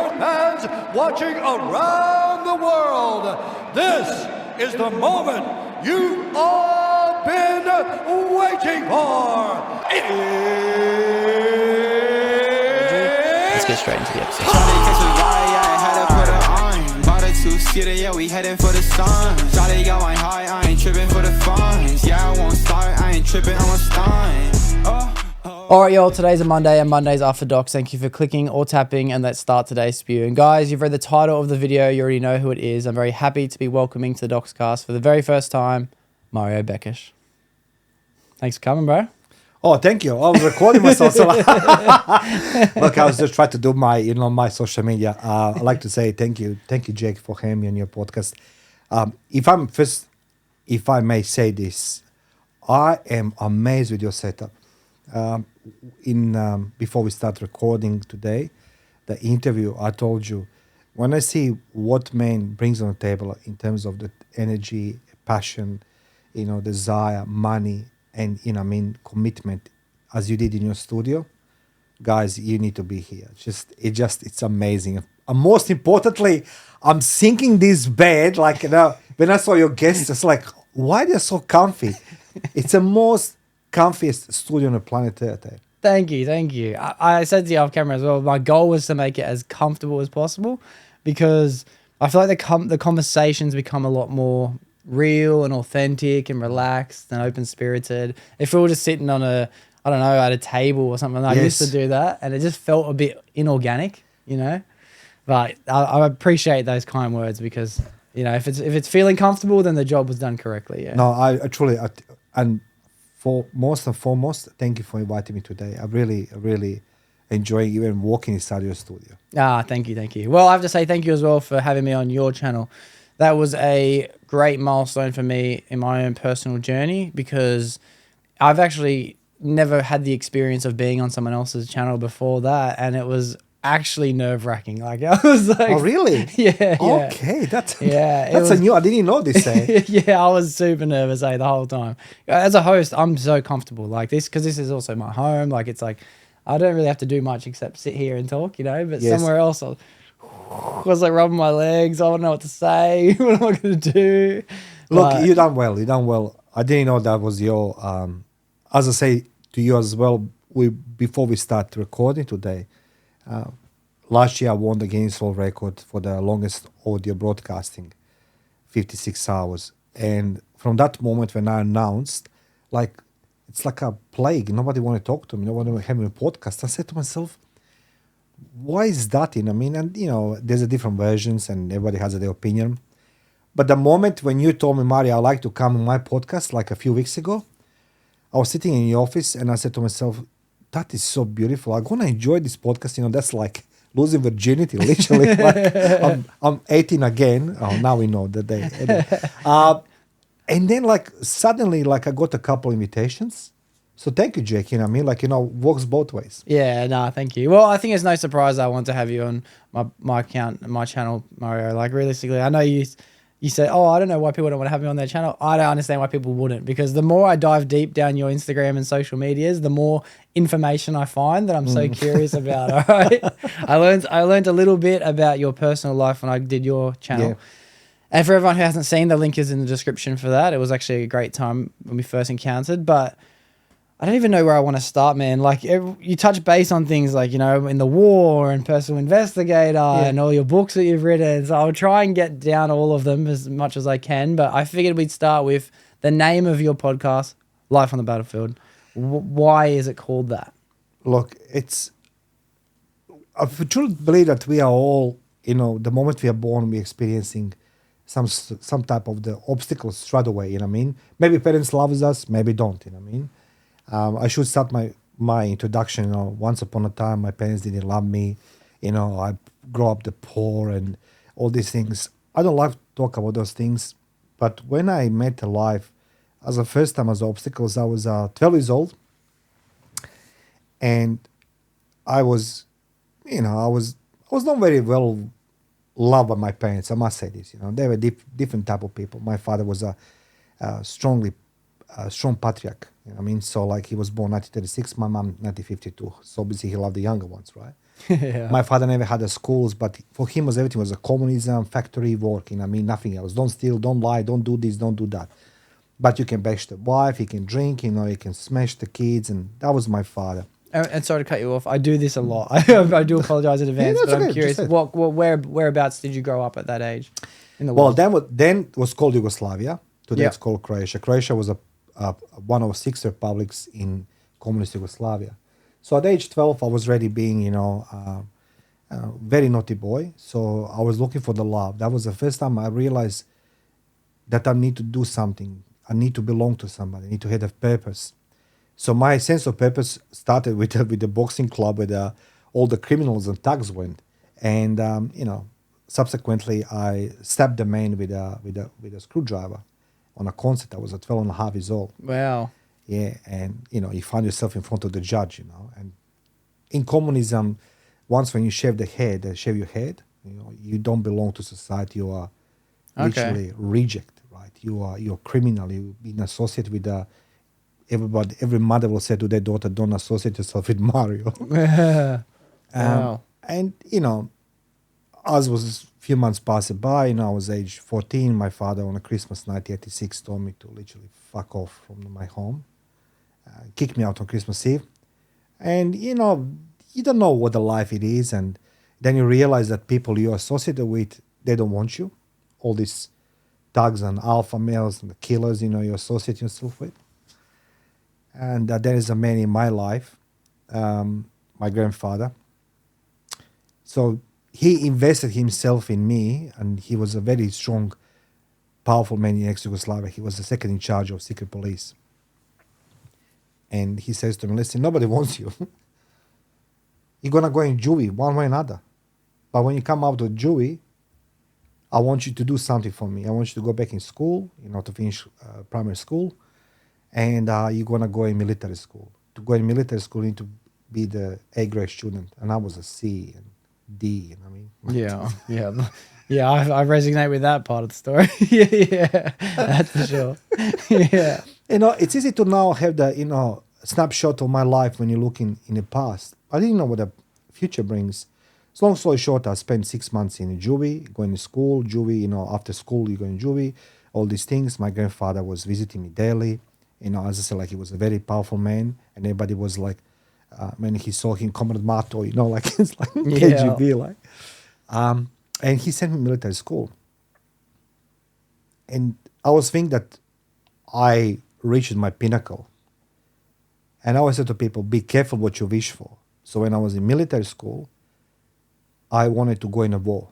sport fans watching around the world. This is the moment you've all been waiting for. Let's get straight into the episode. Yeah, we heading for the sun. Charlie got my high, I ain't tripping for the funds. Yeah, I won't start, I ain't tripping, I'm a stun. Alright y'all, today's a Monday and Mondays after Docs. Thank you for clicking or tapping, and let's start today's spew. And guys, you've read the title of the video, you already know who it is. I'm very happy to be welcoming to the Doxcast for the very first time, Mario Bekes. Thanks for coming, bro. Oh, thank you. I was recording myself. So look, I was just trying to do my social media. I'd like to say thank you, Jake, for having me on your podcast. If I may say this, I am amazed with your setup. Before we start recording today, the interview, I told you, when I see what man brings on the table in terms of the energy, passion, desire, money, and commitment, as you did in your studio, guys, you need to be here. It's amazing. And most importantly, I'm sinking this bed. When I saw your guests, it's like, why they're so comfy? It's the most comfiest studio on the planet Earth. Thank you. I said to you off camera as well, my goal was to make it as comfortable as possible, because I feel like the conversations become a lot more real and authentic and relaxed and open-spirited. If we were just sitting on at a table or something, I used to do that, and it just felt a bit inorganic, But I appreciate those kind words, because if it's feeling comfortable, then the job was done correctly. Yeah. No, I truly, and for most and foremost, thank you for inviting me today. I really enjoying even walking inside your studio. Thank you. Well, I have to say thank you as well for having me on your channel. That was a great milestone for me in my own personal journey, because I've actually never had the experience of being on someone else's channel before that, and it was actually nerve-wracking. I was like, oh really? Yeah. Okay, that's a new. I didn't know this. Yeah, I was super nervous the whole time. As a host, I'm so comfortable like this, because this is also my home. It's like I don't really have to do much except sit here and talk, but somewhere else I was like rubbing my legs. I don't know what to say. What am I going to do? Look, you done well. I didn't know that was your. As I say to you as well, before we start recording today, last year I won the Guinness World Record for the longest audio broadcasting, 56 hours. And from that moment when I announced, it's like a plague. Nobody want to talk to me. Nobody want to have me a podcast. I said to myself, why is that? And there's a different versions, and everybody has their opinion. But the moment when you told me, Mario, I'd like to come on my podcast, like a few weeks ago, I was sitting in the office and I said to myself, that is so beautiful. I'm going to enjoy this podcast. That's like losing virginity, literally. I'm 18 again. Oh, now we know the day. And then suddenly I got a couple invitations. So thank you, Jake. Works both ways. Yeah, no, thank you. Well, I think it's no surprise I want to have you on my account, my channel, Mario. Realistically, I know you said, oh, I don't know why people don't want to have me on their channel. I don't understand why people wouldn't, because the more I dive deep down your Instagram and social medias, the more information I find that I'm so curious about. All right, I learned a little bit about your personal life when I did your channel. Yeah. And for everyone who hasn't seen, the link is in the description for that. It was actually a great time when we first encountered, but I don't even know where I want to start, man. You touch base on things in the war and Personal Investigator and all your books that you've written. So I'll try and get down all of them as much as I can. But I figured we'd start with the name of your podcast, Life on the Battlefield. Why is it called that? Look, I truly believe that we are all, the moment we are born, we're experiencing some type of the obstacles straight away, Maybe parents love us, maybe don't, I should start my introduction. Once upon a time, my parents didn't love me. I grew up the poor and all these things. I don't like to talk about those things. But when I met life, as the first time as obstacles, I was 12 years old, and I was not very well loved by my parents. I must say this. They were different type of people. My father was a strongly a strong patriarch. You know what I mean? So like he was born 1936, my mom 1952. So obviously he loved the younger ones, right? Yeah. My father never had a schools, but for him was everything was a communism, factory work. You know what I mean? Nothing else. Don't steal, don't lie, don't do this, don't do that. But you can bash the wife, you can drink, you know, you can smash the kids, and that was my father. And sorry to cut you off. I do this a lot. I do apologize in advance, that's but I'm okay, curious. just say it. Whereabouts did you grow up at that age in the Well, world? then was called Yugoslavia. Today Yeah. it's called Croatia. Croatia was one of 6 republics in communist Yugoslavia. So at age 12, I was already being, you know, very naughty boy. So I was looking for the love. That was the first time I realized that I need to do something. I need to belong to somebody. I need to have a purpose. So my sense of purpose started with the boxing club where all the criminals and thugs went. And, you know, subsequently I stabbed the man with a screwdriver on a concert. I was at 12 and a half years old. Wow. Yeah, and you know, you find yourself in front of the judge, you know. And in communism, once when you shave your head, you know, you don't belong to society. You are literally reject, right? You're criminal. You've been associated with everybody. Every mother will say to their daughter, "Don't associate yourself with Mario." Wow. And you know, as was a few months passed by, you know, I was age 14. My father on a Christmas night, 1986, told me to literally fuck off from my home. Kicked me out on Christmas Eve. And, you know, you don't know what the life it is. And then you realize that people you're associated with, they don't want you. All these thugs and alpha males and the killers, you know, you associate yourself with. And there is a man in my life, my grandfather. So he invested himself in me, and he was a very strong, powerful man in ex-Yugoslavia. He was the second in charge of secret police. And he says to me, listen, nobody wants you. You're going to go in juvie one way or another. But when you come out of juvie, I want you to do something for me. I want you to go back in school, you know, to finish primary school. And you're going to go in military school. To go in military school, you need to be the A-grade student. And I was a C and D, you know what I mean? Yeah. Yeah, I resonate with that part of the story. yeah, that's for sure. Yeah. You know, it's easy to now have the, you know, snapshot of my life when you look in the past. I didn't know what the future brings. So long story short, I spent 6 months in juvie, going to school, juvie, you know, after school you go in juvie, all these things. My grandfather was visiting me daily. You know, as I said, like he was a very powerful man, and everybody was like, when he saw him, Comrade Mato, you know, like it's like KGB, like. And he sent me military school. And I was thinking that I reached my pinnacle. And I always said to people, be careful what you wish for. So when I was in military school, I wanted to go in a war.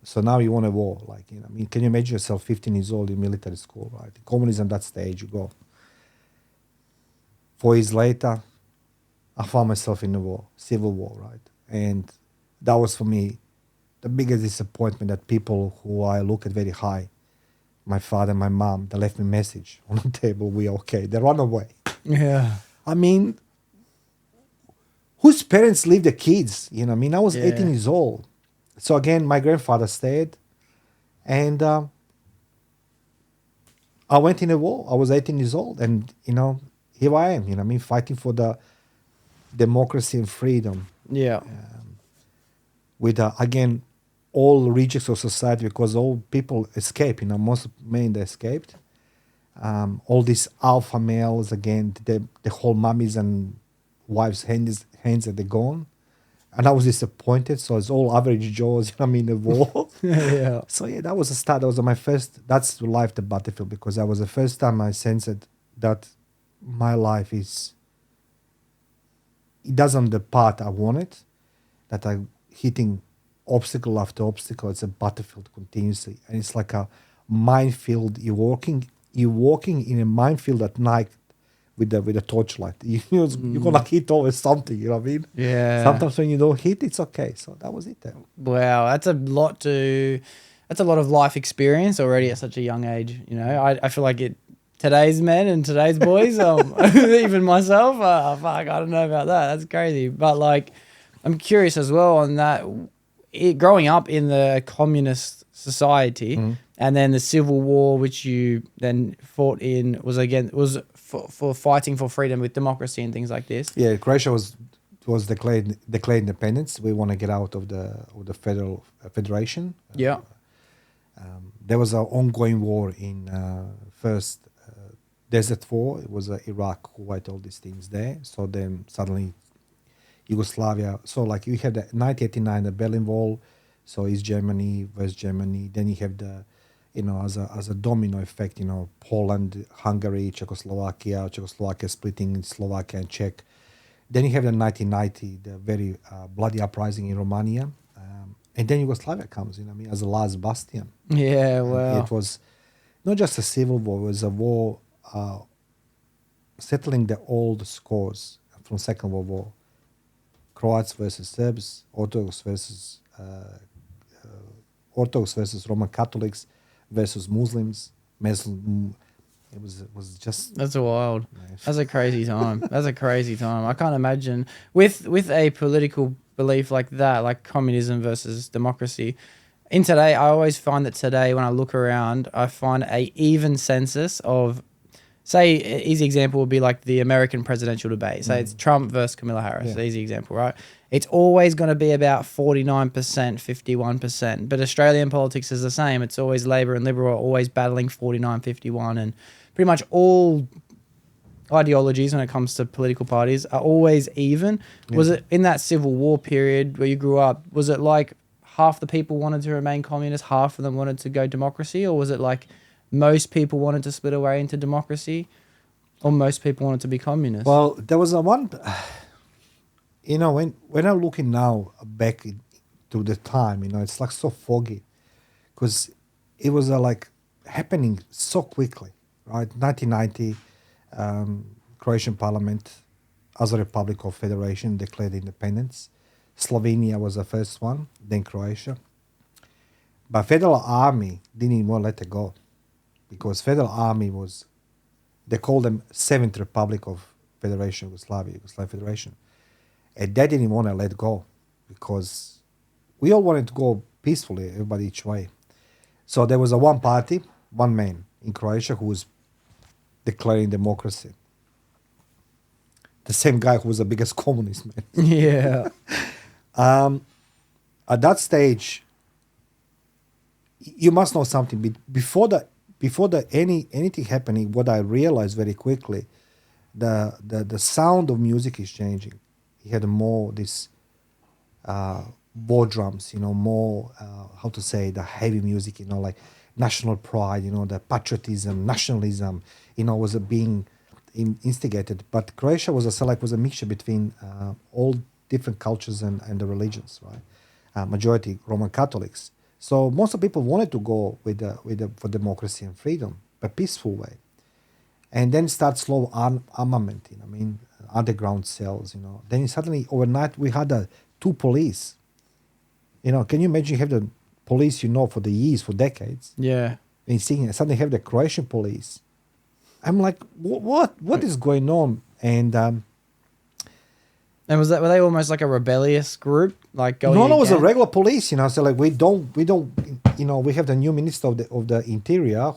So now you want a war, like, you know, I mean, can you imagine yourself 15 years old in military school, right? In communism, that's the age you go. 4 years later, I found myself in a war, civil war, right? And that was for me the biggest disappointment, that people who I look at very high, my father, my mom, they left me a message on the table, we are okay. They run away. Yeah. I mean, whose parents leave the kids? You know what I mean? I was 18 years old. So again, my grandfather stayed, and I went in a war. I was 18 years old, and, you know, here I am, you know what I mean, fighting for the democracy and freedom. Yeah. With, again, all rejects of society, because all people escape, you know, most men, they escaped. All these alpha males, again, the whole mummies and wives' hands that they're gone. And I was disappointed. So it's all average Joes, you know what I mean, the war. Yeah. So yeah, that was a start. That was my first, that's life, the battlefield, because that was the first time I sensed that my life is, it doesn't the path I wanted, that I'm hitting obstacle after obstacle. It's a battlefield continuously. And it's like a minefield. You're walking in a minefield at night with the torchlight. You're gonna hit always something, you know what I mean? Yeah. Sometimes when you don't hit, it's okay. So that was it. Wow, that's a lot of life experience already at such a young age. You know, I feel like today's men and today's boys, even myself, fuck, I don't know about that. That's crazy. But like, I'm curious as well on that. Growing up in the communist society And then the Civil War, which you then fought in, was for fighting for freedom with democracy and things like this. Yeah, Croatia was declared independence. We want to get out of the federal federation. Yeah. There was an ongoing war in first Desert War. It was Iraq, Kuwait, all these things there. So then suddenly Yugoslavia. So like you had the 1989, the Berlin Wall. So East Germany, West Germany. Then you have the, as a domino effect, Poland, Hungary, Czechoslovakia splitting in Slovakia and Czech. Then you have the 1990, the very bloody uprising in Romania. And then Yugoslavia comes, as the last bastion. Yeah, wow. It was not just a civil war, it was a war settling the old scores from Second World War. Croats versus Serbs, Orthodox versus Roman Catholics versus Muslims. It was just... That's wild. Nice. That's a crazy time. That's a crazy time. I can't imagine with a political belief like that, like communism versus democracy. In today, I always find that today, when I look around, I find a even census of, say, an easy example would be like the American presidential debate. Say it's Trump versus Kamala Harris. Yeah. Easy example, right? It's always going to be about 49%, 51%. But Australian politics is the same. It's always Labor and Liberal are always battling 49, 51. And pretty much all ideologies when it comes to political parties are always even. Yeah. Was it in that Civil War period where you grew up, was it like half the people wanted to remain communist, half of them wanted to go democracy? Or was it like most people wanted to split away into democracy, or most people wanted to be communist? Well, there was a one, when I'm looking now back to the time, it's like so foggy because it was like happening so quickly, right? 1990, Croatian Parliament, as a Republic of Federation, declared independence. Slovenia was the first one, then Croatia. But Federal Army didn't even let it go because Federal Army was, they called them Seventh Republic of Federation, Yugoslav Federation. And they didn't want to let go because we all wanted to go peacefully, everybody each way. So there was a one party, one man in Croatia who was declaring democracy. The same guy who was the biggest communist, man. Yeah. At that stage, you must know something. Before anything happening, what I realized very quickly, the sound of music is changing. He had more this war drums, more how to say, the heavy music, like national pride, the patriotism, nationalism, was being instigated. But Croatia was a mixture between all different cultures and the religions, right? Majority Roman Catholics. So most of the people wanted to go for democracy and freedom, but peaceful way. And then start slow armament, underground cells, Then suddenly overnight we had two police. Can you imagine you have the police, for the years, for decades? Yeah. And suddenly have the Croatian police. I'm like, what is going on? And were they almost like a rebellious group, like going? No, it was a regular police, So like we don't, we have the new minister of the interior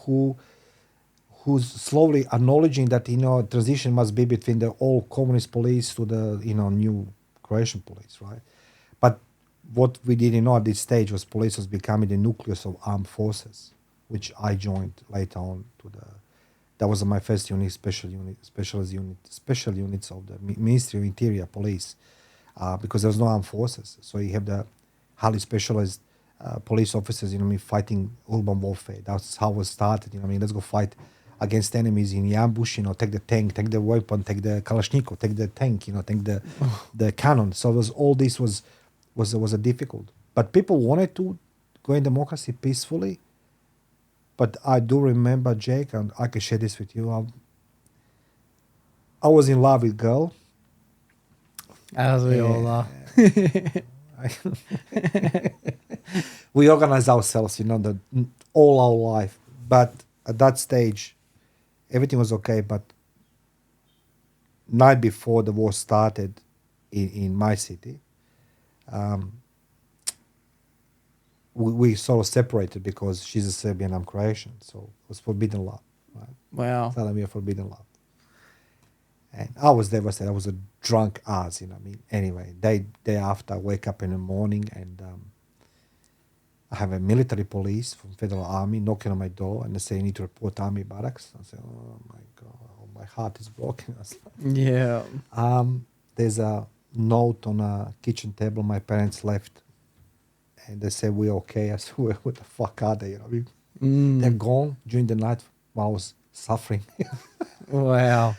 who's slowly acknowledging that transition must be between the old communist police to the new Croatian police, right? But what we didn't know at this stage was police was becoming the nucleus of armed forces, which I joined later on that was my first unit, special units of the Ministry of Interior Police, because there was no armed forces. So you have the highly specialized police officers, fighting urban warfare. That's how it was started. Let's go fight against enemies in the ambush. Take the tank, take the weapon, take the Kalashnikov, take the tank. Take the cannon. So all this was a difficult. But people wanted to go in democracy peacefully. But I do remember, Jake, and I can share this with you. I was in love with a girl. As we all are. We organized ourselves, all our life. But at that stage, everything was okay. But night before the war started in my city, we sort of separated because she's a Serbian, I'm Croatian. So it was forbidden love, right? Wow. Telling me a forbidden love. And I was devastated. I was a drunk ass, you know what I mean? Anyway, day after, I wake up in the morning and I have a military police from Federal Army knocking on my door and they say, you need to report army barracks. I say, oh my God, my heart is broken. I was like, Yeah. there's a note on a kitchen table my parents left. And they say, we're okay. I said, what the fuck are they? You know, they're gone during the night while I was suffering. Wow.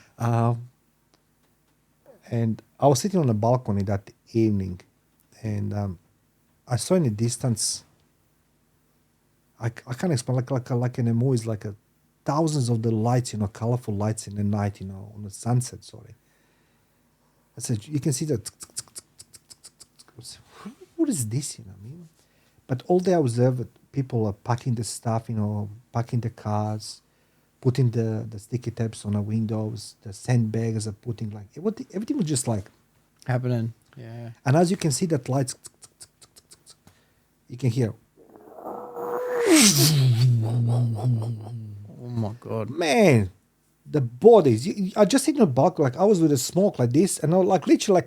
And I was sitting on the balcony that evening, and I saw in the distance. I can't explain, like in the movies, like thousands of the lights, you know, colorful lights in the night, you know, on the sunset. Sorry. I said, you can see that. What is this? You know what I mean? But all day I observed people are packing the stuff, you know, packing the cars, putting the sticky tapes on the windows, the sandbags are putting like everything was just like Happening. Yeah. And as you can see that lights, you can hear. Oh my God. Man, the bodies. I just sitting on the balcony, like I was with the smoke like this, and I was like literally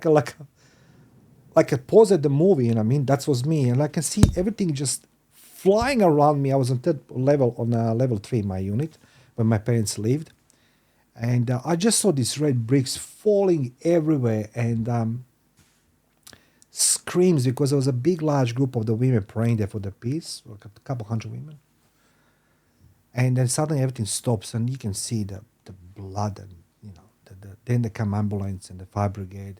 like a pause at the movie. You know what I mean? That was me, and I can see everything just flying around me. I was on third level, on level 3, my unit, where my parents lived, and I just saw these red bricks falling everywhere, and screams, because there was a big, large group of the women praying there for the peace, like a couple hundred women. And then suddenly everything stops, and you can see the blood, and you know, then they come ambulance and the fire brigade,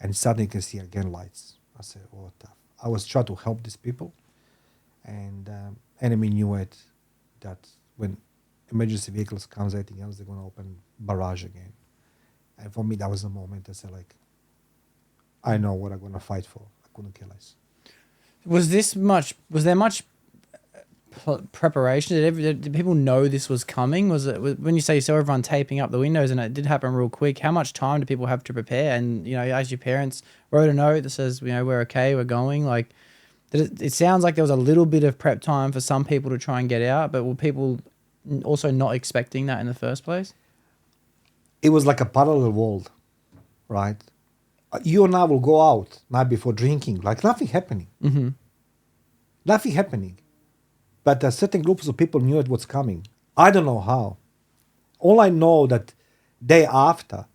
and suddenly you can see again lights. I said, "What the?" I was trying to help these people, and enemy knew it, that when emergency vehicles comes, anything else, they're gonna open barrage again. And for me, that was the moment I said, like, I know what I'm gonna fight for. I couldn't kill us. Was there much preparation? Did people know this was coming? When you say you saw everyone taping up the windows and it did happen real quick, how much time do people have to prepare? And, you know, as your parents wrote a note that says, you know, we're okay, we're going, like, it sounds like there was a little bit of prep time for some people to try and get out, but were people also not expecting that in the first place? It was like a parallel world, right? You and I will go out night before drinking, like nothing happening. Mm-hmm. Nothing happening. But certain groups of people knew it was coming. I don't know how. All I know that day after,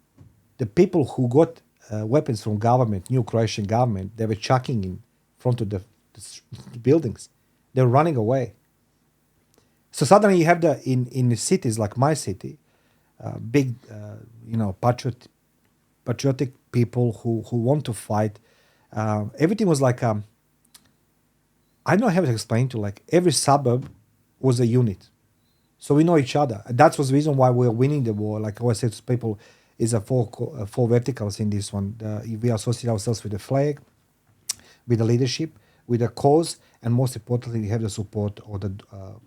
the people who got weapons from government, new Croatian government, they were chucking in front of the buildings. They were running away. So suddenly you have in the cities like my city, big, you know, patriotic people who want to fight. Everything was like, I don't know how to explain to, like, every suburb was a unit. So we know each other. That was the reason why we're winning the war. Like I always say to people, is four verticals in this one. We associate ourselves with the flag, with the leadership, with the cause, and most importantly, we have the support of the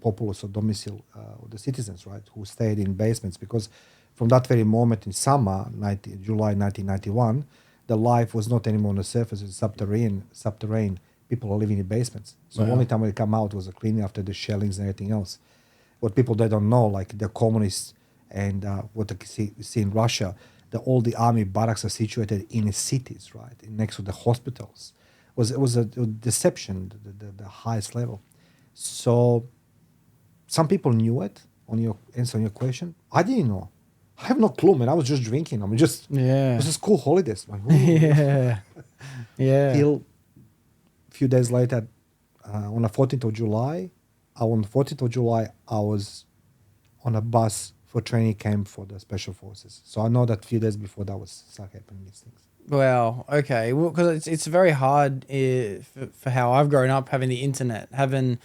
populace or domicile of the citizens, right, who stayed in basements. Because from that very moment in summer, July 1991, the life was not anymore on the surface, it's subterranean. People are living in basements. So Wow. the only time we come out was the cleaning after the shellings and everything else. What people they don't know, like the communists and what they see in Russia, all the army barracks are situated in the cities, right, next to the hospitals. It was a deception, the highest level. So some people knew it. On your answer on your question, I didn't know. I have no clue, man. I was just drinking. I mean, it was just cool holidays. Like, Yeah. Yeah. Till a few days later, on the 14th of July, I was on a bus for training camp for the special forces. So I know that a few days before that was start happening these things. Wow. Okay. Well, because it's very hard for how I've grown up, having the internet, having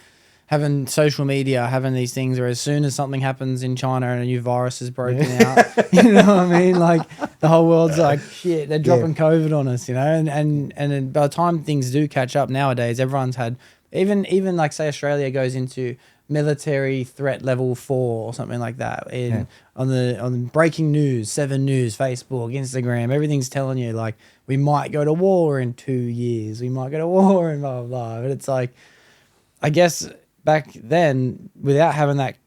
social media, having these things where as soon as something happens in China and a new virus is broken out, you know what I mean? Like the whole world's like, shit, they're dropping COVID on us, you know? And then by the time things do catch up nowadays, everyone's had, even like say Australia goes into military threat level 4 or something like that on breaking news, 7 News, Facebook, Instagram, everything's telling you like we might go to war in 2 years, we might go to war and blah blah blah. But it's like I guess back then, without having that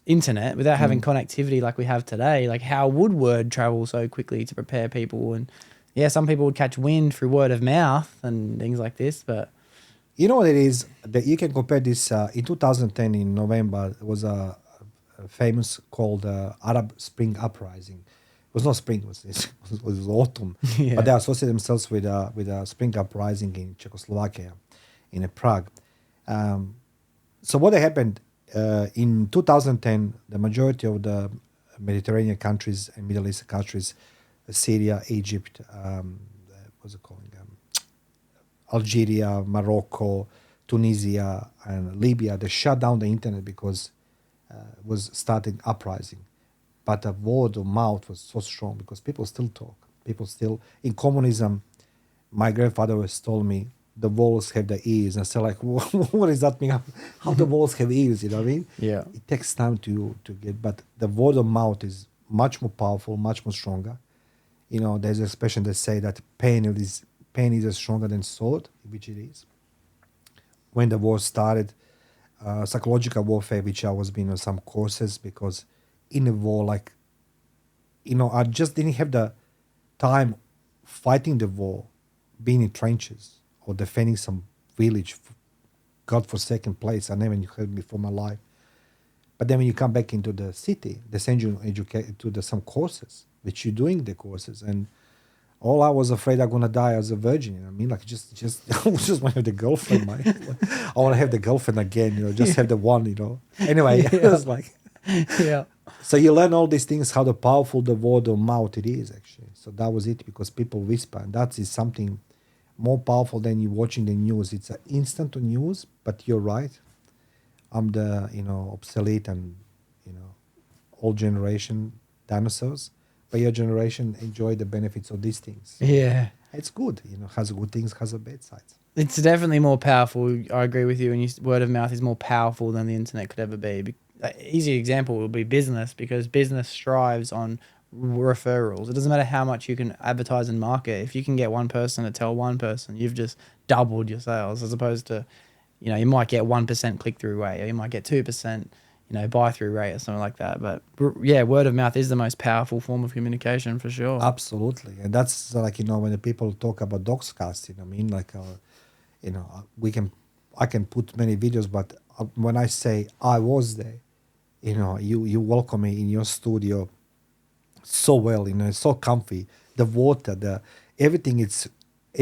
internet, without having connectivity like we have today, like how would word travel so quickly to prepare people? And yeah, some people would catch wind through word of mouth and things like this, but You know what it is? That you can compare this. In 2010, in November, there was a famous called Arab Spring Uprising. It was not spring; it was autumn. Yeah. But they associate themselves with a spring uprising in Czechoslovakia, in Prague. So what happened in 2010? The majority of the Mediterranean countries and Middle East countries, Syria, Egypt, what's it called? Algeria, Morocco, Tunisia, and Libya, they shut down the internet because was starting uprising. But the word of mouth was so strong because people still talk. People still, in communism, my grandfather always told me, the walls have the ears. And I said, like, what does that mean? How the walls have ears, you know what I mean? Yeah. It takes time to get, but the word of mouth is much more powerful, much more stronger. You know, there's an expression that say that pain is stronger than sword, which it is. When the war started, psychological warfare, which I was being on some courses, because in the war, like, you know, I just didn't have the time fighting the war, being in trenches or defending some village, godforsaken place I never heard before in my life. But then when you come back into the city, they send you to some courses, which you're doing the courses, and all I was afraid I'm gonna die as a virgin. You know what I mean? Like just I just want to have the girlfriend, man. I want to have the girlfriend again. You know, just have the one. You know. Anyway, it was like, Yeah. so you learn all these things, how the powerful the word of mouth it is actually. So that was it, because people whisper, and that is something more powerful than you watching the news. It's an instant news, but you're right. I'm the obsolete and old generation dinosaurs. But your generation enjoy the benefits of these things. Yeah. It's good, has good things, has a bad sides. It's definitely more powerful. I agree with you. And word of mouth is more powerful than the internet could ever be. Easy example would be business, because business strives on referrals. It doesn't matter how much you can advertise and market. If you can get one person to tell one person, you've just doubled your sales, as opposed to, you might get 1% click through rate, or you might get 2%, buy through rate or something like that. But yeah, word of mouth is the most powerful form of communication for sure. Absolutely. And that's like, when the people talk about Doxcast, you know what I mean? Like, I can put many videos, but when I say I was there, you welcome me in your studio so well, it's so comfy. The water, everything, it's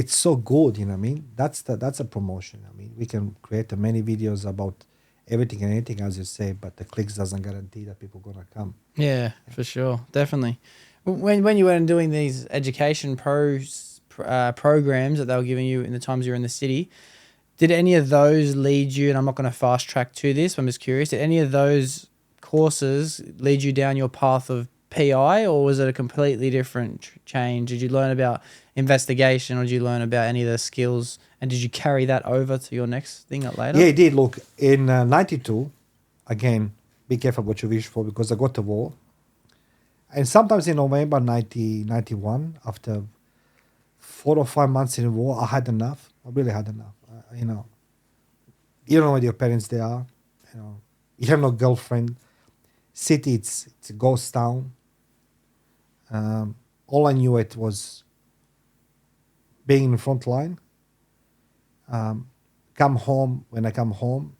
so good, you know what I mean? That's a promotion. I mean, we can create many videos about everything and anything, as you say, but the clicks doesn't guarantee that people gonna come. Yeah, for sure, definitely. When you were doing these education programs that they were giving you in the times you were in the city, did any of those lead you? And I'm not going to fast track to this, but I'm just curious. Did any of those courses lead you down your path of PI, or was it a completely different change? Did you learn about investigation, or did you learn about any of the skills, and did you carry that over to your next thing later? Yeah, it did. Look, in 92, again, be careful what you wish for, because I got the war. And sometimes in November 91, after 4 or 5 months in the war, I had enough. I really had enough. You don't know what your parents they are. You have no girlfriend. City, it's a ghost town. All I knew it was being in the front line. Come home. When I come home,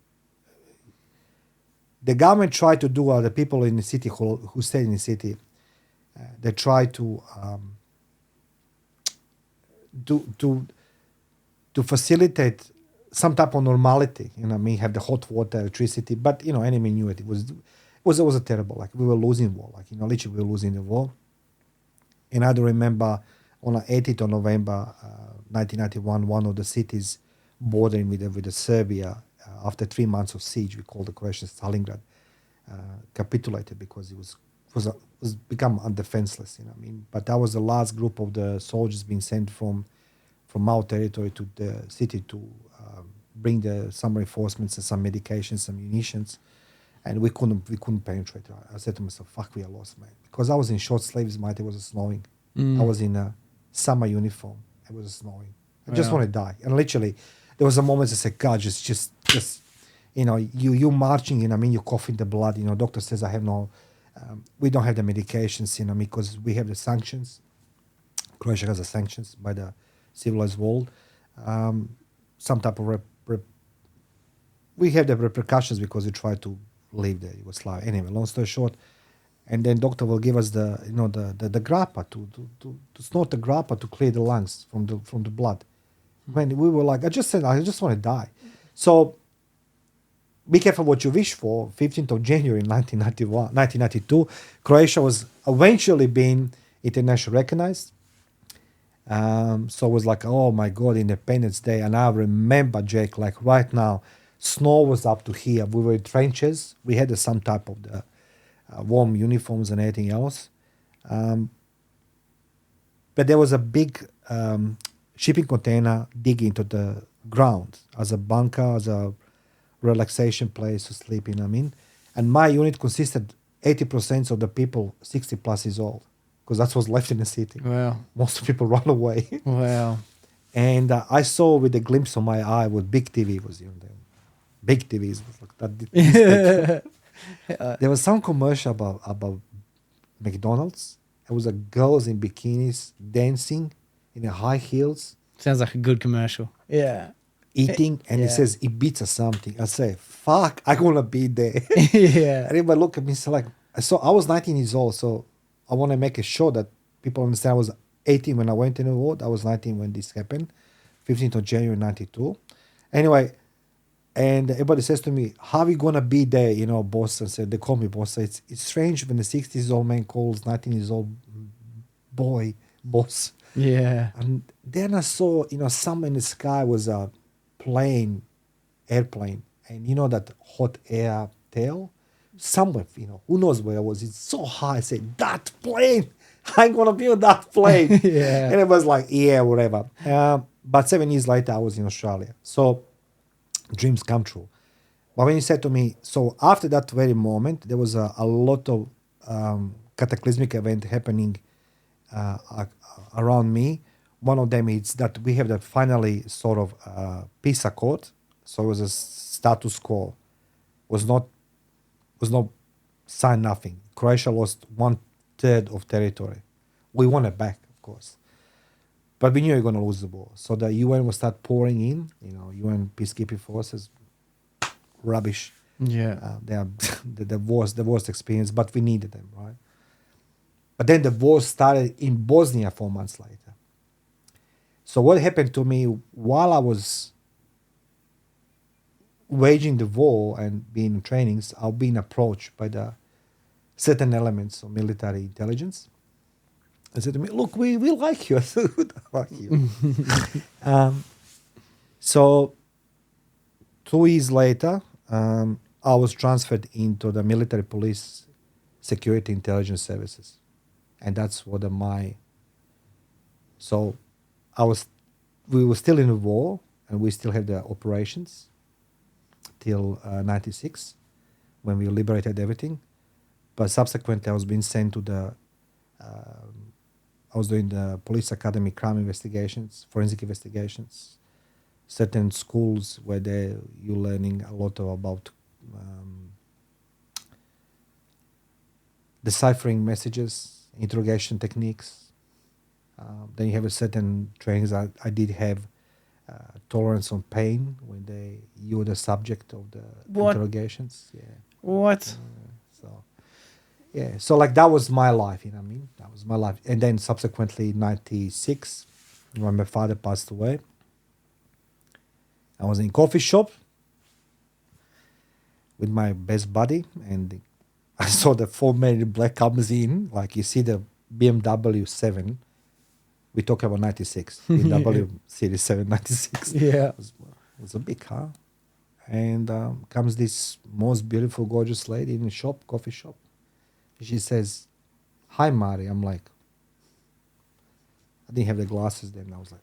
the government tried to do, the people in the city who stayed in the city, they try to facilitate some type of normality. Have the hot water, electricity, but enemy knew it. It was a terrible. Like, we were losing war. Like, literally we were losing the war. And I do remember on the 18th of November, 1991, one of the cities bordering with Serbia, after 3 months of siege, we called the Croatian Stalingrad, capitulated because it was become undefenseless. But that was the last group of the soldiers being sent from our territory to the city to bring some reinforcements and some medications, some munitions, and we couldn't penetrate. I said to myself, "Fuck, we are lost, man!" Because I was in short sleeves, mate. It was snowing. I was in a summer uniform. It was snowing. I just want to die. And literally, there was a moment I said, "God, just You know, you marching, you know, I mean, you're coughing the blood. You know, doctor says I have no, we don't have the medications, you know, because we have the sanctions. Croatia has the sanctions by the civilized world. Some type of we have the repercussions because we try to leave the Yugoslavia. Anyway, long story short, and then doctor will give us the the grappa to snort the grappa to clear the lungs from the blood. When we were like, I just want to die. So be careful what you wish for. 15th of January 1992, Croatia was eventually being internationally recognized. So it was like, oh my God, Independence Day. And I remember, Jake, like right now, snow was up to here. We were in trenches. We had some type of the warm uniforms and anything else. But there was a big shipping container dig into the ground as a bunker, as a relaxation place to sleep in, I mean. And my unit consisted 80% of the people 60 plus years old, because that's what's left in the city. Wow. Most people run away. Wow. And I saw with a glimpse of my eye with big TV was, you know, big TVs was like that. There was some commercial about McDonald's. It was a girls in bikinis dancing in the high heels, Sounds like a good commercial. Yeah. eating, and it Yeah. says Ibiza something. I say, fuck, I want to be there. Yeah. Everybody look at me, so like, so I was 19 years old, so I want to make it sure that people understand I was 18 when I went in the war. I was 19 when this happened, 15th of January 92. Anyway, and everybody says to me, how are you going to be there, you know, boss? I said, they call me boss. So it's strange when the 60 years old man calls 19 years old boy boss. Yeah. And then I saw, you know, somewhere in the sky was a airplane, and you know that hot air tail? Somewhere, you know, who knows where it was. It's so high. I said, that plane, I'm going to be on that plane. Yeah. And it was like, yeah, whatever. But 7 years later, I was in Australia. So dreams come true. But when you said to me, so after that very moment, there was a lot of cataclysmic event happening around me. One of them is that we have that finally sort of peace accord. So it was a status quo. Was not signed nothing. Croatia lost 1/3 of territory. We won it back, of course. But we knew we were going to lose the war. So the UN will start pouring in, you know, UN peacekeeping forces, rubbish. Yeah. They are the worst experience, but we needed them, right? But then the war started in Bosnia 4 months later. So what happened to me while I was waging the war and being in trainings, I was being approached by the certain elements of military intelligence. They said to me, look, we like you. I said, who the fuck you? So 2 years later, I was transferred into the military police security intelligence services. And that's what so we were still in the war, and we still had the operations till 96, when we liberated everything. But subsequently, I was being sent to I was doing the police academy crime investigations, forensic investigations, certain schools where you're learning a lot about deciphering messages, interrogation techniques. Then you have a certain trainings. I did have tolerance on pain when you were the subject of the What? interrogations. Yeah. What? So, yeah. So like that was my life, you know what I mean? That was my life. And then subsequently 96, when my father passed away, I was in a coffee shop with my best buddy, and I saw the 4 Men in Black comes in. Like you see the BMW 7. We talk about 96. BMW Series 7, 96. Yeah. It was a big car. And comes this most beautiful, gorgeous lady in the shop, coffee shop. She says, hi, Mari. I'm like, I didn't have the glasses then. I was like,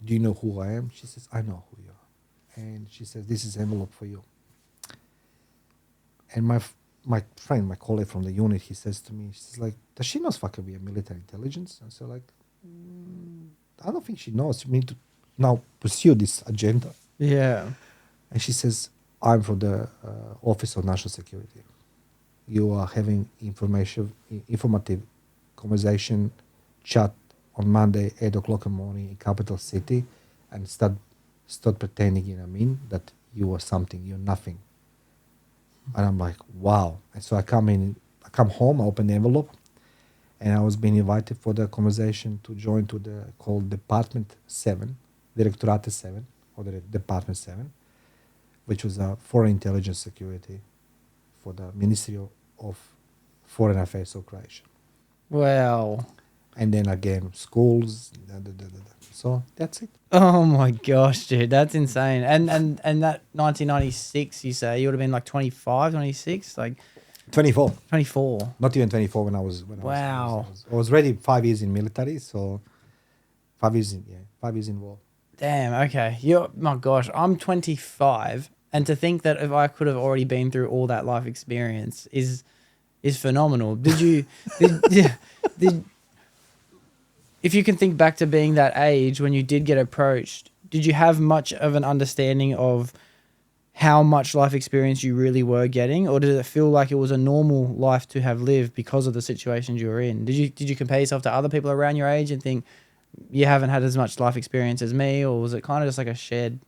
do you know who I am? She says, I know who you are. And she says, this is envelope for you. And my friend, my colleague from the unit, he says to me, she's like, does she not fucking be a military intelligence? And so like, I don't think she knows. You need to now pursue this agenda. Yeah. And she says, I'm from the Office of National Security. You are having informative conversation, chat on Monday, 8 o'clock in the morning in capital city, and start pretending, you know what I mean, that you are something, you're nothing. And I'm like, wow. And so I come home, I open the envelope, and I was being invited for the conversation to join to the called Department 7, Directorate 7, or the Department 7, which was a foreign intelligence security for the Ministry of Foreign Affairs of Croatia. Wow. And then again, schools. So that's it. Oh my gosh, dude, that's insane. And that 1996, you say you would have been like 25, 26, like 24. 24. Not even 24 when I was. Wow. I was already 5 years in military, so 5 years in war. Damn. Okay. My gosh, I'm 25, and to think that if I could have already been through all that life experience is phenomenal. Did you? did if you can think back to being that age when you did get approached, did you have much of an understanding of how much life experience you really were getting, or did it feel like it was a normal life to have lived because of the situations you were in? Did you compare yourself to other people around your age and think you haven't had as much life experience as me, or was it kind of just like a shared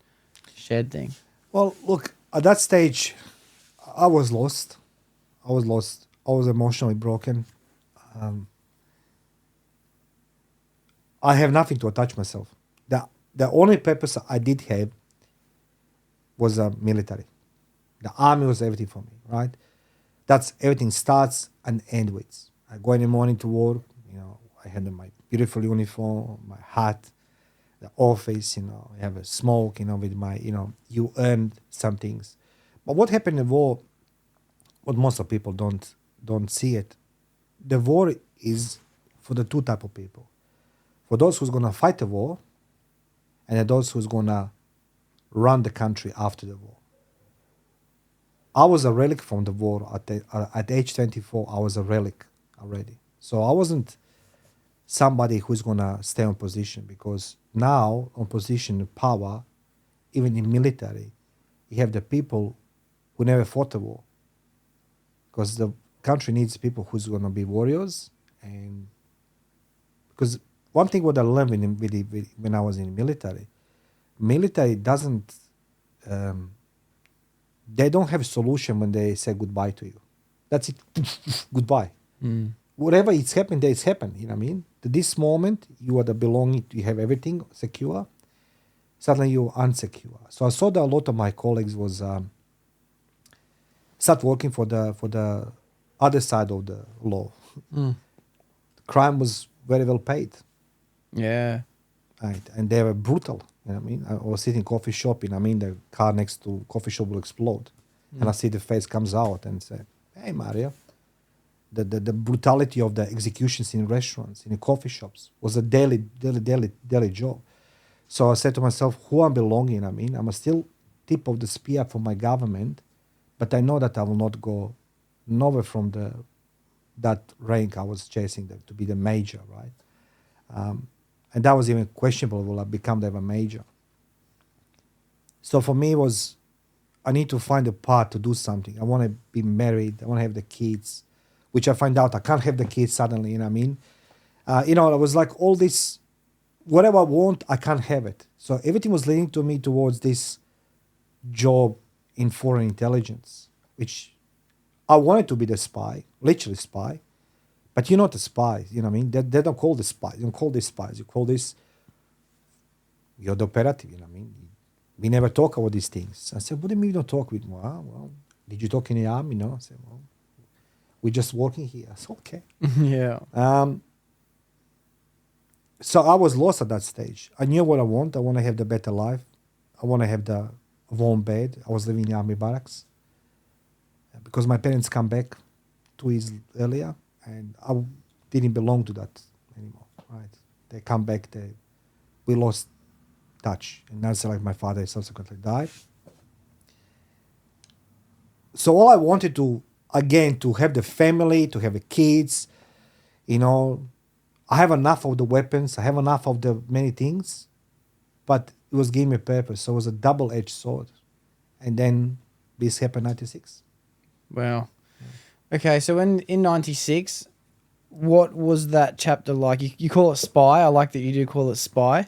thing? Well, look, at that stage, I was lost. I was emotionally broken. I have nothing to attach myself. The only purpose I did have was military. The army was everything for me, right? That's everything starts and ends with. I go in the morning to work, I had my beautiful uniform, my hat, the office, I have a smoke, with my, you earn some things. But what happened in the war, what most of people don't see it, the war is for the two type of people. For those who's going to fight the war, and those who's going to run the country after the war. I was a relic from the war. At age 24, I was a relic already. So I wasn't somebody who's going to stay on position, because now on position of power, even in military, you have the people who never fought the war. Because the country needs people who's going to be warriors. And because one thing what I learned when I was in military doesn't, they don't have a solution when they say goodbye to you. That's it. Goodbye. Whatever it's happened, it's happened. You know what I mean? To this moment, you are the belonging, you have everything secure. Suddenly you're unsecure. So I saw that a lot of my colleagues was start working for the other side of the law. Crime was very well paid. Yeah. Right. And they were brutal. You know what I mean? I was sitting in coffee shop, the car next to coffee shop will explode. And I see the face comes out and say, hey, Mario. The brutality of the executions in restaurants, in coffee shops, was a daily job. So I said to myself, who I'm belonging, I'm still tip of the spear for my government, but I know that I will not go nowhere from that rank I was chasing to be the major, right? And that was even questionable, will I become the major? So for me, I need to find a path to do something. I want to be married. I want to have the kids, which I find out I can't have the kids suddenly, you know what I mean? I was like all this, whatever I want, I can't have it. So everything was leading to me towards this job in foreign intelligence, which I wanted to be the spy, literally spy. But you're not a spy, you know what I mean? They don't call this spies. You don't call this spies. You call this, you're the operative, you know what I mean? We never talk about these things. I said, what do you mean you don't talk with me? Well, did you talk in the army? No. I said, well, we're just working here. I said, okay. Yeah. So I was lost at that stage. I knew what I want. I want to have the better life. I want to have the warm bed. I was living in the army barracks because my parents come back 2 years earlier, and I didn't belong to that anymore. Right? They come back. We lost touch, and that's like my father subsequently died. So all I wanted to have the family, to have the kids, I have enough of the weapons. I have enough of the many things, but it was giving me purpose. So it was a double-edged sword. And then This happened 96. Wow. Okay, so in 96, what was that chapter like? You call it Spy. I like that you do call it Spy.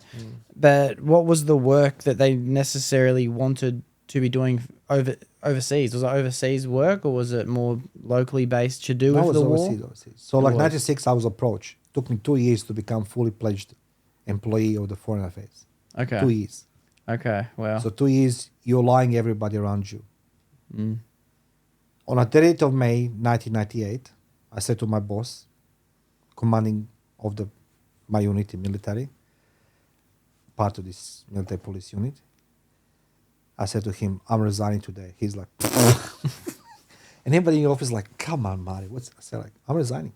But what was the work that they necessarily wanted to be doing overseas? Was it overseas work or was it more locally based to do with the war? Overseas. So like 96, I was approached. Took me 2 years to become fully pledged employee of the Foreign Affairs. Okay. 2 years. Okay, wow. So 2 years, you're lying everybody around you. Mm. On the 30th of May, 1998, I said to my boss, commanding of my unit in military, part of this military police unit, I said to him, I'm resigning today. He's like, and everybody in the office is like, come on, Marty. I said, like, I'm resigning.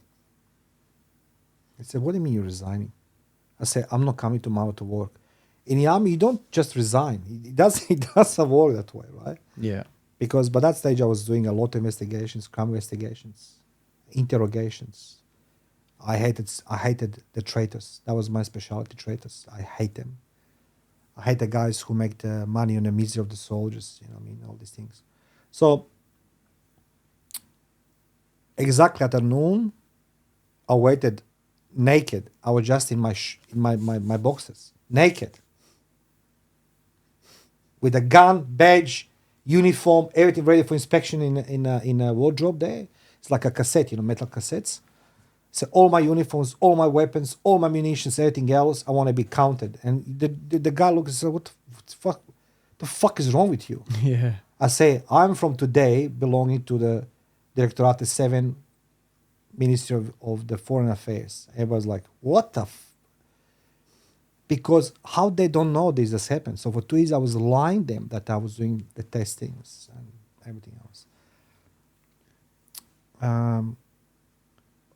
He said, what do you mean you're resigning? I said, I'm not coming tomorrow to work. In the army, you don't just resign. It doesn't work that way, right? Yeah. Because by that stage, I was doing a lot of investigations, crime investigations, interrogations. I hated the traitors. That was my specialty, traitors. I hate them. I hate the guys who make the money on the misery of the soldiers. You know what I mean? All these things. So exactly at noon, I waited naked. I was just in my boxes, naked, with a gun, badge, uniform, everything ready for inspection in a wardrobe. There, it's like a cassette, metal cassettes. So all my uniforms, all my weapons, all my munitions, everything else, I want to be counted. And the guy looks and says, "What the fuck is wrong with you?" Yeah. I say, "I'm from today belonging to the Directorate 7, Ministry of the Foreign Affairs." Everybody's like, "What the?" Because how they don't know this has happened. So for 2 years I was lying them that I was doing the testings and everything else.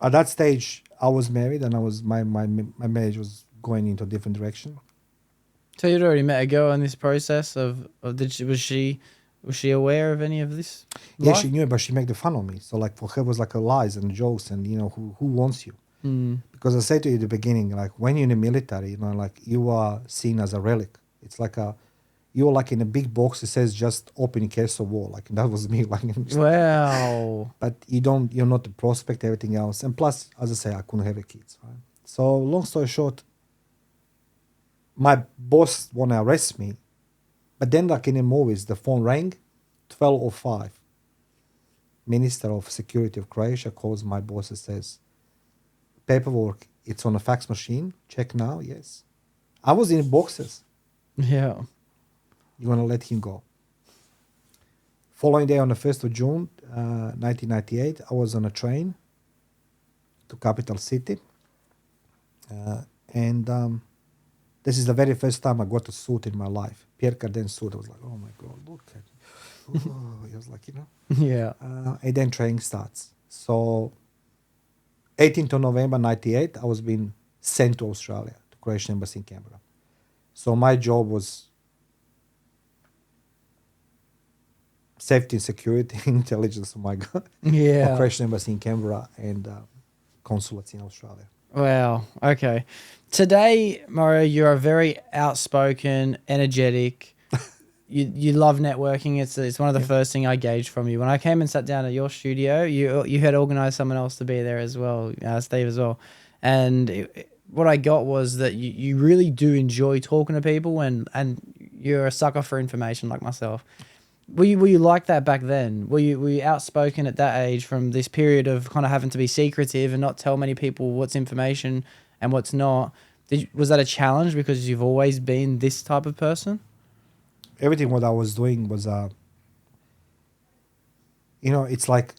At that stage, I was married, and my marriage was going into a different direction. So you'd already met a girl in this process was she aware of any of this? Yeah, life? she knew it, but she made the fun of me. So like for her, it was like a lies and jokes, and who wants you? Mm. Because I said to you at the beginning, like when you're in the military, like you are seen as a relic. It's like you're like in a big box. It says just open in case of war. Like that was me. Like Wow. but you're not the prospect, everything else. And plus, as I say, I couldn't have kids, right? So long story short, my boss want to arrest me, but then like in the movies, the phone rang, 12:05. Minister of Security of Croatia calls my boss and says, paperwork, it's on a fax machine, check now, yes. I was in boxes. Yeah. You want to let him go. Following day on the 1st of June, 1998, I was on a train to capital city. And this is the very first time I got a suit in my life. Pierre Cardin suit. I was like, oh my God, look at it. Oh, I was like, Yeah. and then training starts. So 18th of November 98, I was being sent to Australia, to Croatian Embassy in Canberra. So my job was safety and security, intelligence, oh my God. Yeah. Croatian Embassy in Canberra and consulates in Australia. Wow. Okay. Today, Mario, you're a very outspoken, energetic. You love networking. It's one of the first thing I gauged from you. When I came and sat down at your studio, you had organised someone else to be there as well, Steve as well. And what I got was that you really do enjoy talking to people, and you're a sucker for information like myself. Were you like that back then? Were you outspoken at that age from this period of kind of having to be secretive and not tell many people what's information and what's not? Was that a challenge because you've always been this type of person? Everything what I was doing was, it's like,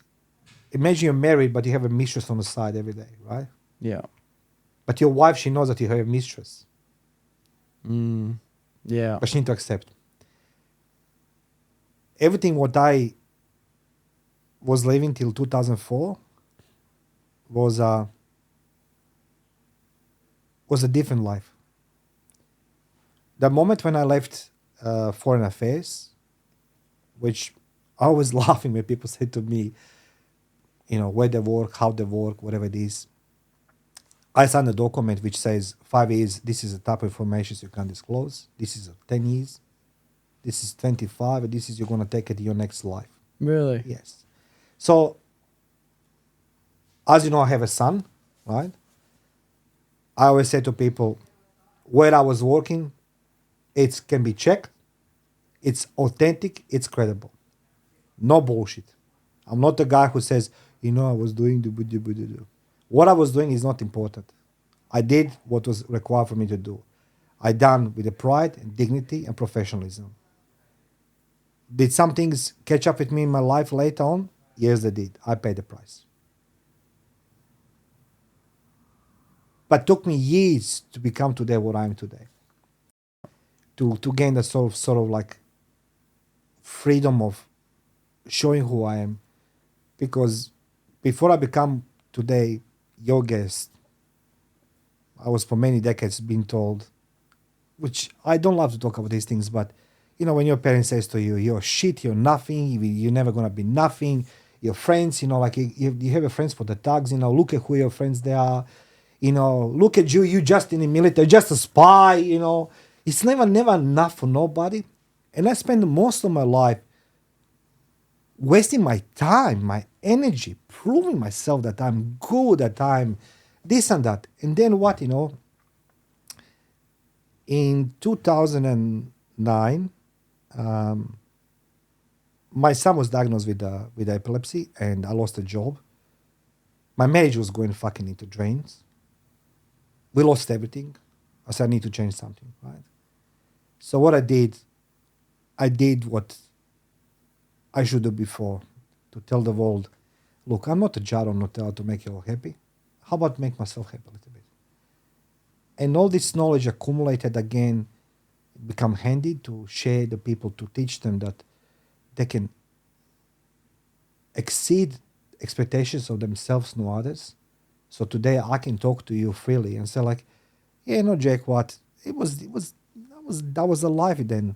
imagine you're married, but you have a mistress on the side every day, right? Yeah. But your wife, she knows that you have a mistress. Yeah. But she need to accept. Everything what I was living till 2004 was a different life. The moment when I left Foreign Affairs, which I was laughing when people say to me, where they work, how they work, whatever it is. I signed a document which says 5 years, this is the type of information you can disclose. This is 10 years. This is 25, and this is you're gonna take it to your next life. Really? Yes. So, as you know, I have a son, right? I always say to people, where I was working, it can be checked, it's authentic, it's credible. No bullshit. I'm not the guy who says, I was doing the. What I was doing is not important. I did what was required for me to do. I done with the pride and dignity and professionalism. Did some things catch up with me in my life later on? Yes, they did. I paid the price. But took me years to become today what I am today. To gain that sort of like freedom of showing who I am. Because before I become today your guest, I was for many decades being told, which I don't love to talk about these things, but when your parent says to you, you're shit, you're nothing, you're never going to be nothing, your friends, like you have your friends for the thugs, look at who your friends they are, look at you just in the military, just a spy, it's never enough for nobody. And I spend most of my life wasting my time, my energy, proving myself that I'm good, that I'm this and that. And then what, in 2009, my son was diagnosed with epilepsy, and I lost a job. My marriage was going fucking into drains. We lost everything. I said, I need to change something, right? So what I did what I should do before, to tell the world, look, I'm not a jar on hotel to make you all happy. How about make myself happy a little bit? And all this knowledge accumulated again, become handy to share the people, to teach them that they can exceed expectations of themselves, no others. So today I can talk to you freely and say like, Jake, what? That was a life then.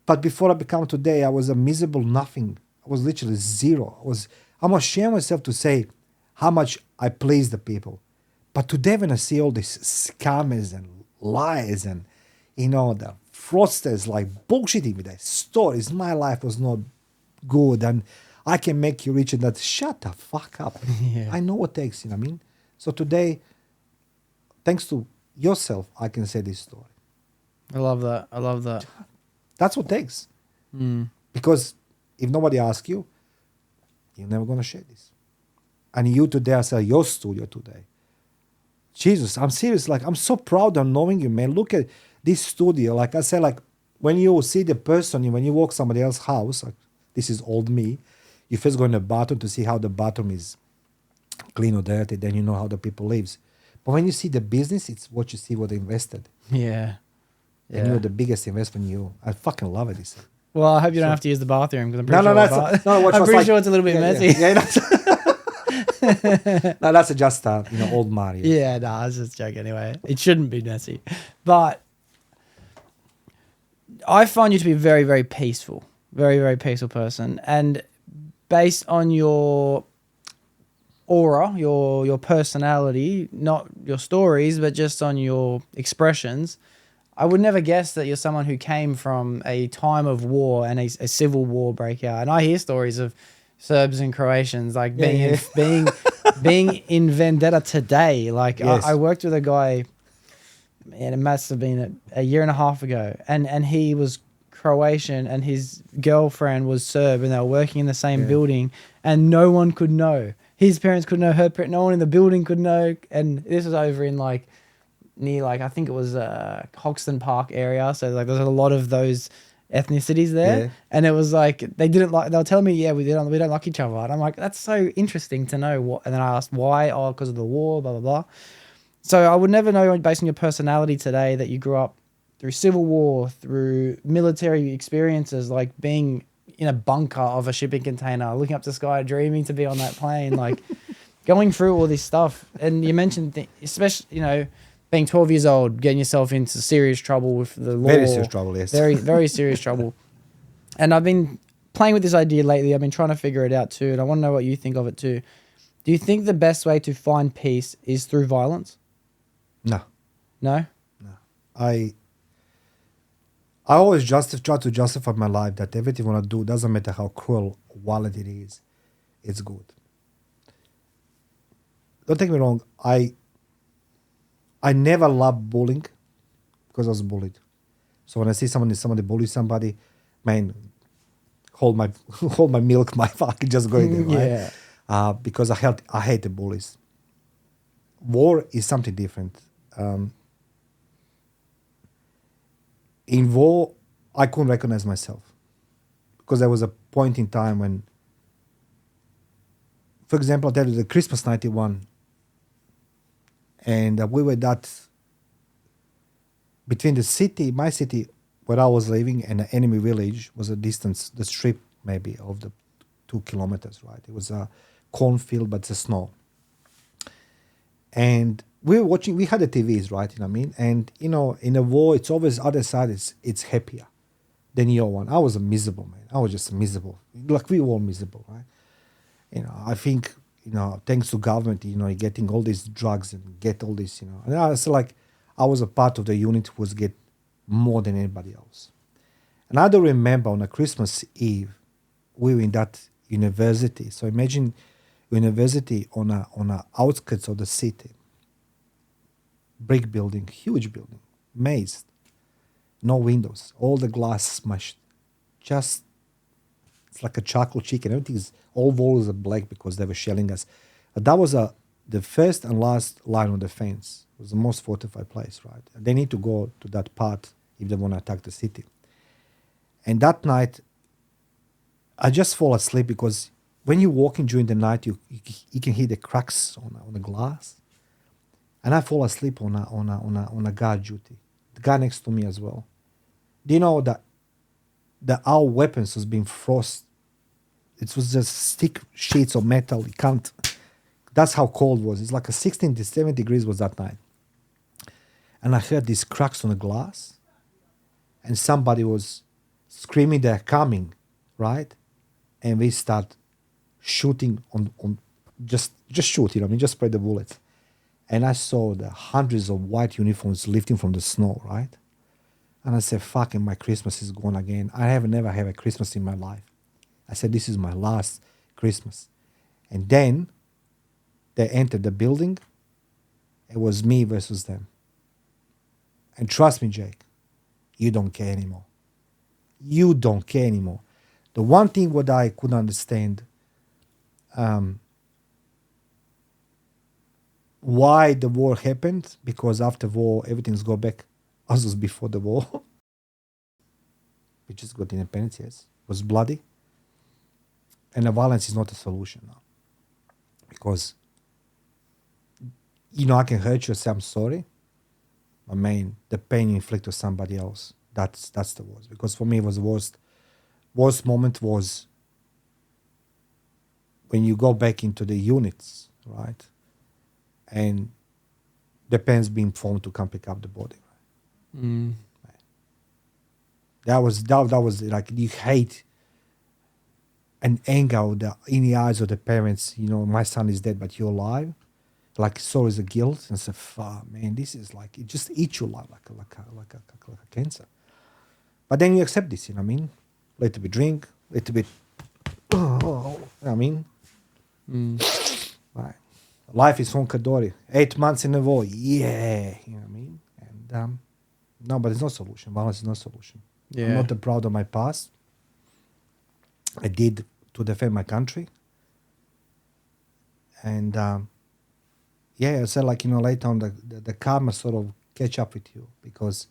But before I become today, I was a miserable nothing. I was literally zero. I'm ashamed of myself to say how much I please the people. But today when I see all these scammers and lies and, the fraudsters like bullshitting with their stories, my life was not good and I can make you rich and that, shut the fuck up. Yeah. I know what it takes, what I mean? So today, thanks to yourself, I can say this story. I love that. That's what it takes. Because if nobody asks you, you're never going to share this. And you today, I say your studio today. Jesus, I'm serious. Like, I'm so proud of knowing you, man. Look at this studio. Like I say, like, when you see the person, when you walk somebody else's house, like, this is old me, you first go in the bathroom to see how the bathroom is clean or dirty, then you know how the people lives. But when you see the business, it's what you see what they invested. Yeah. And you're the biggest investment I fucking love it. This. Well, I hope you don't have to use the bathroom because I'm pretty sure it's a little bit messy. No, that's just old Mario. Yeah, no, I was just joking anyway. It shouldn't be messy. But I find you to be a very, very peaceful. Very, very peaceful person. And based on your aura, your personality, not your stories, but just on your expressions, I would never guess that you're someone who came from a time of war and a civil war breakout. And I hear stories of Serbs and Croatians like being in vendetta today. Like yes. I worked with a guy, and it must have been a year and a half ago, and he was Croatian and his girlfriend was Serb, and they were working in the same building, and no one could know. His parents could know, her parents, no one in the building could know, and this was over in near I think it was Hoxton Park area, so there's a lot of those ethnicities there, and it was they were telling me we don't like each other, and I'm like, that's so interesting to know what. And then I asked why. Oh, because of the war, blah blah blah. So I would never know, based on your personality today, that you grew up through civil war, through military experiences, like being in a bunker of a shipping container, looking up to the sky, dreaming to be on that plane, going through all this stuff. And you mentioned especially being 12 years old, getting yourself into serious trouble with the law. Very serious trouble, yes. Very, very serious trouble. And I've been playing with this idea lately. I've been trying to figure it out too, and I want to know what you think of it too. Do you think the best way to find peace is through violence? No. No? No. I always try to justify my life that everything I want to do, doesn't matter how cruel or violent it is, it's good. Don't take me wrong. I never loved bullying because I was bullied. So when I see somebody bully somebody, man, hold my hold my milk, my fucking just go in there, right? Yeah. Because I hate the bullies. War is something different. In war, I couldn't recognize myself because there was a point in time when, for example, I'll tell you the Christmas 91, and we were that between the city, my city, where I was living, and the enemy village was a distance, the strip maybe of the 2 kilometers, right? It was a cornfield, but it's a snow. And we were watching, we had the TVs, right? You know what I mean? And, you know, in a war, it's always other side, it's happier than your one. I was a miserable, man. I was just miserable. Like we were all miserable, right? You know, I think, you know, thanks to government, you know, you're getting all these drugs and get all this, you know. And I was like, I was a part of the unit who was get more than anybody else. And I don't remember on a Christmas Eve, we were in that university. So imagine university on a outskirts of the city. Brick building, huge building, maze, no windows, all the glass smashed. Just, it's like a charcoal chicken. Everything is, all walls are black because they were shelling us. But that was the first and last line of defense. It was the most fortified place, right? And they need to go to that part if they want to attack the city. And that night, I just fall asleep because when you're walking during the night, you can hear the cracks on the glass. And I fall asleep on a guard duty. The guy next to me as well. Do you know that our weapons was being frost? It was just thick sheets of metal. You can't. That's how cold it was. It's like a 16 to 17 degrees was that night. And I heard these cracks on the glass. And somebody was screaming they're coming, right? And we start shooting on just shoot, you know, I mean, just spread the bullets. And I saw the hundreds of white uniforms lifting from the snow, right? And I said, fucking, my Christmas is gone again. I have never had a Christmas in my life. I said, this is my last Christmas. And then they entered the building. It was me versus them. And trust me, Jake, you don't care anymore. You don't care anymore. The one thing what I couldn't understand, why the war happened, because after war, everything's go back as was before the war. We just got independence, yes. It was bloody. And the violence is not a solution now. Because, you know, I can hurt you, say I'm sorry. But man, the pain you inflict on somebody else, that's the worst. Because for me, it was the worst moment was when you go back into the units, right? And the pens being formed to come pick up the body. Right? Mm. That was like you hate and anger in the eyes of the parents. You know, my son is dead, but you're alive. Like so is a guilt, and say, "Fuck, man, this is like it just eats you alive like a cancer." But then you accept this. You know what I mean? Little bit drink, little bit. You know what I mean? Right. Life is Honkadori. 8 months in a war. Yeah. You know what I mean? And no, but it's no solution. Violence is no solution. Yeah. I'm not proud of my past. I did to defend my country. And yeah, I said like, you know, later on the karma sort of catch up with you because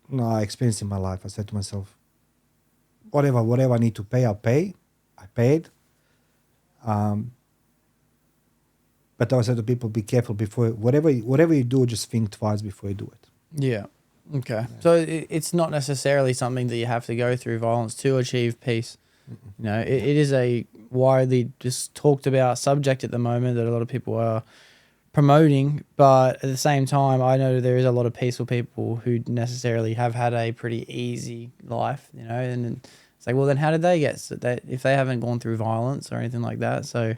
you know, I experienced in my life. I said to myself, whatever I need to pay, I'll pay. I paid. But I said to people, be careful before whatever you do, just think twice before you do it. Yeah. Okay. Yeah. So it's not necessarily something that you have to go through violence to achieve peace. You know, it is a widely just talked about subject at the moment that a lot of people are promoting, but at the same time, I know there is a lot of peaceful people who necessarily have had a pretty easy life, you know, and it's like, well, then how did they get that if they haven't gone through violence or anything like that? So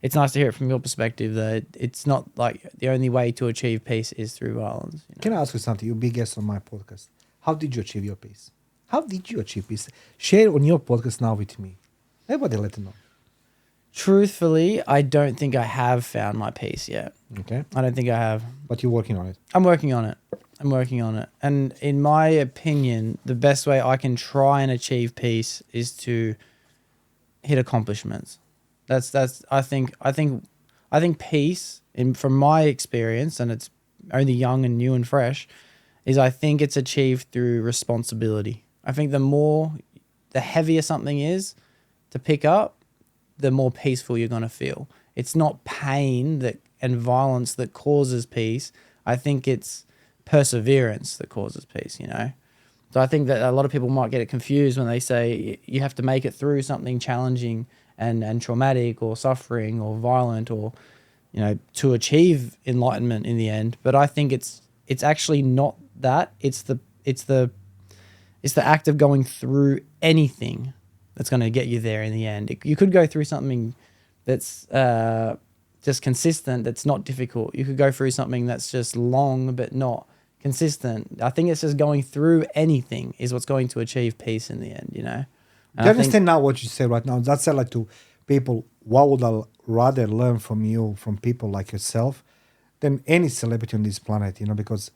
it's nice to hear it from your perspective that it's not like the only way to achieve peace is through violence. You know? Can I ask you something? You're a big guest on my podcast. How did you achieve your peace? How did you achieve peace? Share on your podcast now with me. Everybody let them know. Truthfully, I don't think I have found my peace yet. Okay. I don't think I have. But you're working on it. I'm working on it. And in my opinion, the best way I can try and achieve peace is to hit accomplishments. I think peace, from my experience, and it's only young and new and fresh, is I think it's achieved through responsibility. I think the heavier something is to pick up, the more peaceful you're going to feel. It's not pain and violence that causes peace. I think it's perseverance that causes peace, you know? So I think that a lot of people might get it confused when they say you have to make it through something challenging and traumatic or suffering or violent or, you know, to achieve enlightenment in the end. But I think it's actually not that. It's the act of going through anything that's going to get you there in the end. You could go through something that's just consistent, that's not difficult. You could go through something that's just long but not consistent. I think it's just going through anything is what's going to achieve peace in the end, you know? Do you understand now what you say right now? That's like to people, what would I rather learn from you, from people like yourself, than any celebrity on this planet, you know, because,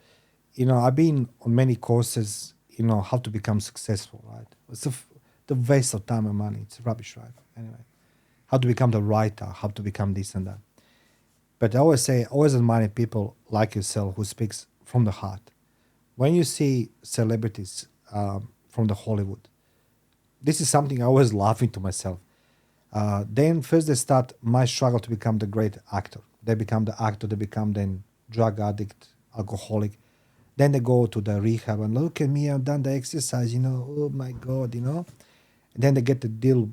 you know, I've been on many courses, you know, how to become successful, right? It's the waste of time and money. It's rubbish, right? Anyway, how to become the writer, how to become this and that. But I always say, always admire people like yourself who speaks from the heart. When you see celebrities from the Hollywood, this is something I always laughing to myself. Then first they start my struggle to become the great actor. They become the actor, they become then drug addict, alcoholic. Then they go to the rehab and look at me, I've done the exercise, you know, oh my God, you know. And then they get the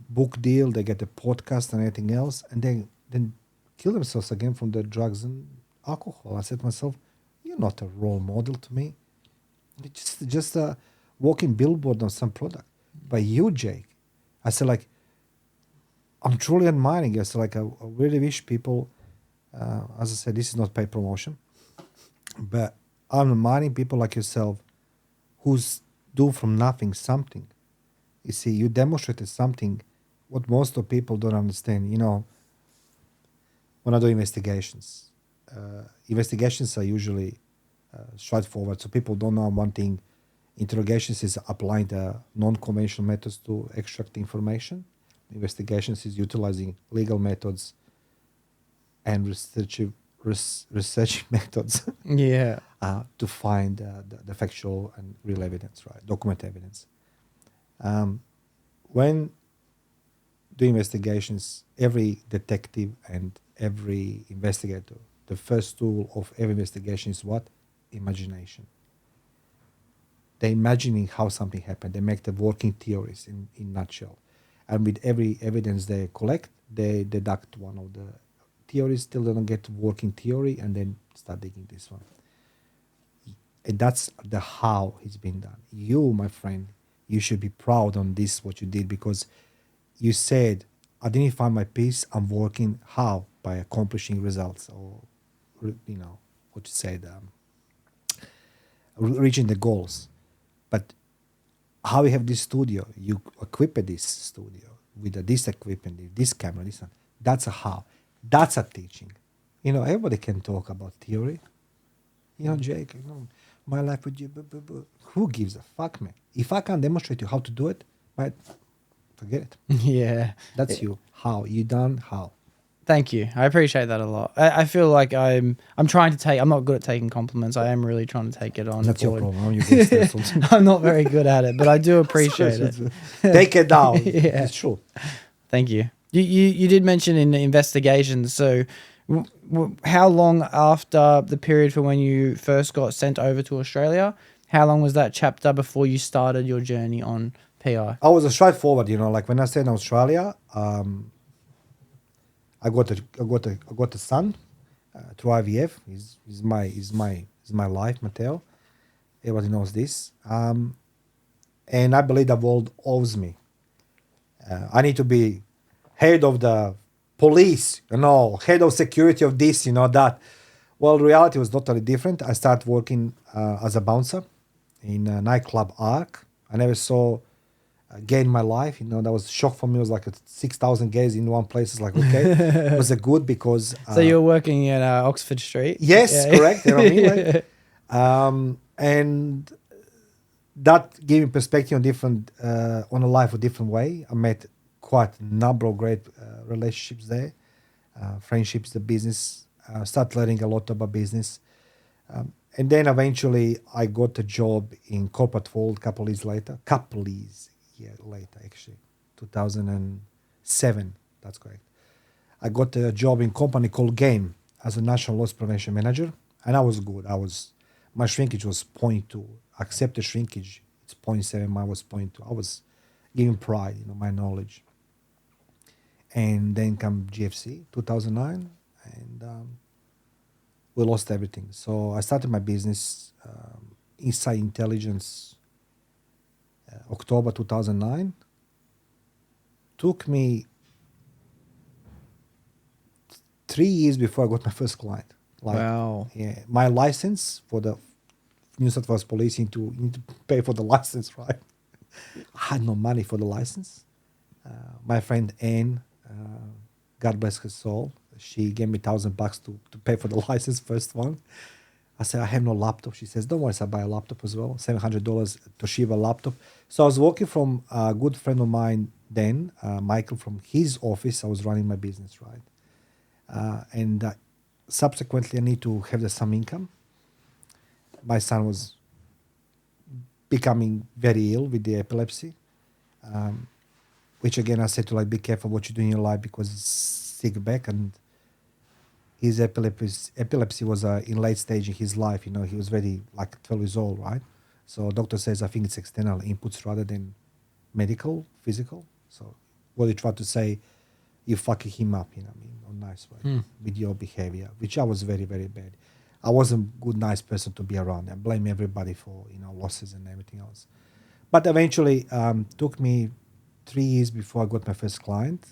book deal, they get the podcast and everything else, and then kill themselves again from the drugs and alcohol. I said to myself, you're not a role model to me. You're just a walking billboard on some product. But you, Jake, I said, like, I'm truly admiring you. So, like, I really wish people, as I said, this is not paid promotion, but I'm admiring people like yourself who's do from nothing something. You see, you demonstrated something what most of people don't understand. You know, when I do investigations, investigations are usually straightforward. So people don't know one thing. Interrogations is applying the non-conventional methods to extract information. Investigations is utilizing legal methods and research methods to find the factual and real evidence, right? Document evidence. When doing investigations, every detective and every investigator, the first tool of every investigation is what? Imagination. They're imagining how something happened. They make the working theories in nutshell. And with every evidence they collect, they deduct one of the theories till they don't get to working theory and then start digging this one. And that's the how it's been done. You, my friend, you should be proud on this, what you did, because you said, I didn't find my peace, I'm working how? By accomplishing results or, you know, what you said, reaching the goals. But how you have this studio, you equip this studio with this equipment, this camera, this one. That's a how. That's a teaching. You know, everybody can talk about theory. You know, Jake, you know, my life with you, who gives a fuck, man? If I can't demonstrate you how to do it, right, forget it. Yeah. That's you. How? You done? How? Thank you. I appreciate that a lot. I feel like I'm trying to take, I'm not good at taking compliments. I am really trying to take it on. That's your board. problem. You get stressed. I'm not very good at it, but I do appreciate it. Take it down. Yeah. It's true. Thank you. You did mention in the investigations, so how long after the period for when you first got sent over to Australia, how long was that chapter before you started your journey on PI? I was a straightforward, you know, like when I stayed in Australia, I got a son through IVF. He's my life, Mateo. Everybody knows this. And I believe the world owes me. I need to be head of the police, you know, head of security of this, you know, that. Well, reality was totally different. I started working as a bouncer in a nightclub Arc. I never saw a gay in my life. That was a shock for me. It was like 6,000 gays in one place. It's like, okay. It was a good because... So you were working at Oxford Street? Yes, Yeah. correct. You know what I mean? Like, and that gave me perspective on different on a life a different way. I met quite a number of great relationships there, friendships, the business. Start learning a lot about business, and then eventually I got a job in corporate world. Couple years later, actually, 2007. That's correct. I got a job in company called Game as a national loss prevention manager, and I was good. My shrinkage was 0.2. Accepted shrinkage, it's 0.7. Mine was 0.2. I was giving pride, my knowledge. And then come GFC, 2009, and we lost everything. So I started my business, Inside Intelligence, October 2009. Took me 3 years before I got my first client. Wow. Yeah, my license for the New South Wales Police, you need to pay for the license, right? I had no money for the license. My friend Anne, God bless her soul, she gave me $1,000 to pay for the license, first one. I said, I have no laptop. She says, don't worry, I'll buy a laptop as well. $700 Toshiba laptop. So I was working from a good friend of mine then, Michael, from his office. I was running my business, right? And subsequently, I need to have some income. My son was becoming very ill with the epilepsy, which again I said to be careful what you do in your life because it's sick back, and his epilepsy was in late stage in his life. He was very 12 years old, right? So doctor says I think it's external inputs rather than medical, physical. So what they try to say, you fucking him up, in a nice way with your behavior, which I was very, very bad. I wasn't a good, nice person to be around. I blame everybody for, losses and everything else. But eventually, took me 3 years before I got my first client.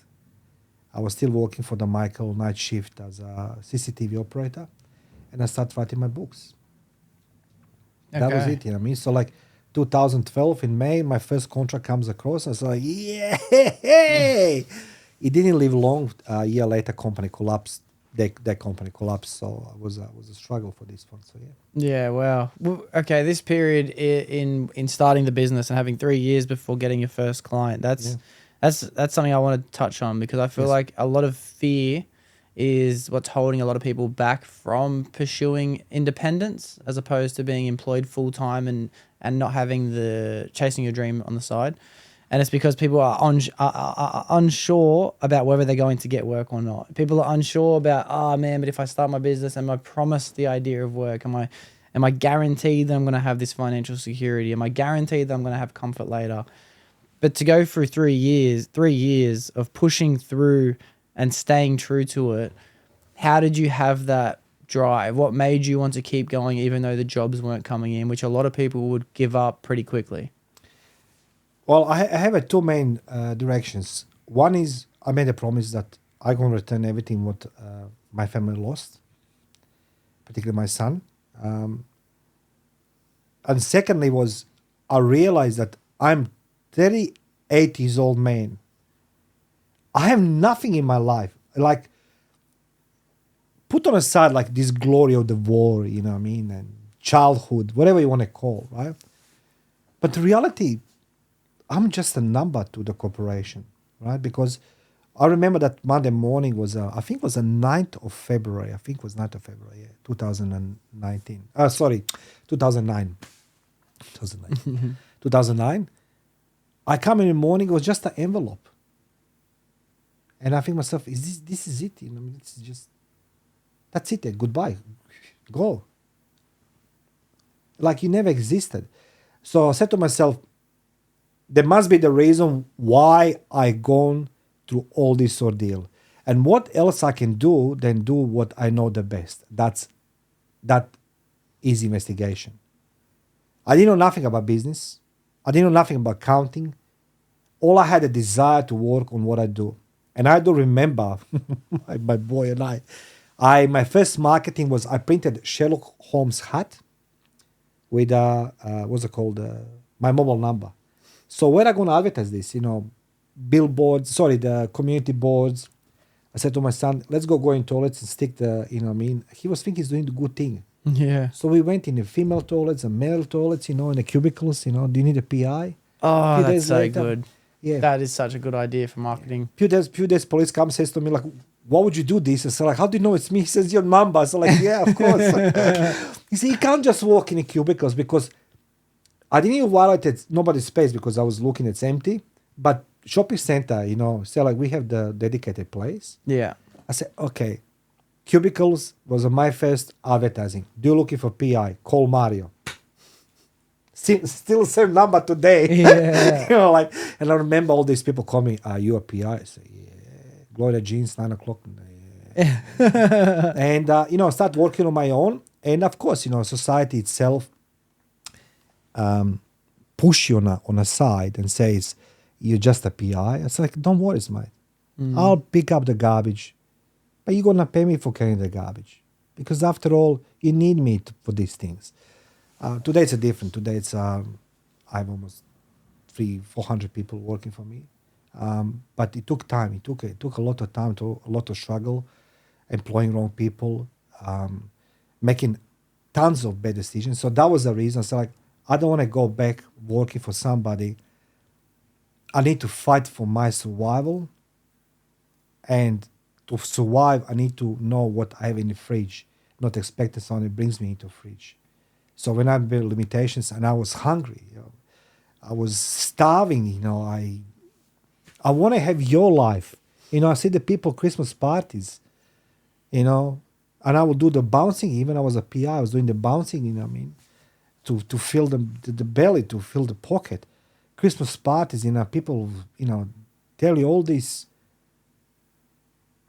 I was still working for the Michael night shift as a CCTV operator. And I started writing my books. Okay. That was it, So 2012 in May, my first contract comes across. I was like, yeah! It didn't live long. A year later, company collapsed. That company collapsed, so it was a struggle for this one. So yeah. Yeah. Wow. Well, okay. This period in starting the business and having 3 years before getting your first client. That's something I want to touch on because I feel like a lot of fear is what's holding a lot of people back from pursuing independence as opposed to being employed full time and not having the chasing your dream on the side. And it's because people are unsure about whether they're going to get work or not. People are unsure about, but if I start my business, am I promised the idea of work? Am I guaranteed that I'm going to have this financial security? Am I guaranteed that I'm going to have comfort later? But to go through 3 years of pushing through and staying true to it, how did you have that drive? What made you want to keep going even though the jobs weren't coming in, which a lot of people would give up pretty quickly? Well, I have two main directions. One is I made a promise that I'm going to return everything what my family lost, particularly my son. And secondly was I realized that I'm 38 years old man. I have nothing in my life. Put on aside this glory of the war, and childhood, whatever you want to call, right? But the reality, I'm just a number to the corporation, right? Because I remember that Monday morning was, I think it was the 9th of February. 2019. 2009. 2009. I come in the morning, it was just an envelope. And I think myself, this is it? It's just, that's it. Goodbye. Go. You never existed. So I said to myself, there must be the reason why I gone through all this ordeal. And what else I can do than do what I know the best. That is investigation. I didn't know nothing about business. I didn't know nothing about accounting. All I had a desire to work on what I do. And I do remember, my boy and I, my first marketing was I printed Sherlock Holmes hat with what's it called? My mobile number. So where I gonna advertise this? Billboards. Sorry, the community boards. I said to my son, let's go in toilets and stick the. He was thinking he's doing the good thing. Yeah. So we went in the female toilets and male toilets. In the cubicles. Do you need a PI? Oh, Few that's days so later, good. Yeah. That is such a good idea for marketing. Few days, police comes says to me like, "Why would you do this?" I said like, "How do you know it's me?" He says, "Your number." So like, yeah, of course. You see, you can't just walk in the cubicles because I didn't even violate nobody's space because I was looking it's empty. But shopping center, say like we have the dedicated place. Yeah. I said, okay, cubicles was my first advertising. Do you looking for PI? Call Mario. Still same number today. Yeah. And I remember all these people call me, "Are you a PI?" I say, "Yeah." Gloria Jeans, 9 o'clock. Yeah. And I start working on my own. And of course, society itself push you on a side and says you're just a PI. It's like, don't worry, mate. I'll pick up the garbage, but you're gonna pay me for carrying the garbage because after all, you need me for these things. Today it's different. Today it's I have almost 300-400 people working for me, but it took time. It took a lot of time, a lot of struggle, employing wrong people, making tons of bad decisions. So that was the reason. So like, I don't want to go back working for somebody. I need to fight for my survival, and to survive, I need to know what I have in the fridge, not expect that someone brings me into fridge. So when I had limitations and I was hungry, I was starving, I want to have your life. I see the people Christmas parties, and I would do the bouncing. Even I was a PI, I was doing the bouncing, to fill the belly, to fill the pocket. Christmas parties, people, tell you all these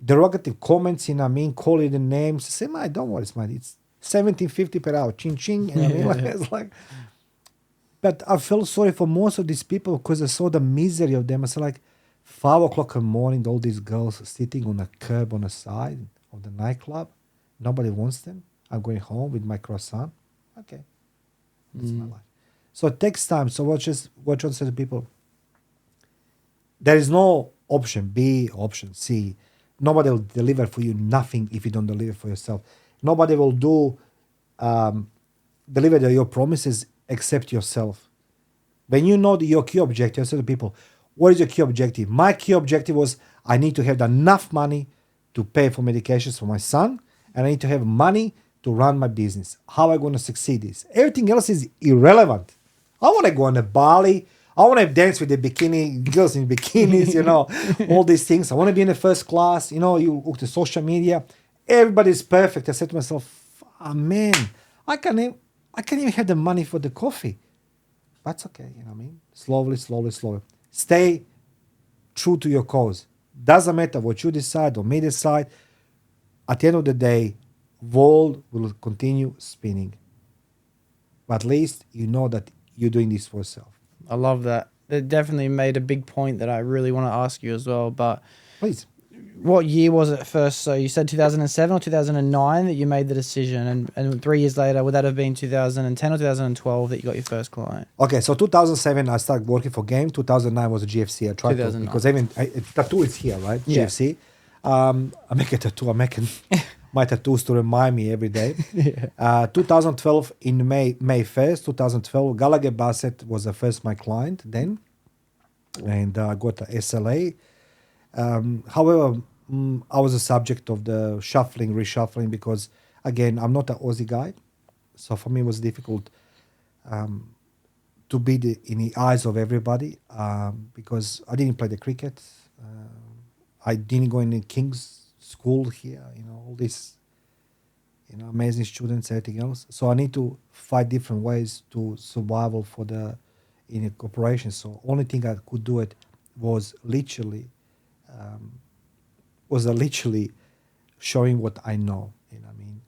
derogative comments, call you the names. Say, "Mate, don't worry, mate. It's $17.50 per hour, ching ching." It's like, but I felt sorry for most of these people because I saw the misery of them. I said like 5 o'clock in the morning, all these girls sitting on a curb on the side of the nightclub. Nobody wants them. I'm going home with my croissant. Okay, that's my life. So it takes time. So what I say to people, there is no option B, option C. Nobody will deliver for you nothing if you don't deliver for yourself. Nobody will deliver your promises except yourself. When you know your key objective, I say to people, what is your key objective? My key objective was I need to have enough money to pay for medications for my son, and I need to have money to run my business. How am I going to succeed this? Everything else is irrelevant. I want to go on a Bali. I want to dance with the girls in bikinis, all these things. I want to be in the first class. You look to social media. Everybody's perfect. I said to myself, man, I can't even have the money for the coffee. That's okay, Slowly. Stay true to your cause. Doesn't matter what you decide or me decide. At the end of the day, world will continue spinning. But at least you know that you're doing this for yourself. I love that. It definitely made a big point that I really want to ask you as well. But Please. What year was it first? So you said 2007 or 2009 that you made the decision, and 3 years later, would that have been 2010 or 2012 that you got your first client? Okay, so 2007 I started working for Game. 2009 was a GFC. I tried to, because even tattoo is here, right? Yeah. GFC. I make a tattoo. I'm making my tattoos to remind me every day. 2012 in May 1st, 2012, Gallagher Bassett was the first my client then, and I got a SLA. However, I was a subject of the reshuffling, because again, I'm not an Aussie guy. So for me, it was difficult to be in the eyes of everybody because I didn't play the cricket. I didn't go in the King's school here, all these, amazing students, everything else. So I need to find different ways to survival in a corporation. So only thing I could do it was literally showing what I know,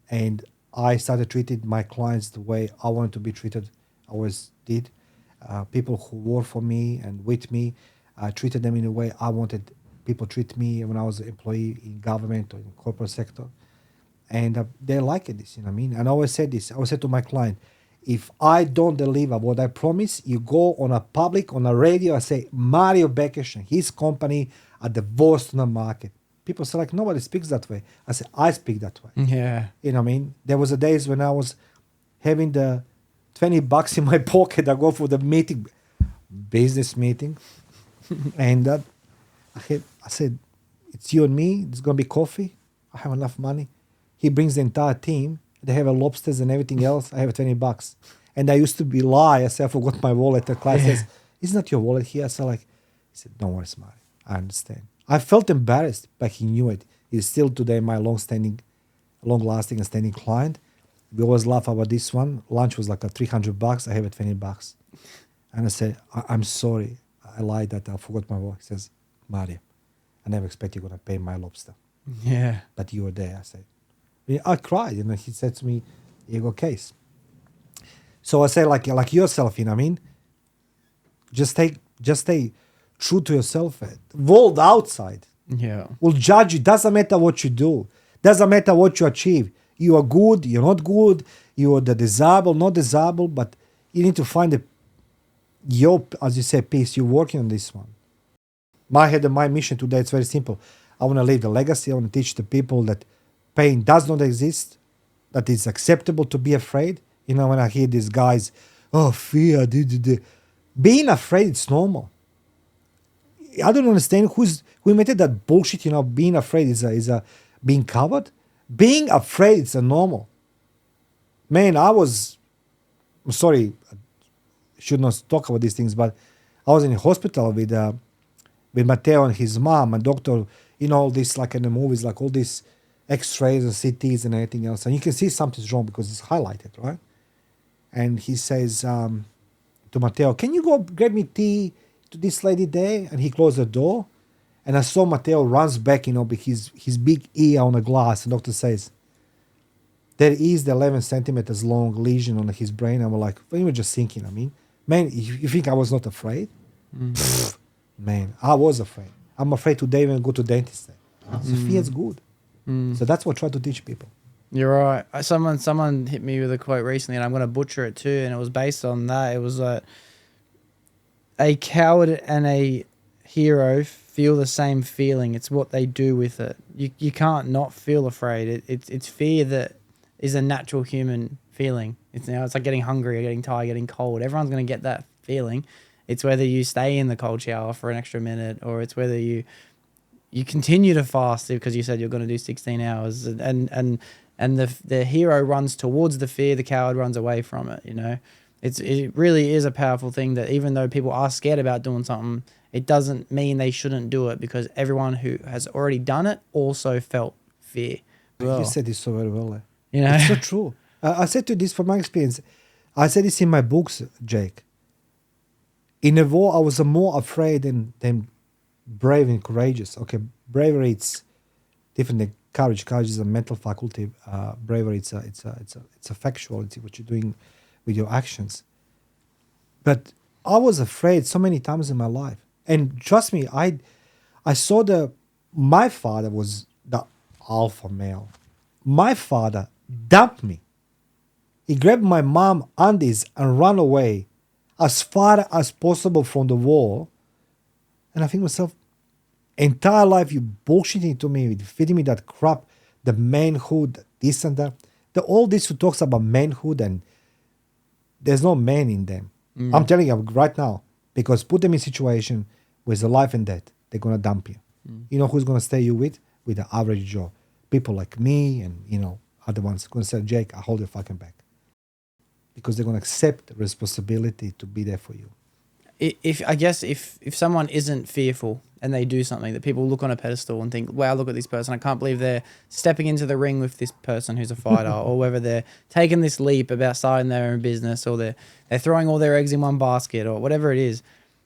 and I started treating my clients the way I wanted to be treated. I always did. People who work for me and with me, I treated them in a way I wanted people treat me when I was an employee in government or in corporate sector. And they like this, And I always said this. I always said to my client, if I don't deliver what I promise, you go on a public, on a radio, I say, Mario Bekes and his company are the worst on the market. People say, like, nobody speaks that way. I say, I speak that way. Yeah. You know what I mean? There was a days when I was having the $20 in my pocket. I go for the meeting, business meeting. And I said, it's you and me. It's going to be coffee. I have enough money. He brings the entire team. They have a lobsters and everything else. I have $20. And I used to be lie. I said, I forgot my wallet. The client says, isn't that your wallet here? I said, like, he said, don't worry, Smart. I understand. I felt embarrassed, but he knew it. He's still today my long-lasting and standing client. We always laugh about this one. Lunch was like a $300. I have it $20. And I said, I'm sorry. I lied that I forgot my wallet. He says, Mario, I never expect you're going to pay my lobster. Yeah. But you were there. I said, I cried. And he said to me, you got case. So I say, like yourself, you know what I mean? Just stay true to yourself. World outside Yeah. will judge you. Doesn't matter what you do. Doesn't matter what you achieve. You are good, you're not good, you are the desirable, not desirable, but you need to find your, as you say, peace. You're working on this one. My mission today, it's very simple. I want to leave the legacy. I want to teach the people that pain does not exist, that it's acceptable to be afraid. You know, when I hear these guys, oh, fear, being afraid, it's normal. I don't understand who invented that bullshit, you know, being afraid is a being covered. Being afraid, it's a normal. Man, I'm sorry, I should not talk about these things, but I was in a hospital with Matteo and his mom, and doctor, you know, all this, like in the movies, like all these x-rays and CTs and everything else, and you can see something's wrong because it's highlighted, right? And he says to Matteo, can you go grab me tea to this lady there? And he closed the door, and I saw Matteo runs back, you know, with his big ear on the glass, and doctor says, there is the 11 centimeters long lesion on his brain. I'm like, when you were just thinking, I mean, man, you think I was not afraid? Pfft, man, I was afraid. I'm afraid today when I go to dentist. So fear's good. So that's what I try to teach people. You're right. Someone hit me with a quote recently, and I'm going to butcher it too, and it was based on that. It was a coward and a hero feel the same feeling. It's what they do with it. You can't not feel afraid. It's fear that is a natural human feeling. It's like getting hungry or getting tired, getting cold. Everyone's going to get that feeling. It's whether you stay in the cold shower for an extra minute, or it's whether you continue to fast because you said you're going to do 16 hours, and the hero runs towards the fear, the coward runs away from it. You know, it really is a powerful thing that even though people are scared about doing something, it doesn't mean they shouldn't do it, because everyone who has already done it also felt fear. You said this so very well. You know, it's so true. I said to this from my experience. I said this in my books, Jake. In a war, I was more afraid than brave and courageous. Okay, bravery, it's different than courage. Courage is a mental faculty. Bravery, it's a factual. It's what you're doing with your actions. But I was afraid so many times in my life, and trust me, I saw my father was the alpha male. My father dumped me. He grabbed my mom undies and ran away as far as possible from the war. And I think to myself, entire life you bullshitting to me, feeding me that crap, the manhood, this and that. All this who talks about manhood, and there's no man in them. I'm telling you right now, because put them in a situation with the life and death, they're going to dump you. You know who's going to stay you with? With the average Joe. People like me and, you know, other ones going to say, Jake, I hold your fucking back. Because they're going to accept the responsibility to be there for you. If someone isn't fearful and they do something that people look on a pedestal and think, wow, look at this person, I can't believe they're stepping into the ring with this person who's a fighter, or whether they're taking this leap about starting their own business, or they're throwing all their eggs in one basket, or whatever it is.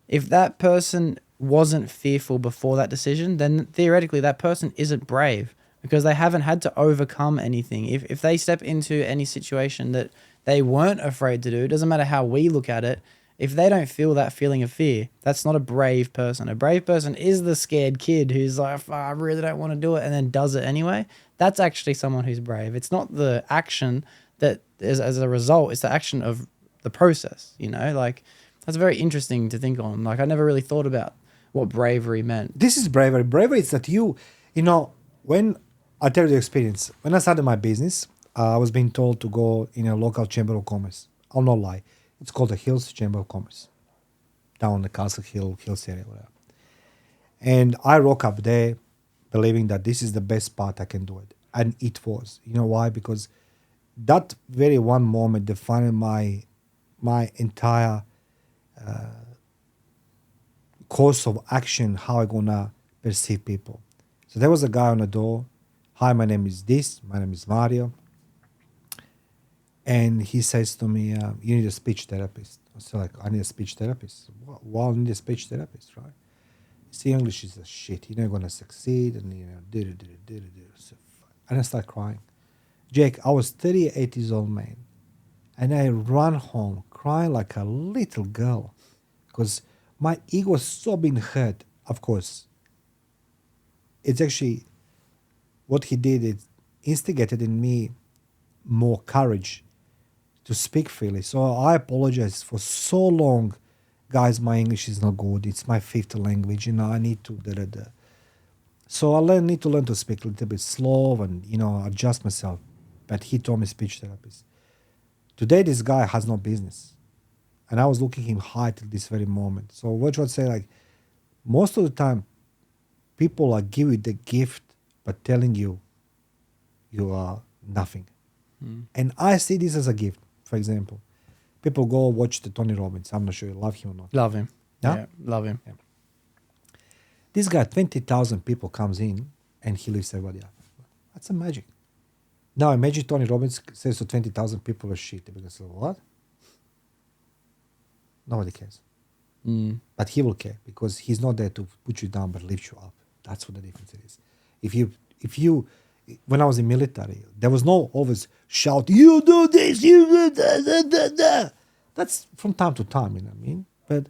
If that person wasn't fearful before that decision, then theoretically that person isn't brave, because they haven't had to overcome anything. If they step into any situation that they weren't afraid to do, it doesn't matter how we look at it, if they don't feel that feeling of fear, that's not a brave person. A brave person is the scared kid who's like, oh, I really don't want to do it, and then does it anyway. That's actually someone who's brave. It's not the action that as a result, it's the action of the process, you know, like that's very interesting to think on. Like I never really thought about what bravery meant. This is bravery. Bravery is that you know, when I tell you the experience, when I started my business, I was being told to go in a local chamber of commerce. I'll not lie. It's called the Hills Chamber of Commerce, down the Castle Hills area, whatever. And I rock up there believing that this is the best part I can do it. And it was. You know why? Because that very one moment defined my entire course of action, how I'm going to perceive people. So there was a guy on the door. Hi, my name is this. My name is Mario. And he says to me, you need a speech therapist. I said, like, I need a speech therapist. Why I need a speech therapist, right? See, English is a shit. You're not going to succeed. And, you know, so, and I start crying. Jake, I was 38 years old, man. And I run home crying like a little girl because my ego was so being hurt. Of course, it's actually what he did. It instigated in me more courage to speak freely. So I apologize for so long. Guys, my English is not good. It's my fifth language. You know, I need to So I need to learn to speak a little bit slow and, you know, adjust myself. But he told me speech therapist. Today, this guy has no business. And I was looking him high till this very moment. So what you would say, like, most of the time, people are giving you the gift, but telling you you are nothing. And I see this as a gift. For example, people go watch the Tony Robbins. I'm not sure you love him or not. Love him. Yeah? Yeah, love him. Yeah. This guy, 20,000 people comes in and he lifts everybody up. That's a magic. Now imagine Tony Robbins says to 20,000 people are shit. They're going to say, what? Nobody cares. But he will care because he's not there to put you down but lift you up. That's what the difference is. If you when I was in military, there was no always shout, you do this, you do that. That's from time to time, you know what I mean? But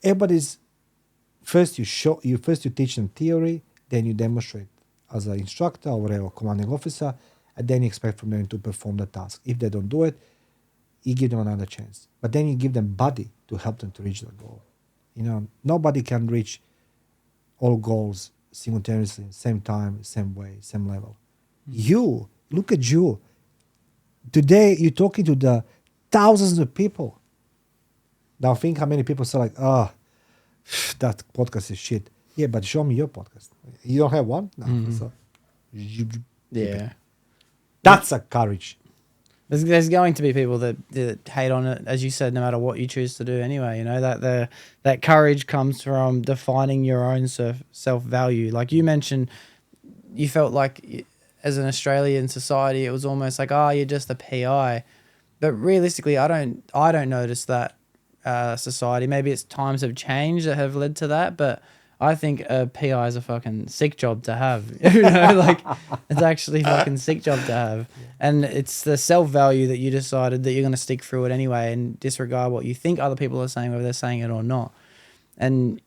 everybody's first you teach them theory, then you demonstrate as an instructor or whatever, commanding officer, and then you expect from them to perform the task. If they don't do it, you give them another chance. But then you give them body to help them to reach the goal. You know, nobody can reach all goals simultaneously, same time, same way, same level. You, look at you. Today, you're talking to the thousands of people. Now think how many people say like, that podcast is shit. Yeah, but show me your podcast. You don't have one? No. So, Yeah. That's a courage. There's going to be people that hate on it, as you said, no matter what you choose to do anyway. You know, that courage comes from defining your own self-value. Like you mentioned, you felt like as an Australian society, it was almost like, you're just a PI. But realistically, I don't notice that society. Maybe it's times have changed that have led to that, but I think a PI is a fucking sick job to have. You know, like it's actually a fucking sick job to have. Yeah. And it's the self-value that you decided that you're going to stick through it anyway and disregard what you think other people are saying, whether they're saying it or not. And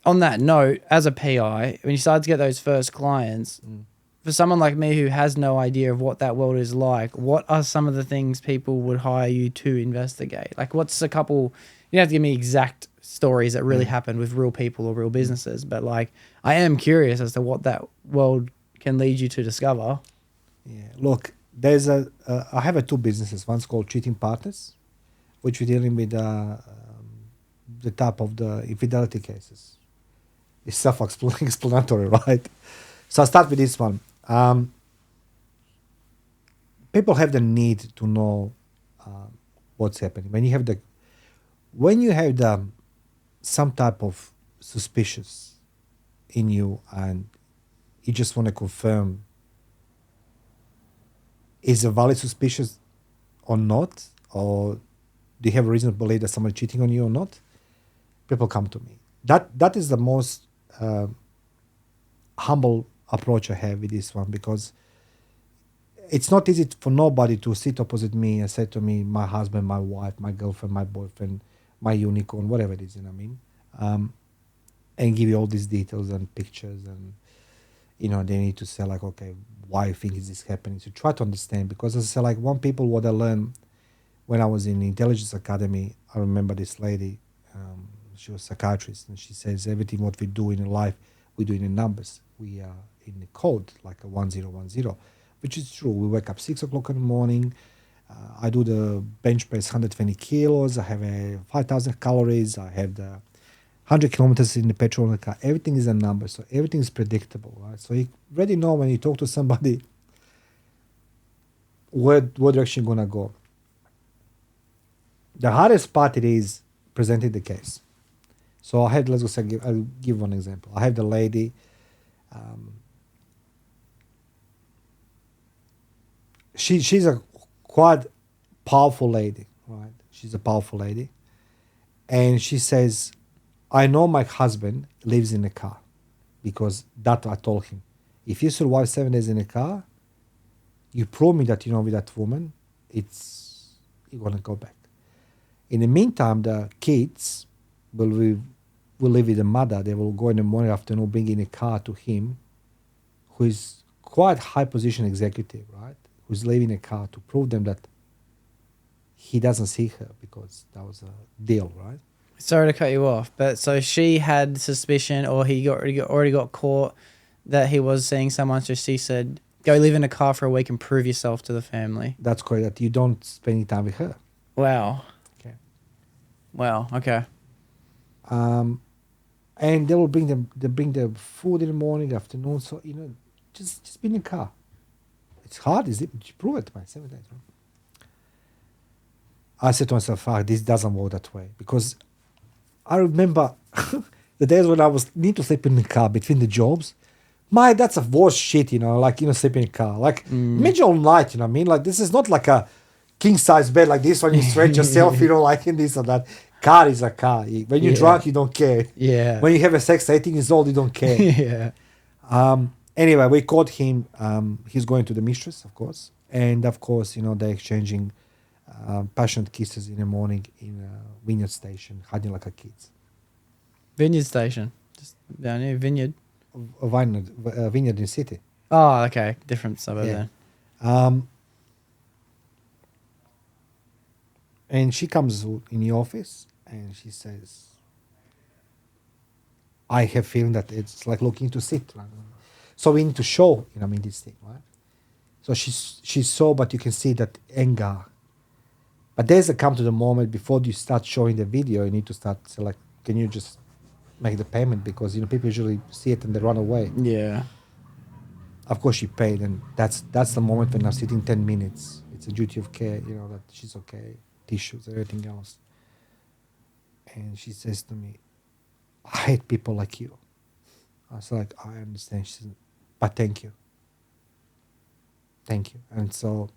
on that note, as a PI, when you start to get those first clients, for someone like me who has no idea of what that world is like, what are some of the things people would hire you to investigate? Like what's a couple, you don't have to give me exact stories that really happened with real people or real businesses, but like I am curious as to what that world can lead you to discover. Yeah, look, there's I have two businesses. One's called Cheating Partners, which we're dealing with the type of the infidelity cases. It's self-explanatory, right? So I'll start with this one. People have the need to know what's happening. When you have some type of suspicious in you and you just want to confirm is a valid suspicious or not, or do you have a reason to believe that someone's cheating on you or not, people come to me. That is the most humble approach I have with this one, because it's not easy for nobody to sit opposite me and say to me, my husband, my wife, my girlfriend, my boyfriend, my unicorn, whatever it is, you know what I mean? And give you all these details and pictures. And they need to say like, okay, why you think is this happening? To try to understand, because as I say, like one people what I learned when I was in intelligence academy, I remember this lady, she was a psychiatrist, and she says everything what we do in life, we do it in numbers. We are in the code, like a 1010, which is true. We wake up 6 o'clock in the morning. I do the bench press 120 kilos. I have a 5,000 calories. I have the 100 kilometers in the petrol in the car. Everything is a number, so everything is predictable, right? So you already know when you talk to somebody what direction you're gonna go. The hardest part it is presenting the case. So I had, let's go say, I'll give one example. I have the lady. She's a quite powerful lady, right? She's a powerful lady, and she says, "I know my husband lives in a car, because that I told him. If you survive 7 days in a car, you prove me that with that woman, you're gonna go back. In the meantime, the kids will live with the mother. They will go in the morning, afternoon, bring in a car to him, who is quite high position executive, right? Who's living in a car to prove them that he doesn't see her, because that was a deal, right? Sorry to cut you off, but so she had suspicion, or he already got caught that he was seeing someone. So she said, "Go live in a car for a week and prove yourself to the family." That's correct. That you don't spend any time with her. Wow. Okay. Wow. Okay. And they will bring the food in the morning, afternoon. So just be in the car. It's hard, is it? You prove it by 7 days. Right? I said to myself, "Fuck, this doesn't work that way," because I remember the days when I need to sleep in the car between the jobs. That's a worst shit, sleep in a car. Like, imagine all night, you know what I mean? Like, this is not like a king size bed like this when you stretch yourself, like in this or that. Car is a car. When you're drunk, you don't care. Yeah. When you have a sex 18 years old, you don't care. Yeah. Anyway, we caught him. He's going to the mistress, of course. And, of course, they're exchanging passionate kisses in the morning in a vineyard station, hiding like a kids. Vineyard station. Just down here, vineyard. A vineyard in the city. Oh, okay. Different suburb Yeah. then. And she comes in the office and she says, "I have feeling that it's like looking to sit." Right? So we need to show, this thing, right? So she saw, but you can see that anger. But there's come to the moment before you start showing the video, you need to start say like, "Can you just make the payment?" Because people usually see it and they run away. Yeah. Of course, she paid, and that's the moment when I'm sitting 10 minutes. It's a duty of care, that she's okay, tissues, everything else. And she says to me, "I hate people like you." I was like, "I understand." She said, "But thank you. Thank you." And so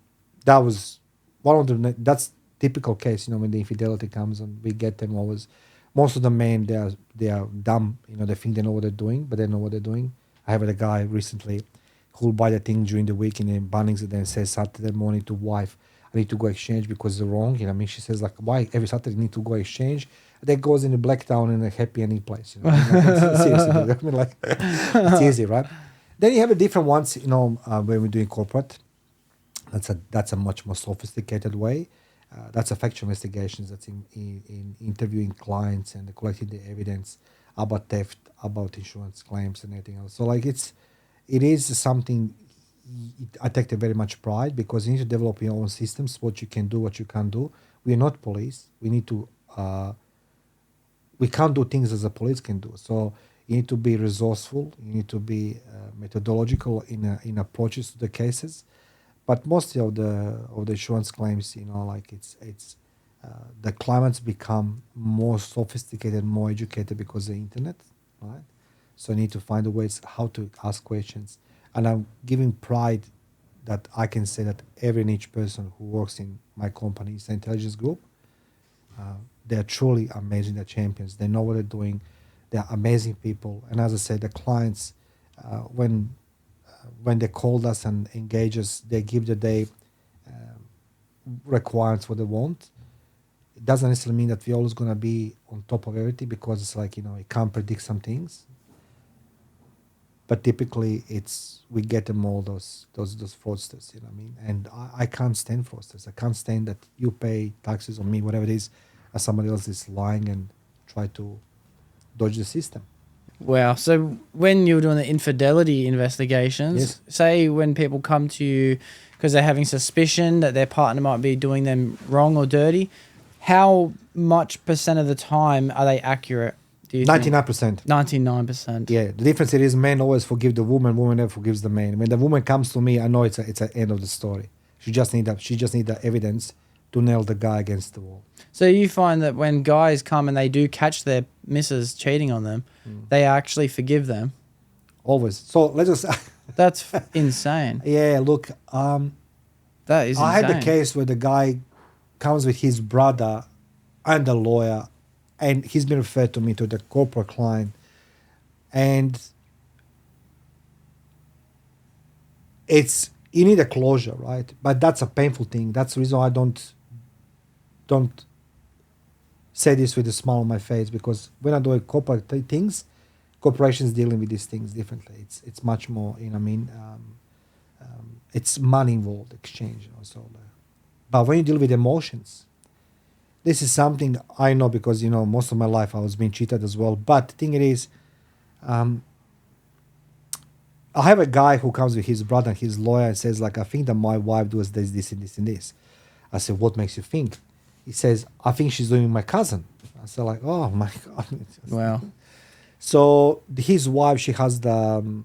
that was one of the, that's typical case, when the infidelity comes and we get them always. Most of the men, they are dumb, they think they know what they're doing, but they know what they're doing. I have a guy recently who will buy the thing during the week in Bunnings and then says Saturday morning to wife, "I need to go exchange because it's wrong." She says like, "Why every Saturday you need to go exchange?" And then goes in the black town in a happy ending place. Seriously, it's easy, right? Then you have a different ones, when we're doing corporate. That's a much more sophisticated way. That's a factual investigations. That's in interviewing clients and collecting the evidence about theft, about insurance claims and everything else. So like it is something I take very much pride, because you need to develop your own systems, what you can do, what you can't do. We are not police. We need to, we can't do things as a police can do. So you need to be resourceful. You need to be methodological in approaches to the cases. But mostly of the insurance claims, it's the clients become more sophisticated, more educated because of the internet, right? So I need to find the ways how to ask questions. And I'm giving pride that I can say that every and each person who works in my company, is an intelligence group, they're truly amazing. They're champions. They know what they're doing. They're amazing people. And as I said, the clients, when they called us and engage us, they give the day requirements what they want. It doesn't necessarily mean that we're always going to be on top of everything, because it's like, you can't predict some things. but typically we get them all those fraudsters, you know what I mean? And I can't stand fraudsters. I can't stand that you pay taxes on me, whatever it is, and somebody else is lying and try to dodge the system. Wow. So when you're doing the infidelity investigations, Yes. say when people come to you because they're having suspicion that their partner might be doing them wrong or dirty, how much percent of the time are they accurate? Do you 99%. 99%. Yeah, the difference it is men always forgive the woman never forgives the man. When the woman comes to me, I know it's an end of the story. She just need the evidence to nail the guy against the wall. So you find that when guys come and they do catch their missus cheating on them, they actually forgive them. Always. So let's just That's insane. yeah, look, That is insane. I had the case where the guy comes with his brother and a lawyer, and he's been referred to me to the corporate client, and it's you need a closure, right? But that's a painful thing. That's the reason I don't say this with a smile on my face, because when I do corporate things, corporations dealing with these things differently. It's much more, you know what I mean? It's money involved, exchange, so. But when you deal with emotions, this is something I know because, most of my life I was being cheated as well. But the thing it is, I have a guy who comes with his brother and his lawyer and says, like, I think that my wife does this and this and this. I said, what makes you think? He says, I think she's doing my cousin. I said, like, oh my God. Wow. So his wife, she has the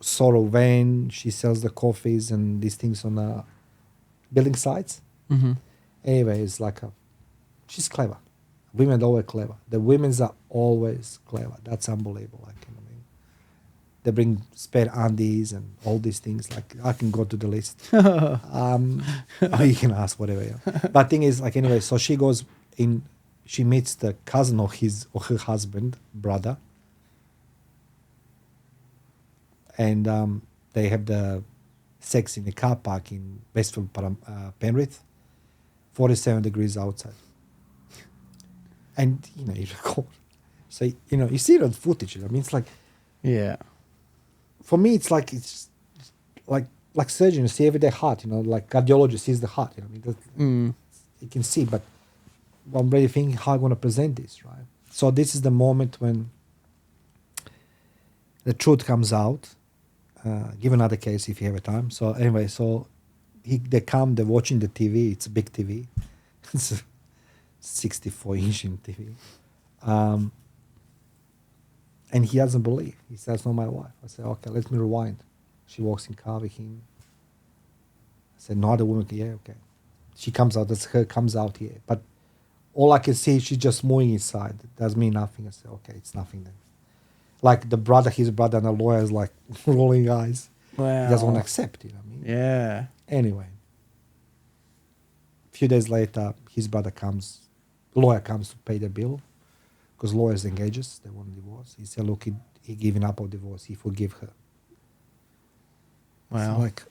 sort of van. She sells the coffees and these things on the building sites. Mm-hmm. Anyway, it's like she's clever. Women are always clever. The women's are always clever. That's unbelievable. They bring spare undies and all these things. Like, I can go to the list. Or you can ask whatever. Yeah. But thing is, like, anyway, so she goes in. She meets the cousin of her husband, brother, and they have the sex in the car park in Westfield, Penrith, 47 degrees outside. And, you record. So, you see it on footage. I mean, it's like, Yeah. for me, it's like surgeons see every day heart, like cardiologist sees the heart. You can see, but I'm really thinking how I'm going to present this, right? So this is the moment when the truth comes out. Give another case if you have a time. So anyway, they're watching the TV. It's a big TV. It's a 64-inch TV. And he doesn't believe. He says, not my wife. I said, okay, let me rewind. She walks in car with him. I said, no other woman. Yeah, okay. She comes out. That's her comes out here. But all I can see, she's just moving inside. It doesn't mean nothing. I said, okay, it's nothing then. Like his brother and the lawyer is like rolling eyes. Wow. He doesn't want to accept, you know what I mean? Yeah. Anyway. A few days later, his brother comes. The lawyer comes to pay the bill. Because lawyers engages, they want a divorce. He said, look, he giving up on divorce. He forgive her. Wow. So like,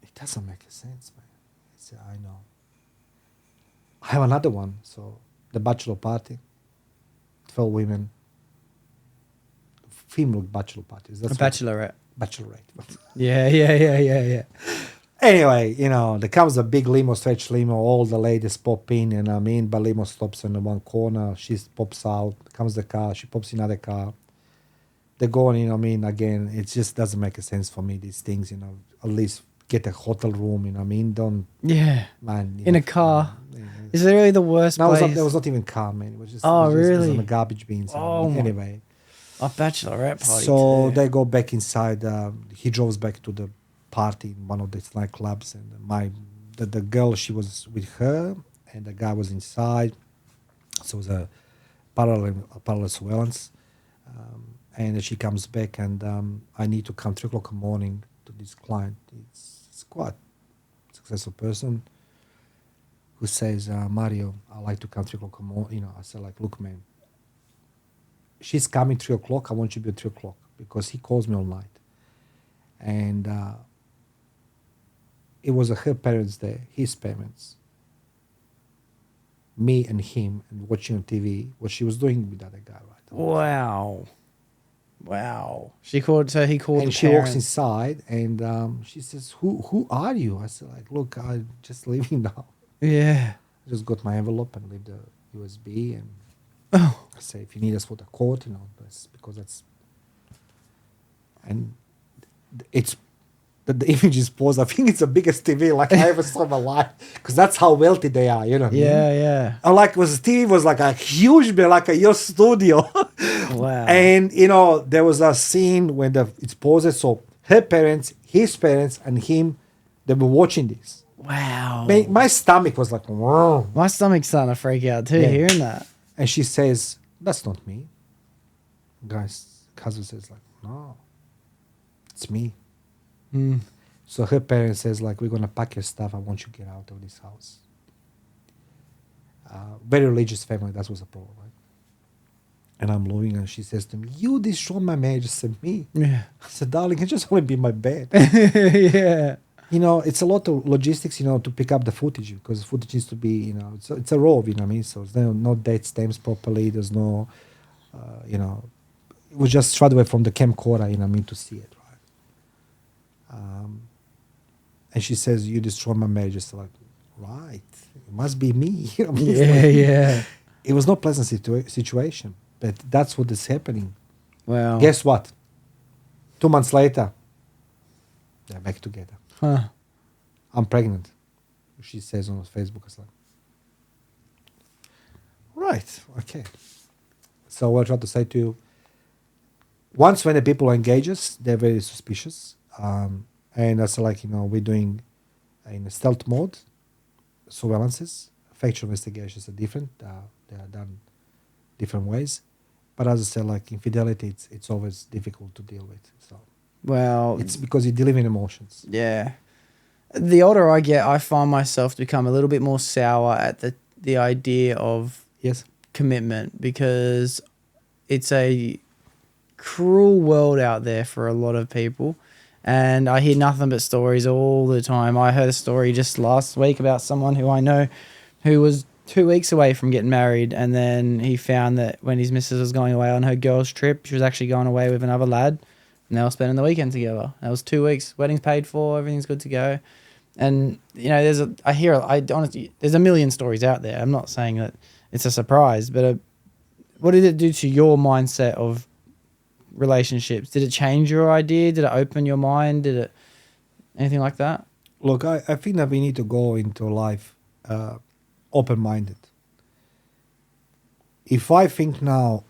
it doesn't make sense, man. I said, I know. I have another one. So the bachelor party, 12 women, female bachelor parties. That's A bachelorette. Bachelorette. Yeah. Anyway, there comes a big limo, stretch limo, all the ladies pop in, and but limo stops in the one corner, she pops out, comes the car, she pops in another car. They're going, again, it just doesn't make a sense for me, these things, at least get a hotel room, don't, Yeah. man. In a car. Is it really the worst No, place? there was not even car, man. It was just, really? It was on the garbage bins. Oh, my- anyway. A bachelorette party. So too. they go back inside. He drove back to the party in one of these nightclubs, and the girl, she was with her, and the guy was inside. So it was a parallel surveillance. And she comes back, and I need to come 3 o'clock in the morning to this client. It's quite a successful person who says, Mario, I like to come 3 o'clock in the morning. I said, like, look, man, she's coming 3 o'clock. I want you to be at 3 o'clock, because he calls me all night. And it was her parents there, his parents, me and him, and watching on TV what she was doing with the other guy. Right? Wow. Wow. He called And the she walks parents. inside, and she says, "Who are you?" I said, "Like, look, I'm just leaving now. Yeah. I just got my envelope and leave the USB, and Oh. I say, if you need us for the court, that's because that's." And it's the image is paused. I think it's the biggest TV like I ever saw in my life, because that's how wealthy they are. You know what I mean? Yeah. And like TV was like a huge, like a your studio. Wow. And there was a scene when it's paused. So her parents, his parents, and him, they were watching this. Wow. My stomach was like, wow. My stomach's starting to freak out too, Yeah. hearing that. And she says, "That's not me." Guy's cousin says, like, "No, it's me." So her parents says, like, "We're gonna pack your stuff. I want you to get out of this house." Very religious family. That was a problem, right? And I'm leaving, and she says to me, "You destroy my marriage." I said, "Me?" Yeah. I said, "Darling, I just want to be in my bed." Yeah. It's a lot of logistics, to pick up the footage, because footage needs to be, it's a RAW, you know what I mean? So there's no date stamps properly. There's no, it was just shot away from the camcorder, to see it, right? And she says, "You destroy my marriage." It's like, right, it must be me. You know what I mean? It's Yeah, like- yeah. It was not pleasant situation, but that's what is happening. Wow. Guess what? 2 months later, they're back together. Huh. I'm pregnant. She says on Facebook. It's like, right, okay. So what I try to say to you, once when the people engage us, they're very suspicious. And that's like, we're doing in a stealth mode, surveillances, factual investigations are different. They are done different ways. But as I said, like infidelity, it's always difficult to deal with. So Well, it's because you deal in emotions. yeah. The older I get, I find myself to become a little bit more sour at the idea of Yes. commitment, because it's a cruel world out there for a lot of people. And I hear nothing but stories all the time. I heard a story just last week about someone who I know who was 2 weeks away from getting married, and then he found that when his missus was going away on her girls' trip, she was actually going away with another lad, and they were spending the weekend together. That was 2 weeks. Wedding's paid for. Everything's good to go. And there's a million stories out there. I'm not saying that it's a surprise, but what did it do to your mindset of relationships? Did it change your idea? Did it open your mind? Did it anything like that? Look, I think that we need to go into life open-minded. If I think now,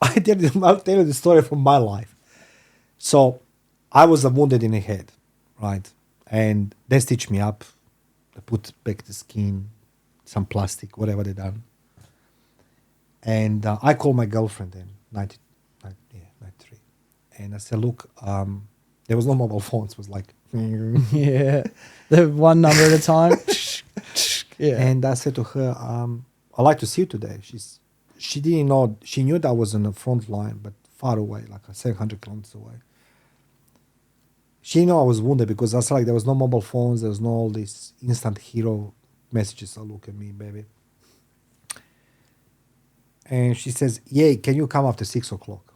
I'll tell you the story from my life. So I was wounded in the head, right? And they stitched me up. They put back the skin, some plastic, whatever they done. And I called my girlfriend then, 93. And I said, look, there was no mobile phones. It was like... Yeah, the one number at a time. Yeah. And I said to her, I'd like to see you today. She didn't know. She knew that I was on the front line, but far away, like 700 kilometers away. She knew I was wounded because I was like, there was no mobile phones. There was no all these instant hero messages. Oh, look at me, baby. And she says, yeah, can you come after 6 o'clock?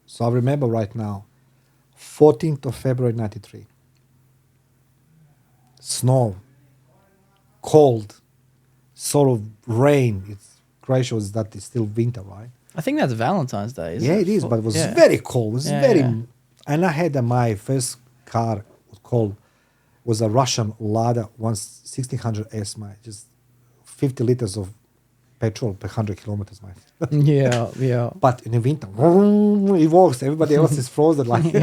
So I remember right now, 14th of February, 93. Snow, cold, sort of rain. Croatia was that it's still winter, right? I think that's Valentine's Day, isn't Yeah, it? it is, but it was Yeah. very cold. It was Yeah, very... yeah. And I had my first car was a Russian Lada 1600 S, mate. Just 50 liters of petrol per 100 kilometers, mate. Yeah, yeah. But in the winter, it works. Everybody else is frozen. Like,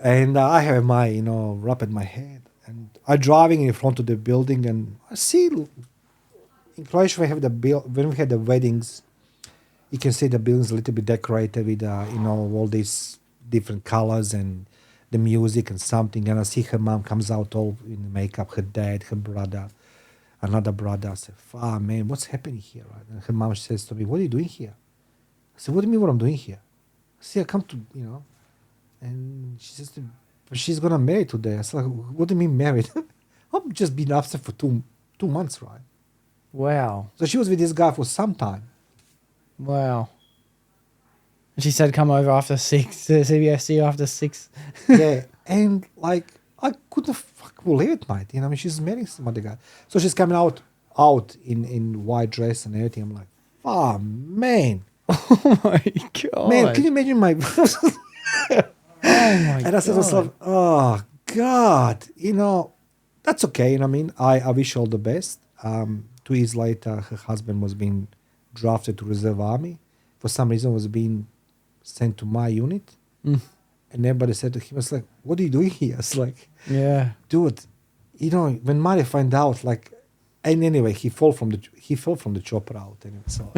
and I have my, wrapped my head. And I'm driving in front of the building, and I see in Croatia we have when we had the weddings, you can see the buildings a little bit decorated with all these different colors and the music and something. And I see her mom comes out all in makeup, her dad, her brother, another brother. I said, man, what's happening here? Right? And her mom says to me, what are you doing here? I said, what do you mean what I'm doing here? I said, I come to, and she says to me, but she's going to marry today. I said, what do you mean married? I've just been absent for two months, right? Wow. So she was with this guy for some time. Wow. She said, "Come over after 6 to CBFC after 6." Yeah, and like I couldn't fuck believe it, mate. You know, I mean, she's marrying some other guy, so she's coming out in white dress and everything. I'm like, oh man, Oh my god, man, can you imagine my? Oh my And I said to myself, oh God, you know, that's okay. You know what I mean? I wish her all the best. 2 years later, her husband was being drafted to reserve army. For some reason, was being sent to my unit. Mm. And everybody said to him, "It's like, what are you doing here?" It's like, Yeah. dude, you know, when Mari find out, like, and anyway, he fell from the chopper out, anyway, so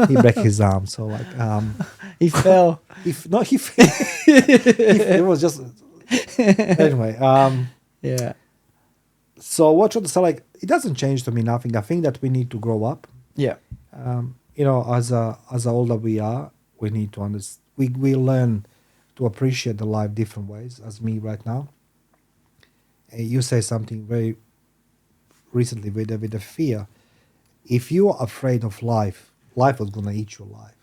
he broke his arm. So like, He fell. he fell. It was just anyway. Yeah. So what should I say? Like, it doesn't change to me nothing. I think that we need to grow up. Yeah. You know, as older we are, we need to understand. We learn to appreciate the life different ways. As me right now, you say something very recently with the fear. If you are afraid of life was gonna eat your life.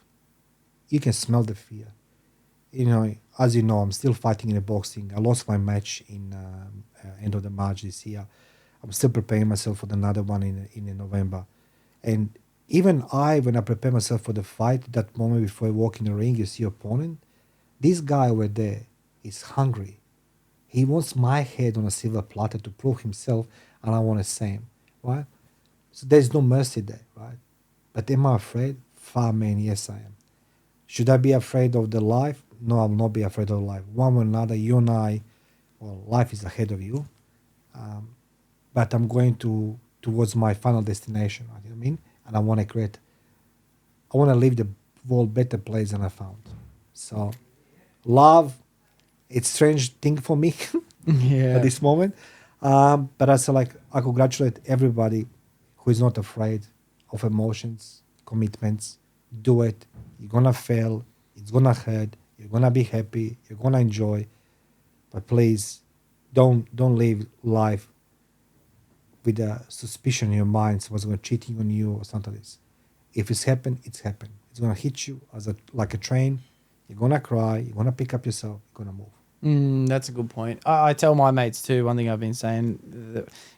You can smell the fear. You know, as you know, I'm still fighting in the boxing. I lost my match in end of the March this year. I'm still preparing myself for another one in November. And even when I prepare myself for the fight, that moment before I walk in the ring, you see your opponent. This guy over there is hungry. He wants my head on a silver platter to prove himself, and I want the same, right? So there's no mercy there, right? But am I afraid? Far, man, yes, I am. Should I be afraid of the life? No, I will not be afraid of life. One way or another, you and I, well, life is ahead of you. But I'm going towards my final destination, right? You know what I mean? And I want to leave the world better place than I found. So, love, it's a strange thing for me Yeah. at this moment. But I congratulate everybody who is not afraid of emotions, commitments. Do it. You're gonna fail. It's gonna hurt. You're gonna be happy. You're gonna enjoy. But please, don't live life with a suspicion in your mind someone's gonna cheating on you or something like this. If it's happened, it's happened. It's gonna hit you like a train. You're gonna cry. You're gonna pick up yourself. You're gonna move. That's a good point. I tell my mates too. One thing I've been saying,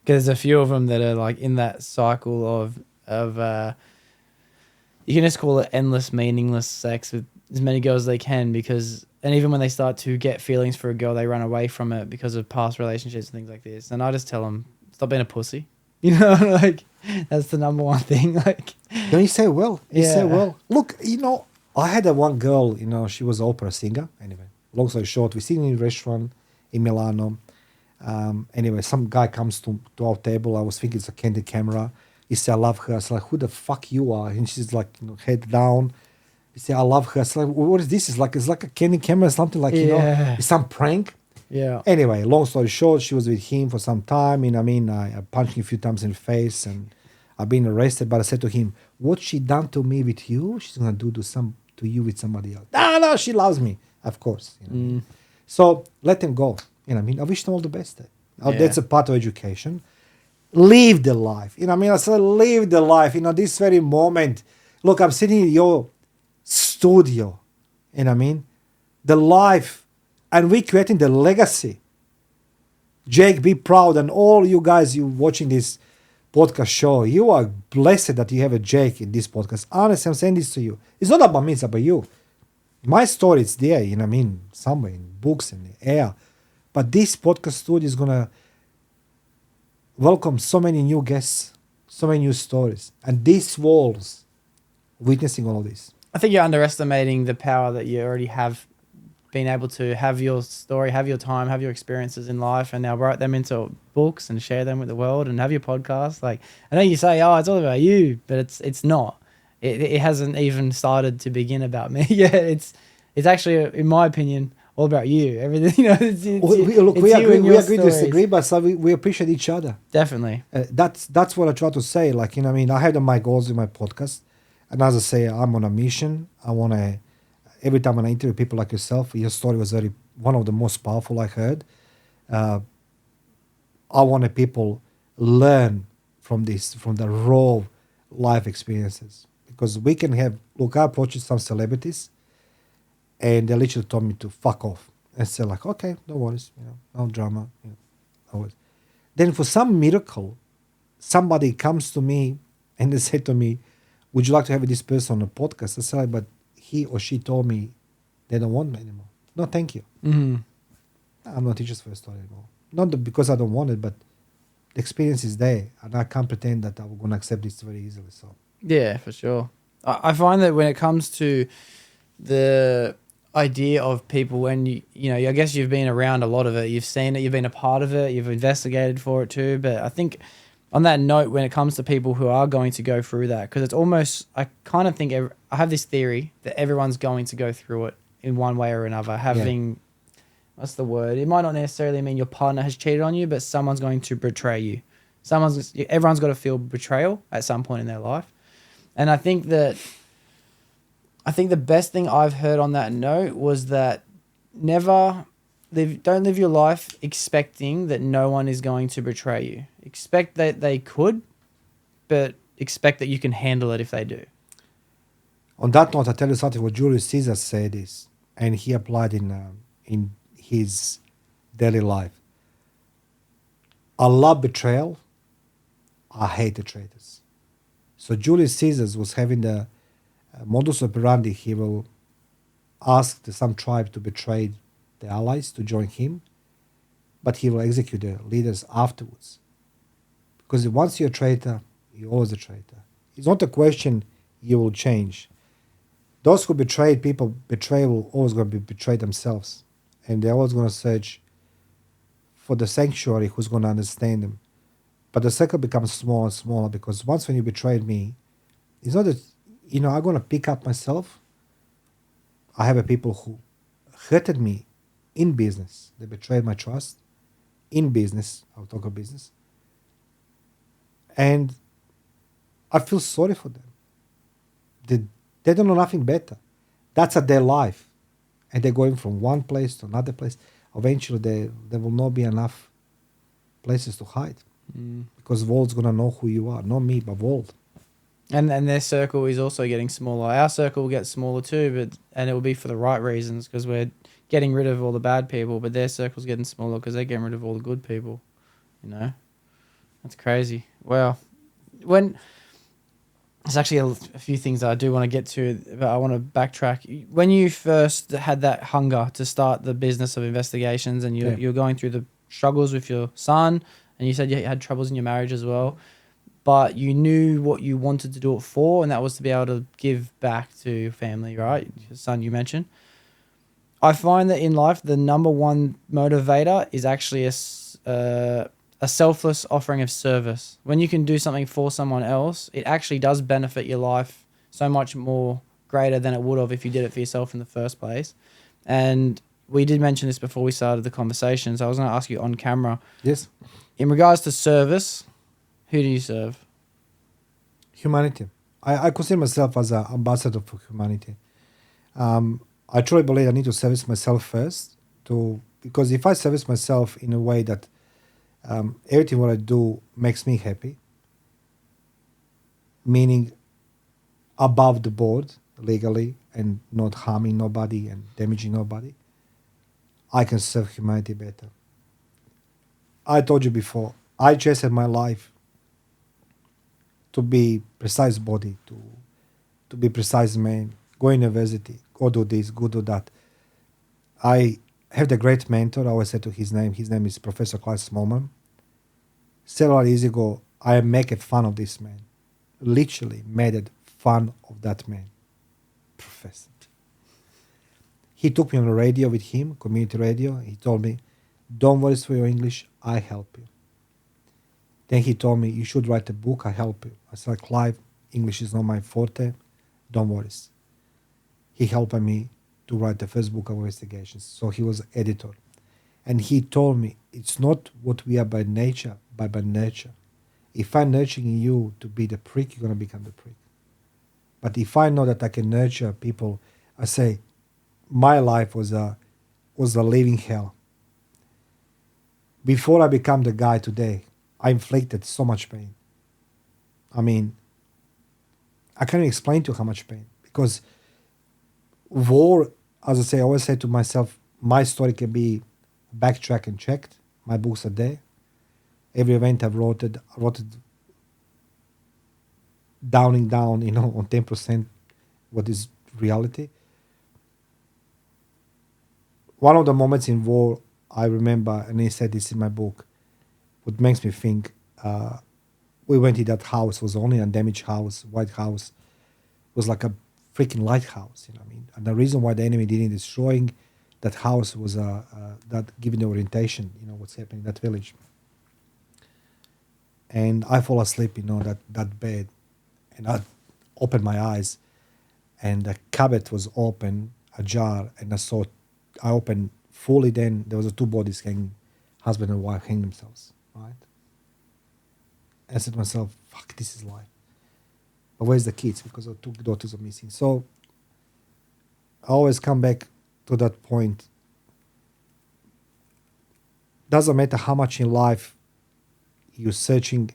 because there's a few of them that are like in that cycle of you can just call it endless, meaningless sex with as many girls as they can, and even when they start to get feelings for a girl, they run away from it because of past relationships and things like this. And I just tell them, stop being a pussy. You know, like that's the number one thing. Like, No, you say well. You say Yeah. well. Look, you know, I had one girl. You know, she was an opera singer. Anyway, long story short, we sitting in a restaurant in Milano. Anyway, some guy comes to our table. I was thinking it's a candid camera. He said, "I love her." I was like, "Who the fuck you are?" And she's like, you know, head down. He said, "I love her." I was like, "What is this? It's like a candid camera, something like you know, Yeah. it's some prank." yeah, Anyway, long story short, she was with him for some time. You know what I mean? I punched him a few times in the face and I've been arrested. But I said to him, what she done to me with you, she's going to do to you with somebody else. No, she loves me. Of course. You know what I mean? So let them go. You know what I mean? I wish them all the best. Yeah. That's a part of education. Live the life. You know what I mean? I said, live the life. You know, this very moment. Look, I'm sitting in your studio. You know what I mean? The life. And we're creating the legacy. Jake, be proud. And all you guys, you watching this podcast show, you are blessed that you have a Jake in this podcast. Honestly, I'm saying this to you. It's not about me, it's about you. My story is there, you know what I mean? Somewhere in books and the air. But this podcast studio is going to welcome so many new guests, so many new stories. And these walls witnessing all of this. I think you're underestimating the power that you already have been able to have your story, have your time, have your experiences in life, and now write them into books and share them with the world and have your podcast. Like, I know you say, oh, it's all about you, but it's not. It hasn't even started to begin about me. Yeah, it's actually, in my opinion, all about you. Everything, you know. We agree to disagree, but so we appreciate each other. Definitely. That's what I try to say. Like, you know what I mean? I have my goals in my podcast. And as I say, I'm on a mission. I want to... Every time when I interview people like yourself, your story was one of the most powerful I heard. I wanted people learn from this, from the raw life experiences. Because we can have, look, I approached some celebrities and they literally told me to fuck off. And said like, okay, no worries, no drama, no worries. Then for some miracle, somebody comes to me and they say to me, would you like to have this person on a podcast? I said, but he or she told me they don't want me anymore. No, thank you. Mm-hmm. I'm not interested for a story anymore. Not because I don't want it, but the experience is there, and I can't pretend that I'm going to accept this very easily. So Yeah, for sure. I find that when it comes to the idea of people, when I guess you've been around a lot of it, you've seen it, you've been a part of it, you've investigated for it too. But I think on that note, when it comes to people who are going to go through that, because it's almost, I kind of think, I have this theory that everyone's going to go through it in one way or another. What's the word? It might not necessarily mean your partner has cheated on you, but someone's going to betray you. Everyone's got to feel betrayal at some point in their life. And I think the best thing I've heard on that note was that don't live your life expecting that no one is going to betray you. Expect that they could, but expect that you can handle it if they do. on that note, I tell you something. What Julius Caesar said is, and he applied in his daily life. I love betrayal. I hate the traitors. So Julius Caesar was having the modus operandi. He will ask some tribe to betray the allies to join him, but he will execute the leaders afterwards. Because once you're a traitor, you're always a traitor. It's not a question you will change. Those who betrayed people, will always going to betray themselves. And they're always going to search for the sanctuary who's going to understand them. But the circle becomes smaller and smaller, because once when you betrayed me, it's not that, I'm going to pick up myself. I have people who hurted me in business. They betrayed my trust in business. I'll talk about business. And I feel sorry for them. They don't know nothing better. That's their life. And they're going from one place to another place. Eventually, there will not be enough places to hide. Because world's going to know who you are. Not me, but world. And their circle is also getting smaller. Our circle will get smaller too, and it will be for the right reasons, because we're getting rid of all the bad people, but their circle's getting smaller because they're getting rid of all the good people. That's crazy. Wow. There's actually a few things that I do want to get to, but I want to backtrack. When you first had that hunger to start the business of investigations, and you're going through the struggles with your son, and you said you had troubles in your marriage as well, but you knew what you wanted to do it for, and that was to be able to give back to your family, right? Your son, you mentioned. I find that in life, the number one motivator is actually a selfless offering of service. When you can do something for someone else, it actually does benefit your life so much more greater than it would have if you did it for yourself in the first place. And we did mention this before we started the conversation, so I was going to ask you on camera. Yes. In regards to service, who do you serve? Humanity. I consider myself as an ambassador for humanity. I truly believe I need to service myself first, because if I service myself in a way that everything what I do makes me happy, meaning above the board legally and not harming nobody and damaging nobody, I can serve humanity better. I told you before, I chased my life to be precise body, to be precise man, go university, go do this, go do that. I have the great mentor. I always say to his name is Professor Clive Smallman. Several years ago, I made fun of this man. Literally made fun of that man. Professor. He took me on the radio with him, community radio. He told me, don't worry for your English, I help you. Then he told me, you should write a book, I help you. I said, Clive, English is not my forte, don't worry. He helped me to write the first book of investigations. So he was editor. And he told me, it's not what we are by nature, but by nurture. If I'm nurturing you to be the prick, you're going to become the prick. But if I know that I can nurture people, I say, my life was a living hell. Before I become the guy today, I inflicted so much pain. I mean, I can't even explain to you how much pain. Because war as I say, I always say to myself, my story can be backtracked and checked. My books are there. Every event I've wrote it downing down, on 10% what is reality. One of the moments in war I remember, and he said this in my book, what makes me think, we went to that house, it was only a damaged house, white house. It was like a freaking lighthouse, you know what I mean? And the reason why the enemy didn't destroying that house was that giving the orientation, what's happening in that village. And I fall asleep, that bed, and I opened my eyes, and the cupboard was open, ajar, and I opened fully. Then there was two bodies hanging, husband and wife hanging themselves, right? And I said to myself, "Fuck, this is life." But where's the kids? Because our two daughters are missing. So I always come back to that point. Doesn't matter how much in life you're searching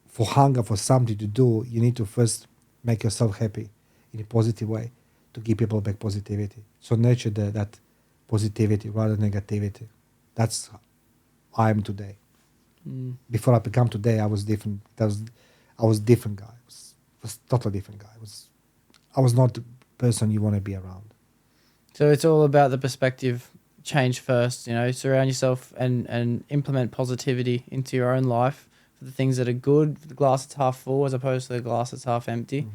for hunger for something to do, you need to first make yourself happy in a positive way to give people back positivity. So nurture that positivity rather than negativity. That's how I am today. Before I become today, I was different. I was a different guy. I was totally different guy. I was not the person you want to be around. So it's all about the perspective change first, surround yourself and implement positivity into your own life for the things that are good, the glass that's half full as opposed to the glass that's half empty.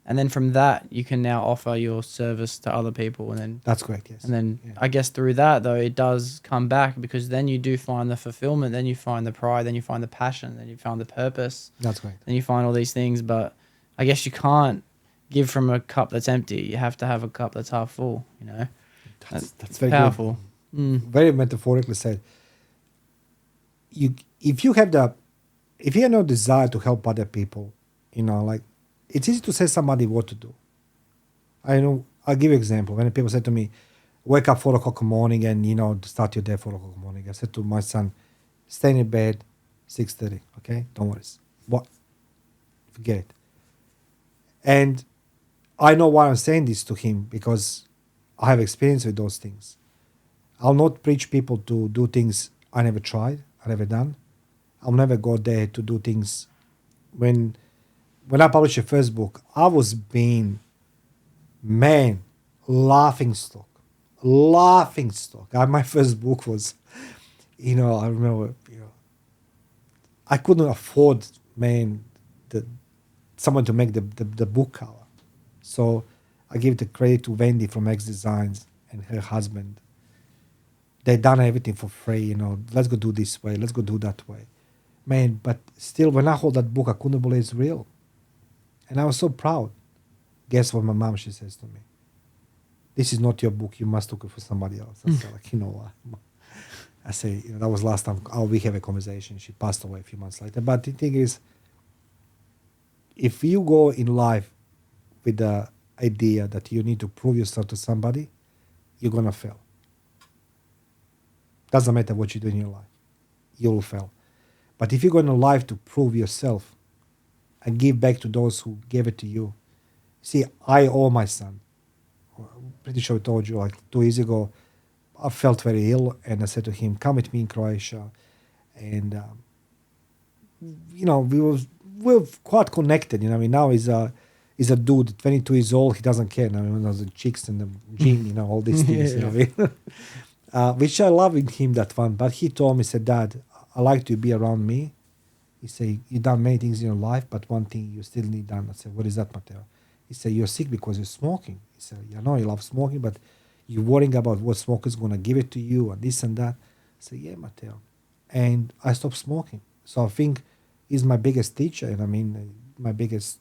And then from that, you can now offer your service to other people. And then that's correct, yes. And then I guess through that, though, it does come back because then you do find the fulfillment, then you find the pride, then you find the passion, then you find the purpose. That's correct. Then you find all these things. But I guess you can't give from a cup that's empty. You have to have a cup that's half full, That's very powerful. Good. Very metaphorically said. If you have no desire to help other people, it's easy to say somebody what to do. I'll give you an example. When people say to me, wake up 4 o'clock in the morning and, start your day 4 o'clock in the morning. I said to my son, stay in bed 6:30, okay? Don't worry. What? Forget it. And I know why I'm saying this to him because I have experience with those things. I'll not preach people to do things I never tried, I never done. I'll never go there to do things. When I published the first book, I was being, laughing stock. My first book was, I remember, I couldn't afford, someone to make the book cover. So I give the credit to Wendy from X Designs and her husband. They done everything for free, let's go do this way, let's go do that way. But still, when I hold that book, I couldn't believe it's real. And I was so proud. Guess what my mom, she says to me? This is not your book. You must look it for somebody else. I said, what? I say, that was last time we have a conversation. She passed away a few months later. But the thing is, if you go in life with the idea that you need to prove yourself to somebody, you're going to fail. Doesn't matter what you do in your life. You will fail. But if you go in life to prove yourself and give back to those who gave it to you. See, I owe my son. I'm pretty sure I told you, 2 years ago, I felt very ill, and I said to him, come with me in Croatia. And, we're quite connected. Now he's a dude, 22 years old. He doesn't care. There's the chicks in the gym, all these things. Which I love in him, that one. But he told me, said, Dad, I like to be around me. He said, you done many things in your life, but one thing you still need done. I said, what is that, Matteo? He said, you're sick because you're smoking. He said, I know you love smoking, but you're worrying about what smoker's going to give it to you and this and that. I said, yeah, Matteo. And I stopped smoking. So I think he's my biggest teacher, and my biggest,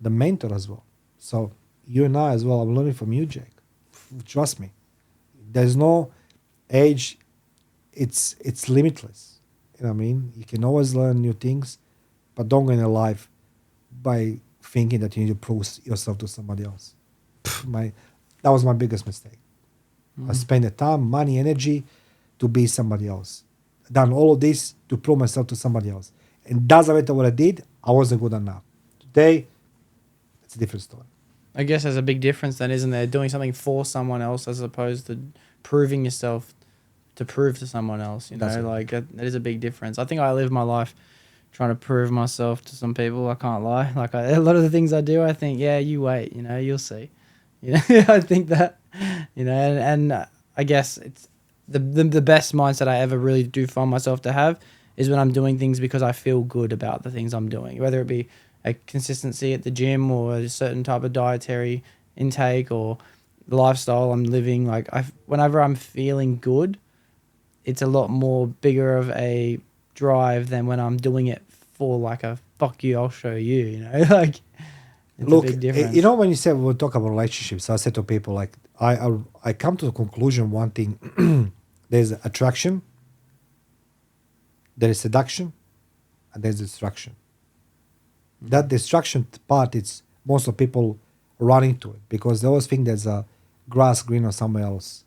the mentor as well. So you and I as well, I'm learning from you, Jake. Trust me. There's no age. It's limitless. You can always learn new things, but don't go in life by thinking that you need to prove yourself to somebody else. That was my biggest mistake. I spent the time, money, energy to be somebody else. Done all of this to prove myself to somebody else. And doesn't matter what I did, I wasn't good enough. Today, it's a different story. I guess there's a big difference then, isn't there? Doing something for someone else as opposed to proving yourself to prove to someone else. That's it. Like that is a big difference. I think I live my life trying to prove myself to some people. I can't lie. Like a lot of the things I do, I think, yeah, you wait. You'll see. I think that. And I guess it's the best mindset I ever really do find myself to have is when I'm doing things because I feel good about the things I'm doing, whether it be a consistency at the gym or a certain type of dietary intake or the lifestyle I'm living. Like whenever I'm feeling good, it's a lot more bigger of a drive than when I'm doing it for like a fuck you, I'll show you. Like it's Look, a big difference. when you said we'll talk about relationships, I said to people like I come to the conclusion one thing: there's attraction, there is seduction, and there's destruction. That destruction part, it's most of people run into it because they always think there's a grass greener somewhere else.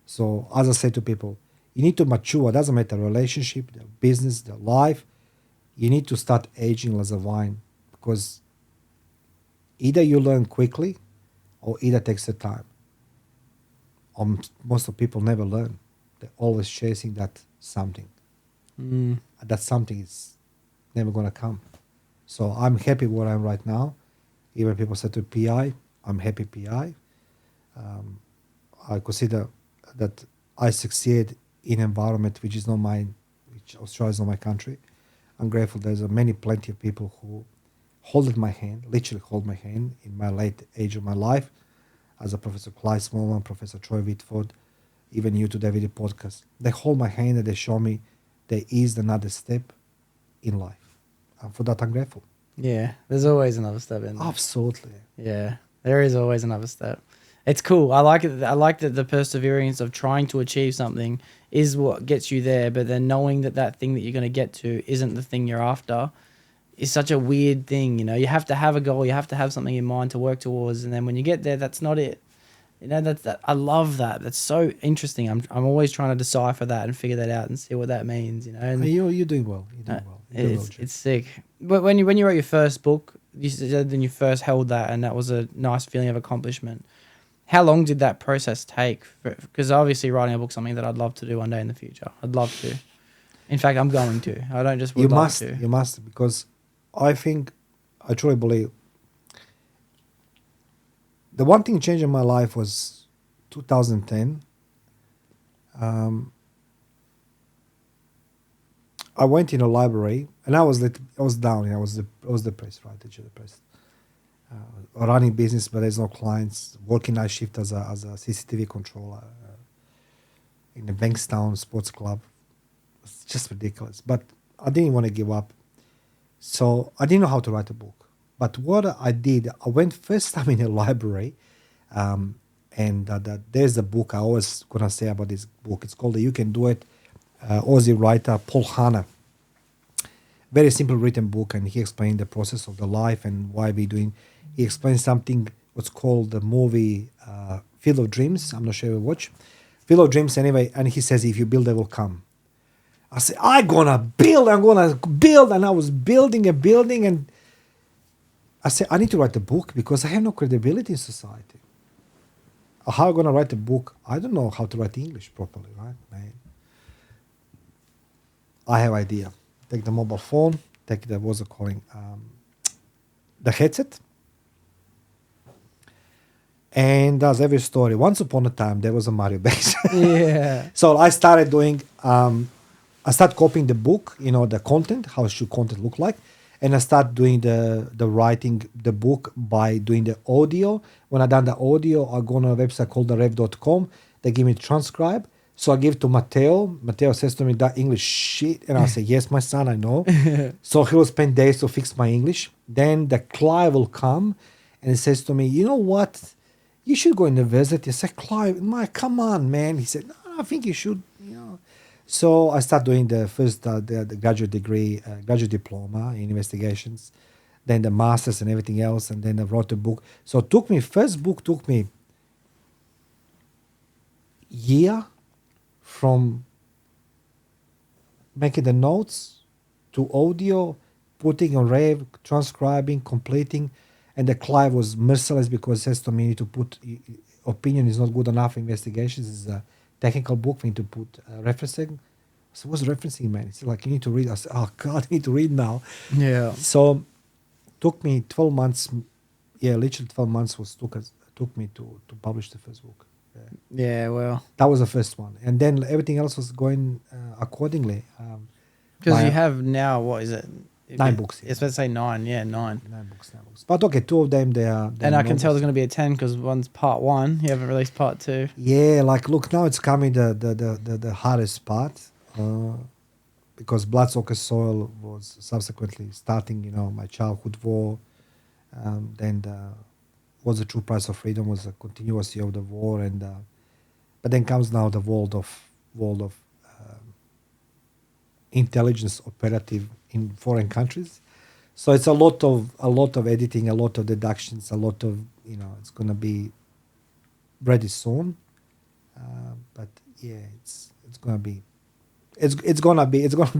So as I say to people, you need to mature. It doesn't matter relationship, the business, the life. You need to start aging as a wine because either you learn quickly or either takes the time. Most of people never learn. They're always chasing that something. And that something is never going to come. So I'm happy where I am right now. Even people say to PI, I'm happy PI. I consider that I succeed in an environment which is not mine, which Australia is not my country. I'm grateful there's plenty of people who hold my hand, literally hold my hand in my late age of my life, as a Professor Clyde Smallman, Professor Troy Whitford, even you today with the podcast. They hold my hand and they show me there is another step in life. And for that, I'm grateful. Yeah, there's always another step in there. Absolutely. Yeah, there is always another step. It's cool. I like it. I like that the perseverance of trying to achieve something is what gets you there, but then knowing that thing that you're going to get to isn't the thing you're after is such a weird thing. You have to have a goal. You have to have something in mind to work towards, and then when you get there, that's not it. I love that. That's so interesting. I'm always trying to decipher that and figure that out and see what that means. And You're doing well. You're doing well. You're doing well, Jim. It's sick. But when you wrote your first book, you said then you first held that, and that was a nice feeling of accomplishment. How long did that process take? Because obviously writing a book is something that I'd love to do one day in the future. I'd love to. In fact, I'm going to. I don't just would love to. You must, because I truly believe the one thing changed in my life was 2010. I went in a library and I was down. I was depressed, right? Depressed. Running business, but there's no clients. Working night shift as a CCTV controller in the Bankstown Sports Club. It's just ridiculous. But I didn't want to give up. So I didn't know how to write a book. But what I did, I went first time in a library, and there's a book I always gonna say about this book. It's called You Can Do It. Aussie writer Paul Hanna. Very simple written book, and he explained the process of the life and why we're doing. He explained something what's called the movie Field of Dreams. I'm not sure if you watch Field of Dreams anyway. And he says, if you build, they will come. I said, I'm gonna build, and I was building a building, and I said, I need to write a book because I have no credibility in society. How am I gonna write a book? I don't know how to write English properly, right, man? I have idea. Take the mobile phone, take the the headset, and does every story. Once upon a time, there was a Mario Bekes. Yeah. So I started doing. I started copying the book, the content, how should content look like, and I started doing the writing the book by doing the audio. When I done the audio, I go on a website called therev.com. They give me transcribe. So I give to Matteo. Matteo says to me, that English shit. And I say, yes, my son, I know. So he will spend days to fix my English. Then the Clive will come and he says to me, you know what? You should go to university. I said, Clive, come on, man. He said, no, I think you should, So I started doing the first the graduate degree, graduate diploma in investigations, then the master's and everything else. And then I wrote a book. So first book took me year from making the notes to audio, putting on Rev, transcribing, completing. And the Clive was merciless because he says to me, you need to put opinion is not good enough. Investigations is a technical book. We need to put referencing. So what's referencing, man? It's like you need to read. I said, oh God, I need to read now. Yeah. So took me 12 months. Yeah, literally 12 months took me to publish the first book. Yeah, well, That was the first one, and then everything else was going accordingly. because you have now, what is it? 9 books. It's supposed to say 9. Yeah, 9. 9 books. But okay, 2 of them they are. And I can tell there's going to be a 10 because one's part 1. You haven't released part 2. Yeah, like look, now it's coming the hardest part, because Bloodsoakers Soil was subsequently starting, my childhood war. Then was the true price of freedom was a continuity of the war, and but then comes now the world of intelligence operative in foreign countries. So it's a lot of editing, a lot of deductions, a lot of it's gonna be ready soon. But yeah, it's gonna be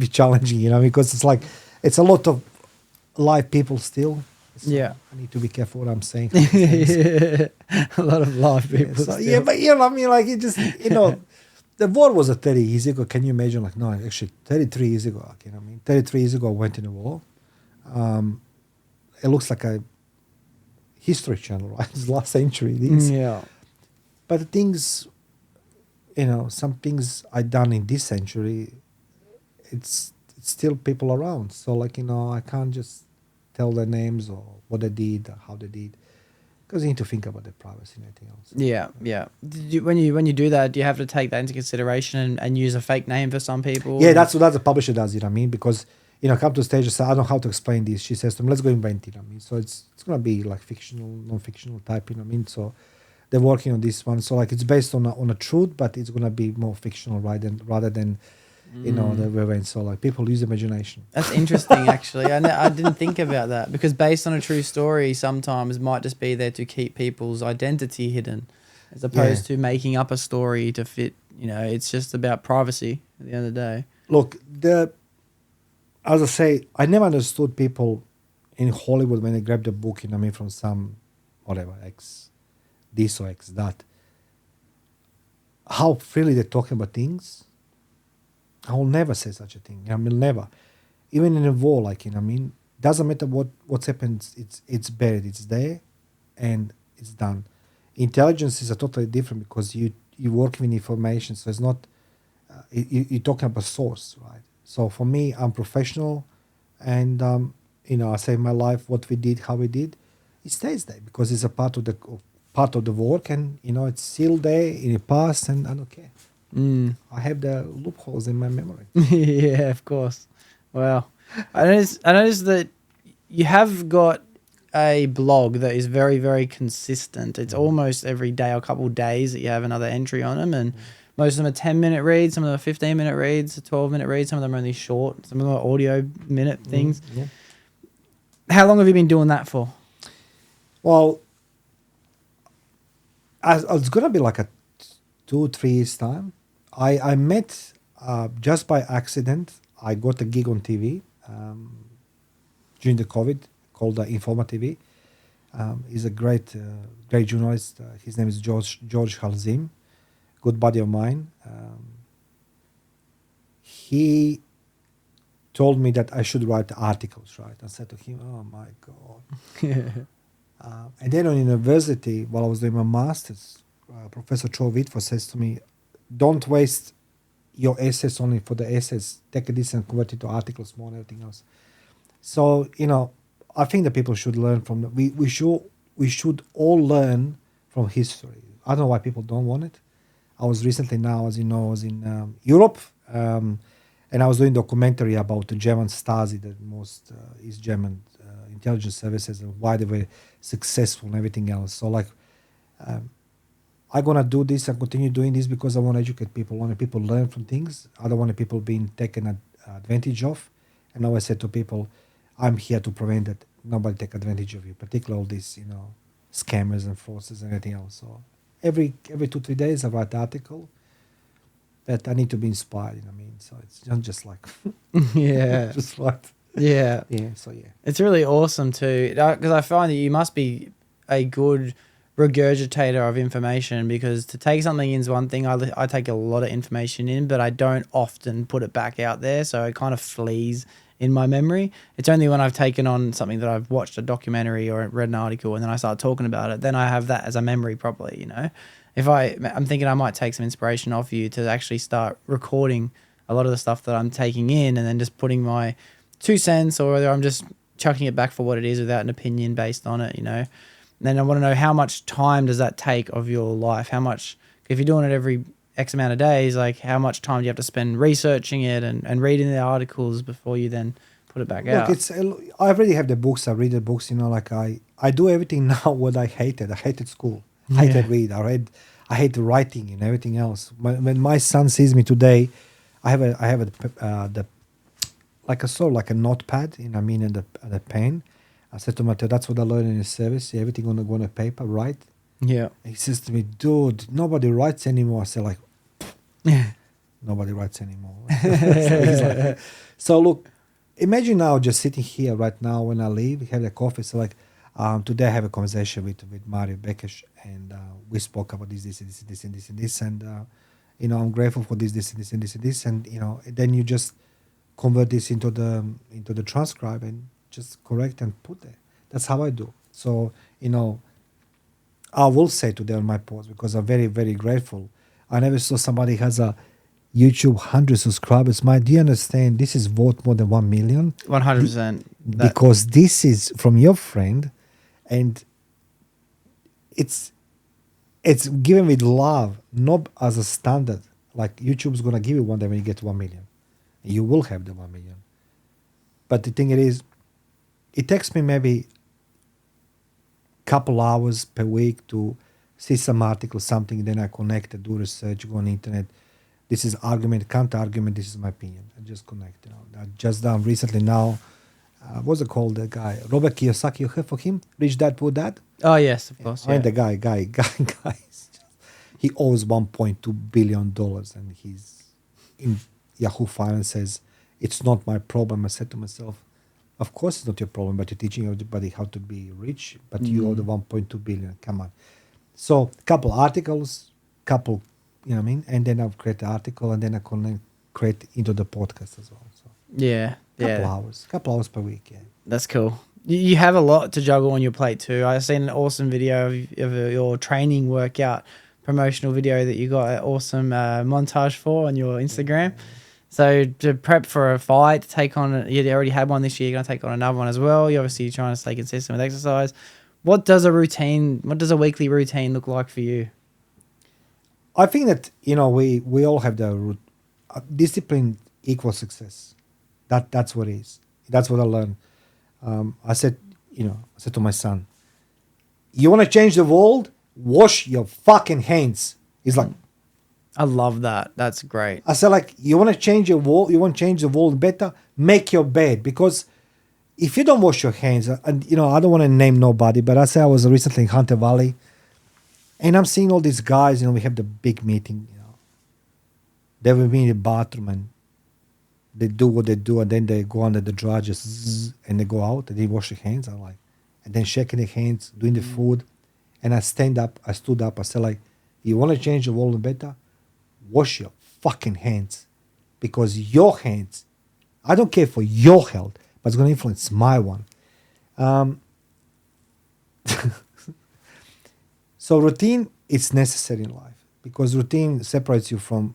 challenging, because it's like it's a lot of live people still. So Yeah. I need to be careful what I'm saying. A lot of live people. So, still. yeah, but I mean, like it just the war was 30 years ago. Can you imagine? Like, no, actually 33 years ago. Like, 33 years ago I went in the war. It looks like a history channel, right? It's last century. It is. Yeah. But the things, some things I done in this century, it's still people around. So like, I can't just tell their names or what they did or how they did, because you need to think about their privacy and everything else. Yeah, yeah. When you do that, do you have to take that into consideration and use a fake name for some people? Yeah, that's what the publisher does, because, come to the stage and say, I don't know how to explain this. She says to me, let's go invent it, So it's going to be like fictional, non-fictional type, So they're working on this one. So like it's based on a truth, but it's going to be more fictional, right? Rather than the event. So like people use imagination. That's interesting, actually. I didn't think about that, because based on a true story sometimes might just be there to keep people's identity hidden, as opposed to making up a story to fit. It's just about privacy at the end of the day. Look, as I say, I never understood people in Hollywood when they grabbed a book, from some whatever X this or X that. How freely they're talking about things. I will never say such a thing. Never. Even in a war, doesn't matter what's happened. It's buried. It's there, and it's done. Intelligence is a totally different, because you work with information, so it's not. You're talking about source, right? So for me, I'm professional, and I say my life, what we did, how we did, it stays there because it's a part of the work, and it's still there in the past, and I don't care. I have the loopholes in my memory. Yeah, of course. Wow. I noticed that you have got a blog that is very, very consistent. It's almost every day or a couple of days that you have another entry on them, and most of them are 10-minute reads, some of them are 15-minute reads, 12-minute reads, some of them are only short, some of them are audio minute things. Yeah. How long have you been doing that for? Well, it's going to be like a 2-3 years time. I met just by accident. I got a gig on TV during the COVID called Informa TV. He's a great journalist. His name is George Halzim, good buddy of mine. He told me that I should write articles, right? I said to him, oh my God. And then on university, while I was doing my master's, Professor Cho Vitfo says to me, don't waste your essays only for the essays. Take this and convert it to articles more and everything else. So, I think that people should learn from we should all learn from history. I don't know why people don't want it. I was recently now, as you know, I was in Europe, and I was doing a documentary about the German Stasi, the most East German intelligence services, and why they were successful and everything else. So like, I'm going to do this and continue doing this because I want to educate people. I want people to learn from things. I don't want people being taken advantage of. And I always said to people, I'm here to prevent that nobody take advantage of you, particularly all these, scammers and fraudsters and everything else. So every 2-3 days I write an article that I need to be inspired, So it's not just like, Yeah. just like. Yeah. Yeah. So yeah. It's really awesome too, because I find that you must be a good regurgitator of information, because to take something in is one thing. I take a lot of information in, but I don't often put it back out there, so it kind of flees in my memory. It's only when I've taken on something that I've watched a documentary or read an article and then I start talking about it, then I have that as a memory properly, you know. If I'm thinking I might take some inspiration off you to actually start recording a lot of the stuff that I'm taking in, and then just putting my 2 cents, or whether I'm just chucking it back for what it is without an opinion based on it, you know. And then I want to know, how much time does that take of your life? How much, if you're doing it every X amount of days, like how much time do you have to spend researching it and reading the articles before you then put it back out? Look, I already have the books. I read the books. You know, like I do everything now what I hated. I hated school. I hated read. I hate writing and everything else. When my son sees me today, I have the like a sort of like a notepad, you know what I mean, and the pen. I said to Matteo, that's what I learned in the service. Everything gonna go on a paper, right? Yeah. He says to me, dude, nobody writes anymore. I said, like, nobody writes anymore. So look, imagine now just sitting here right now when I leave, have the coffee. So like, today I have a conversation with Mario Bekes, and we spoke about this, and you know, I'm grateful for this, and you know, then you just convert this into the transcribe and just correct and put there. That's how I do. So, you know, I will say today on my post, because I'm very, very grateful. I never saw somebody has a YouTube 100 subscribers. Do you understand? This is worth more than 1 million. 100%. Because this is from your friend, and it's given with love, not as a standard. Like YouTube's gonna give you one day when you get 1 million. You will have the 1 million. But the thing is, it takes me maybe couple hours per week to see some article, something, then I connect it, do research, go on the internet. This is argument, counter argument, this is my opinion. I just connect, you know. I just done recently now, what's it called, the guy? Robert Kiyosaki, you heard for him? Rich Dad, Poor Dad? Oh, yes, of course. I mean, the guy, he owes $1.2 billion, and he's in Yahoo Finance says, it's not my problem. I said to myself, of course it's not your problem, but you're teaching everybody how to be rich, but you owe the 1.2 billion. Come on. So couple articles, you know what I mean? And then I'll create the article, and then I create into the podcast as well. So Yeah. couple hours per week, yeah. That's cool. You have a lot to juggle on your plate too. I've seen an awesome video of your training workout promotional video that you got an awesome montage for on your Instagram. So to prep for a fight, to take on, you already had one this year, you're going to take on another one as well. You're obviously trying to stay consistent with exercise. What does a weekly routine look like for you? I think that, you know, we all have the discipline equals success. That's what it is. That's what I learned. I said to my son, you want to change the world? Wash your fucking hands. He's like, I love that. That's great. I said, like, you want to change your world? You want to change the world better? Make your bed. Because if you don't wash your hands, and, you know, I don't want to name nobody, but I say I was recently in Hunter Valley, and I'm seeing all these guys, you know, we have the big meeting, you know. They will be in the bathroom, and they do what they do, and then they go under the dryer, just zzz, and they go out, and they wash their hands. I'm like, and then shaking their hands, doing the food. And I stood up, I said, like, you want to change the world better? Wash your fucking hands. Because your hands, I don't care for your health, but it's going to influence my one. So routine is necessary in life, because routine separates you from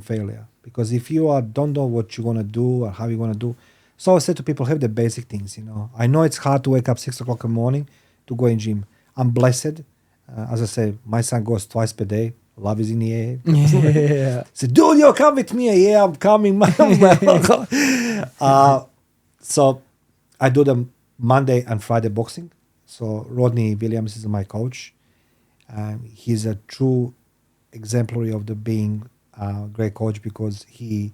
failure. Because if you don't know what you're going to do or how you're going to do, so I said to people, have the basic things, you know. I know it's hard to wake up 6 o'clock in the morning to go in gym. I'm blessed. As I say, my son goes twice per day. Love is in the air. Yeah. So, dude, you come with me. Yeah, I'm coming. So I do the Monday and Friday boxing. So Rodney Williams is my coach. He's a true exemplary of the being a great coach, because he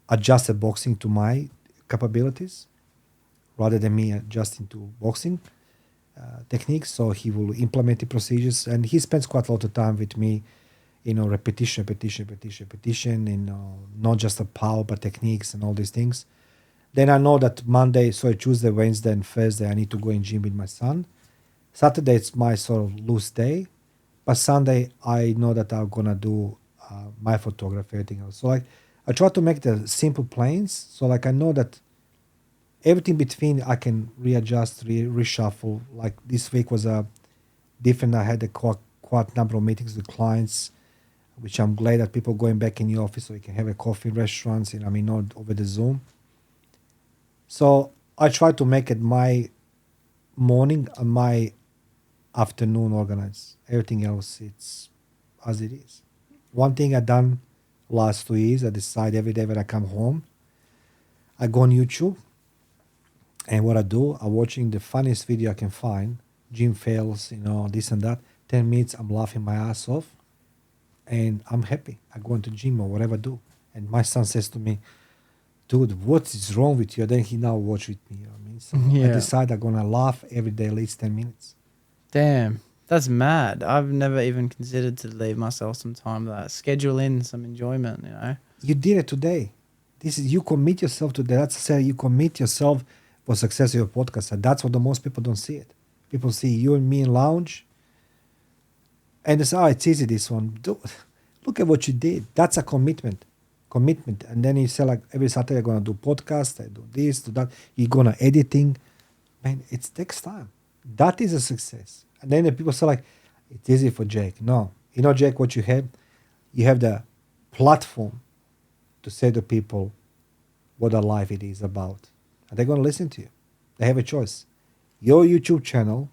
adjusted boxing to my capabilities rather than me adjusting to boxing techniques. So he will implement the procedures, and he spends quite a lot of time with me, you know, repetition, you know, not just the power, but techniques and all these things. Then I know that Monday, so Tuesday, Wednesday, and Thursday I need to go in gym with my son. Saturday it's my sort of loose day, but Sunday I know that I'm gonna do my photography, everything else. So like I try to make the simple plans. So like I know that everything between I can readjust, reshuffle. Like this week was a different. I had a quite number of meetings with clients, which I'm glad that people going back in the office so you can have a coffee in restaurants. I mean, not over the Zoom. So I try to make it my morning and my afternoon organized. Everything else, it's as it is. One thing I done last 2 years, I decide every day when I come home, I go on YouTube, and what I do, I'm watching the funniest video I can find, gym fails, this and that. 10 minutes, I'm laughing my ass off, and I'm happy. I go into gym or whatever I do. And my son says to me, dude, what is wrong with you? Then he now watch with me, what I mean? So I decide I'm going to laugh every day, at least 10 minutes. Damn, that's mad. I've never even considered to leave myself some time that schedule in some enjoyment, You did it today. This is, you commit yourself to that. That's say you commit yourself for success of your podcast. And that's what the most people don't see it. People see you and me in lounge, and they say, oh, it's easy, this one. Look at what you did. That's a commitment. And then you say, like, every Saturday I'm going to do podcast, I do this, do that. You're going to editing. Man, it takes time. That is a success. And then the people say, like, it's easy for Jake. No. Jake, what you have? You have the platform to say to people what a life it is about. And they're going to listen to you. They have a choice. Your YouTube channel,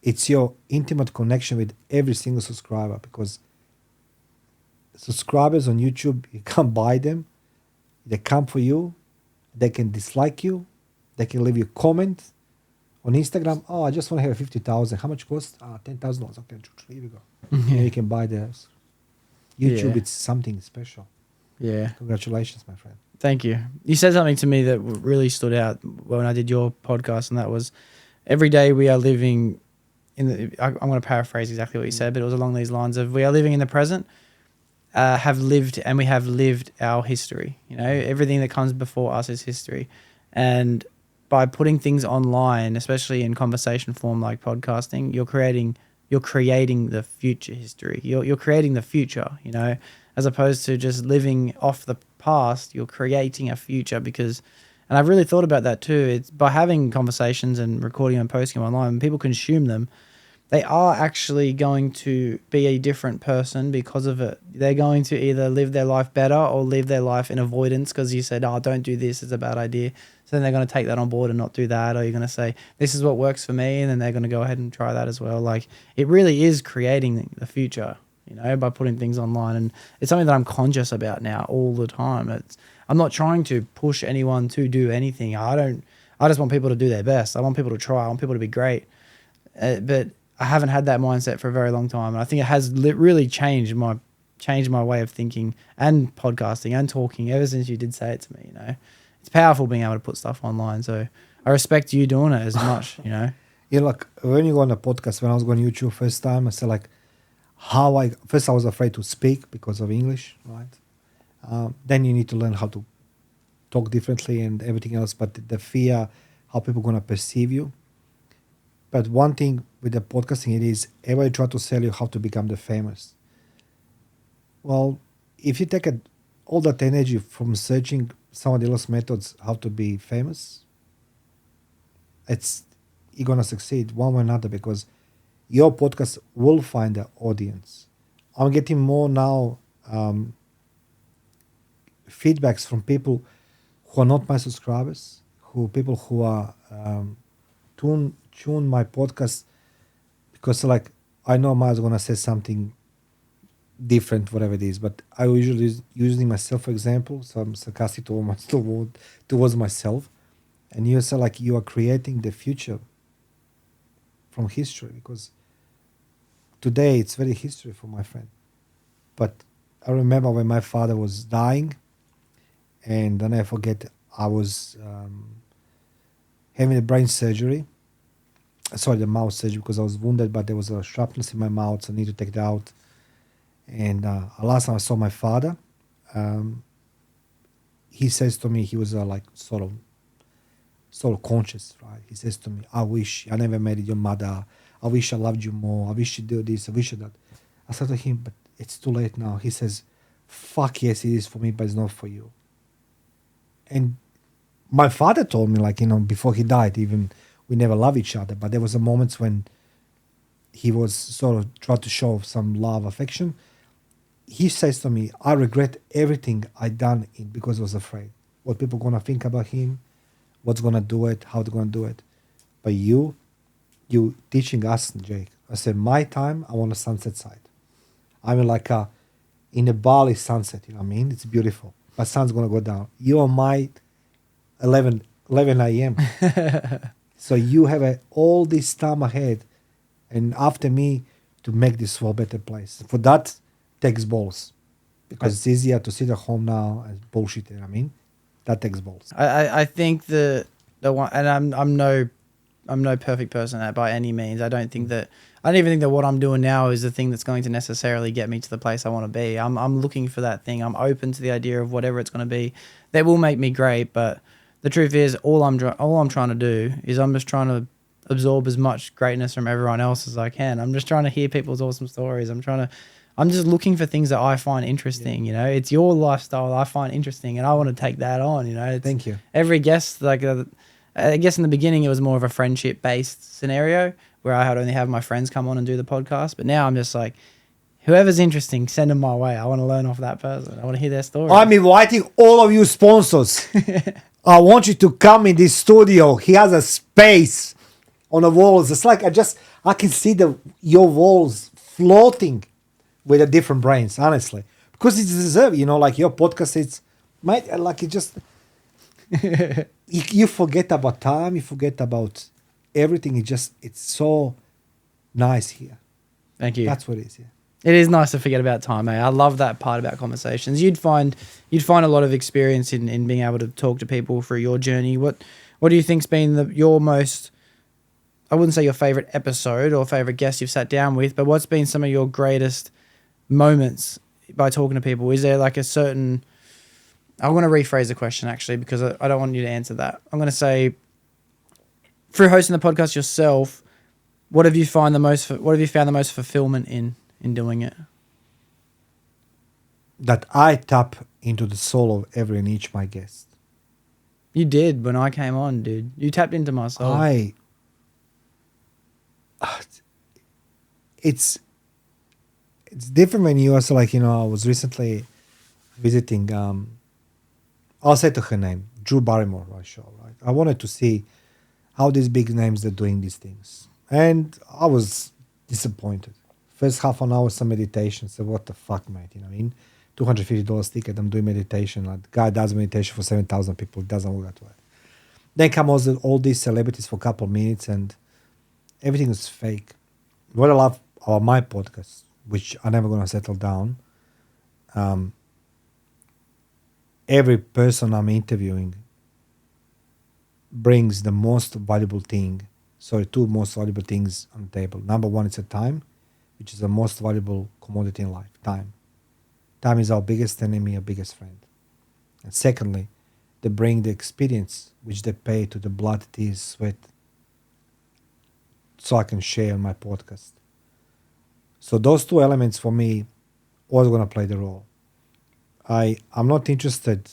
it's your intimate connection with every single subscriber, because subscribers on YouTube, you can't buy them. They come for you. They can dislike you. They can leave you a comment. On Instagram, oh, I just want to have 50,000. How much cost? $10,000. Okay, here we go. Yeah. And you can buy theirs. YouTube, it's something special. Yeah. Congratulations, my friend. Thank you. You said something to me that really stood out when I did your podcast, and that was every day we are living in the, I'm going to paraphrase exactly what you said, but it was along these lines of we are living in the present, we have lived our history. Everything that comes before us is history. And by putting things online, especially in conversation form like podcasting, you're creating the future history. You're creating the future, as opposed to just living off the past. You're creating a future and I've really thought about that too. It's by having conversations and recording and posting them online, when people consume them, they are actually going to be a different person because of it. They're going to either live their life better or live their life in avoidance because you said, oh, don't do this, it's a bad idea. So then they're going to take that on board and not do that. Or you're going to say, this is what works for me. And then they're going to go ahead and try that as well. Like, it really is creating the future, by putting things online. And it's something that I'm conscious about now all the time. I'm not trying to push anyone to do anything. I just want people to do their best. I want people to try. I want people to be great. But I haven't had that mindset for a very long time. And I think it has really changed my way of thinking and podcasting and talking ever since you did say it to me, It's powerful being able to put stuff online. So I respect you doing it as much, Yeah, like when you go on a podcast, when I was going to YouTube first time, I said like first I was afraid to speak because of English, right? Then you need to learn how to talk differently and everything else, but the fear, how people going to perceive you. But one thing with the podcasting, it is everybody try to sell you how to become the famous. Well, if you take all that energy from searching somebody else's methods how to be famous, you're gonna succeed one way or another, because your podcast will find an audience. I'm getting more now feedbacks from people who are not my subscribers, people who are tune my podcast because like I know Ma's gonna say something different, whatever it is, but I usually using myself for example, so I'm sarcastic towards myself, and you say like you are creating the future from history, because today it's very history for my friend. But I remember when my father was dying, and then I forget I was having a brain surgery. Sorry, the mouth surgery, because I was wounded, but there was a shrapnel in my mouth, so I need to take it out. And last time I saw my father, he says to me, he was like sort of conscious, right? He says to me, I wish I never married your mother. I wish I loved you more. I wish you do this. I wish you that. I said to him, but it's too late now. He says, fuck yes, it is for me, but it's not for you. And my father told me, like, before he died, even we never loved each other, but there was a moments when he was sort of trying to show some love, affection. He says to me, I regret everything I done it because I was afraid. What people going to think about him, what's going to do it, how they're going to do it. But you teaching us, Jake. I said, my time, I want a sunset side. I'm like in a Bali sunset, you know what I mean? It's beautiful. But sun's going to go down. You are my 11 a.m. So you have all this time ahead and after me to make this world a better place. For that, takes balls. Because it's easier to sit at home now and bullshit, you know what I mean? That takes balls. I think the one, and I'm no perfect person by any means. I don't even think that what I'm doing now is the thing that's going to necessarily get me to the place I want to be. I'm looking for that thing. I'm open to the idea of whatever it's going to be that will make me great. But the truth is, all I'm trying to do is I'm just trying to absorb as much greatness from everyone else as I can. I'm just trying to hear people's awesome stories. I'm just looking for things that I find interesting. You know, it's your lifestyle I find interesting, and I want to take that on. You know, Thank you. Every guest, like I guess in the beginning it was more of a friendship based scenario where I had only have my friends come on and do the podcast. But now I'm just like, whoever's interesting, send them my way. I want to learn off that person. I want to hear their story. I'm inviting all of you sponsors. I want you to come in this studio. He has a space on the walls. It's like I can see your walls floating with the different brains, honestly. Because it's deserved, like your podcast, you forget about time, you forget about everything. It's so nice here. Thank you. That's what it is, yeah. It is nice to forget about time, eh? I love that part about conversations. You'd find a lot of experience in being able to talk to people through your journey. What do you think's been your most, I wouldn't say your favorite episode or favorite guest you've sat down with, but what's been some of your greatest moments by talking to people? Is there like a certain, I want to rephrase the question actually, because I don't want you to answer that. I'm going to say, through hosting the podcast yourself, what have you found the most fulfillment in doing it? That I tap into the soul of every and each my guest. You did when I came on, dude. You tapped into my soul. It's different when you also I was recently visiting, I'll say to her name, Drew Barrymore, my show, right? I wanted to see how these big names are doing these things. And I was disappointed. First half an hour, some meditation. So what the fuck, mate? You know what I mean? $250 ticket, I'm doing meditation. Like, the guy does meditation for 7,000 people. It doesn't work that way. Then come all these celebrities for a couple of minutes and everything is fake. What I love about my podcast, which I'm never going to settle down, every person I'm interviewing brings the most valuable thing. Sorry, two most valuable things on the table. Number one is a time, which is the most valuable commodity in life, time. Time is our biggest enemy, our biggest friend. And secondly, they bring the experience, which they pay to the blood, tears, sweat, so I can share on my podcast. So those two elements for me always going to play the role. I'm not interested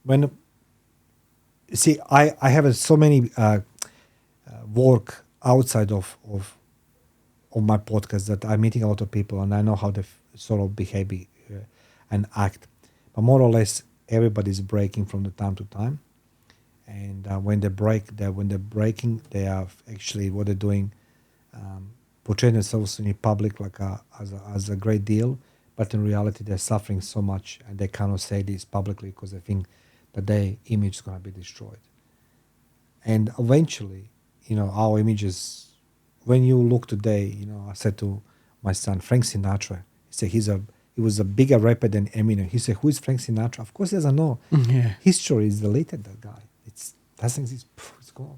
when... See, I have so many work outside of my podcast that I'm meeting a lot of people and I know how they sort of behave and act. But more or less, everybody's breaking from the time to time. And when they're breaking, they are actually what they're doing, portraying themselves in the public like as a great deal. But in reality, they're suffering so much and they cannot say this publicly because they think that their image is going to be destroyed. And eventually, our images, when you look today, I said to my son, Frank Sinatra, he said he was a bigger rapper than Eminem. He said, who is Frank Sinatra? Of course he doesn't know. Yeah. History is deleted, that guy. It doesn't exist. It's gone.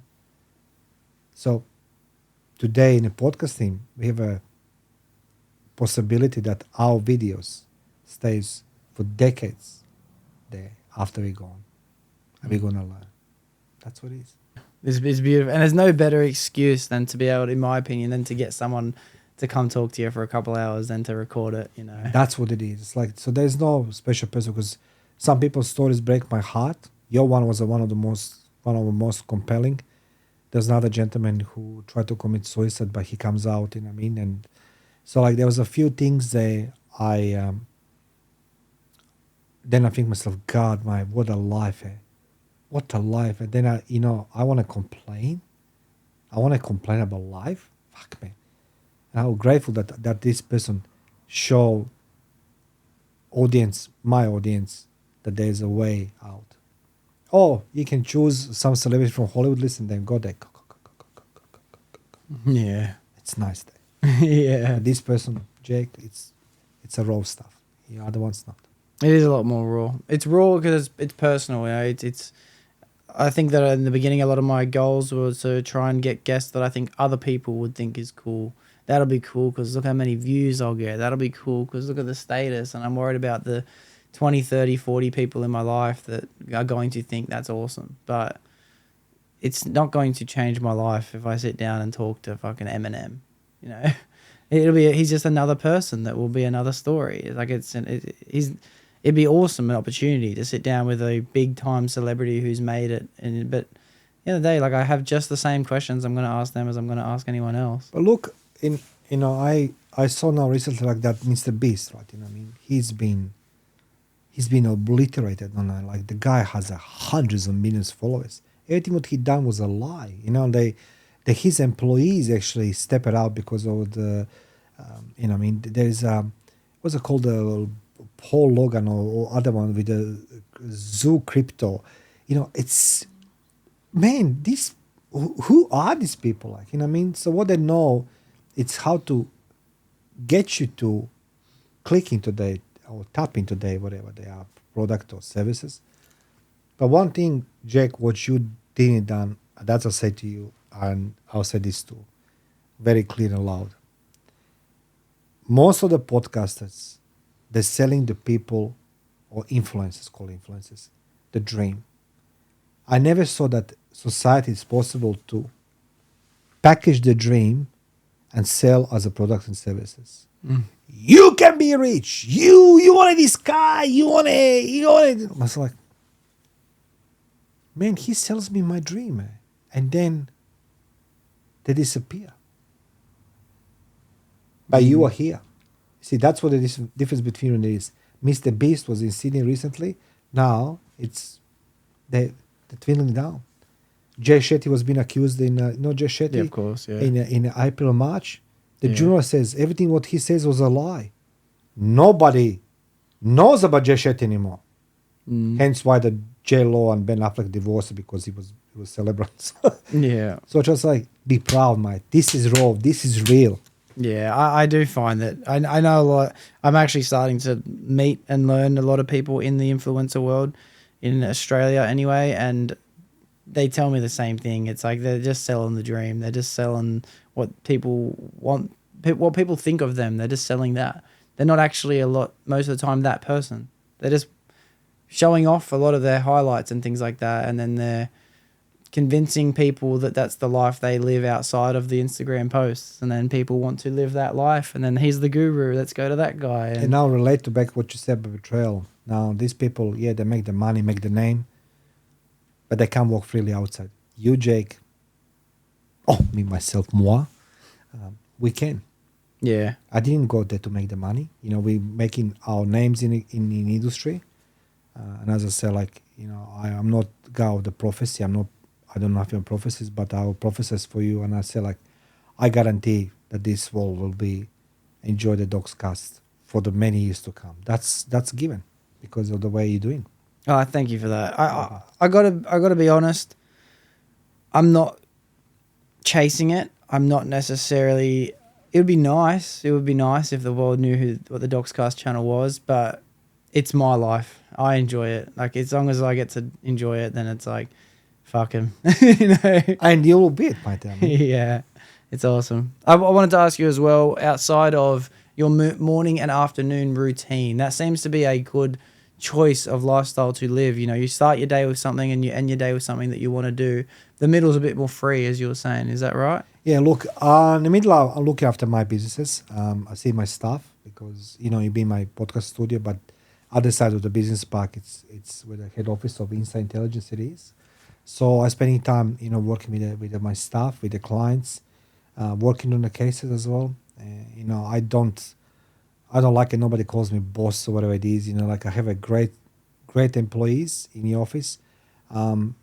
So today in the podcasting, we have a possibility that our videos stays for decades there after we're gone. And we're gonna learn. That's what it is. It's beautiful, and there's no better excuse than to be able, in my opinion, than to get someone to come talk to you for a couple of hours than to record it. You know, That's what it is. It's like, so there's no special person, because some people's stories break my heart. Your one was one of the most compelling. There's another gentleman who tried to commit suicide, but he comes out, you know what I mean? And so like there was a few things that then I think myself, God, what a life, eh? What a life. And then I want to complain. I want to complain about life. Fuck, man. And I'm grateful that this person show my audience, that there's a way out. Oh, you can choose some celebrity from Hollywood. Listen, then go there. yeah, It's nice there. yeah. But this person, Jake, it's a raw stuff. The other one's not. It is a lot more raw. It's raw because it's personal. You know, it's. I think that in the beginning, a lot of my goals were to try and get guests that I think other people would think is cool. That'll be cool because look how many views I'll get. That'll be cool because look at the status. And I'm worried about the 20, 30, 40 people in my life that are going to think that's awesome. But it's not going to change my life if I sit down and talk to fucking Eminem. You know, he's just another person that will be another story. Like it'd be awesome, an opportunity to sit down with a big time celebrity who's made it. But at the end of the day, like I have just the same questions I'm going to ask them as I'm going to ask anyone else. But look, I saw now recently like that Mr. Beast, right? You know what I mean? He's been obliterated. Like the guy has hundreds of millions of followers. Everything what he done was a lie. You know, his employees actually stepped out because of the, you know, I mean, there's what's it called, the Paul Logan or other one with the Zoo Crypto. You know, it's, man, who are these people? Like, you know what I mean? So what they know, it's how to get you to click into their or tap into their whatever they are, product or services. But one thing, Jack, what you didn't done, that's I say to you, and I'll say this too, very clear and loud. Most of the podcasters, they're selling the people or influencers, call influencers, the dream. I never saw that society is possible to package the dream and sell as a product and services. You can be rich. You want this car. You want it. I was like, man, he sells me my dream, eh? And then they disappear. But you are here. See, that's what the difference between it is. Mr. Beast was in Sydney recently. Now they're dwindling down. Jay Shetty was being accused in Jay Shetty, Yeah, of course, yeah. in April, March. The journalist says everything what he says was a lie. Nobody knows about Jay Shetty anymore. Hence why the J Lo and Ben Affleck divorced, because he was celebrants. Yeah. So just like, be proud, mate. This is raw. This is real. Yeah, I do find that I know a lot. I'm actually starting to meet and learn a lot of people in the influencer world in Australia anyway, and they tell me the same thing. It's like they're just selling the dream. They're just selling what people want, what people think of them. They're just selling that. They're not actually most of the time that person. They're just showing off a lot of their highlights and things like that, and then they're convincing people that that's the life they live outside of the Instagram posts, and then people want to live that life, and then he's the guru, let's go to that guy. And now relate to back what you said about betrayal. Now these people, they make the money, make the name, but they can't walk freely outside. You, Jake, me, myself, moi, we can. Yeah. I didn't go there to make the money. You know, we're making our names in the industry. And as I said, like, you know, I'm not guy of the prophecy. I don't know if you're prophecies, but I will prophesize for you. And I say, like, I guarantee that this world will be enjoy the Doxcast for the many years to come. That's given because of the way you're doing. Oh, thank you for that. I gotta be honest. I'm not chasing it. I'm not necessarily. It would be nice. It would be nice if the world knew what the Doxcast channel was, but it's my life. I enjoy it. Like, as long as I get to enjoy it, then it's like, fuck him. You know? And you will be it, my damn. Yeah, it's awesome. I wanted to ask you as well, outside of your morning and afternoon routine, that seems to be a good choice of lifestyle to live. You know, you start your day with something and you end your day with something that you want to do. The middle's a bit more free, as you were saying. Is that right? Yeah, look, in the middle, I'm looking after my businesses. I see my staff because, you know, you be in my podcast studio, but other side of the business park, it's where the head office of Insight Intelligence it is. So I'm spending time, you know, working with my staff, with the clients, working on the cases as well. You know, I don't like it. Nobody calls me boss or whatever it is. You know, like I have a great employees in the office.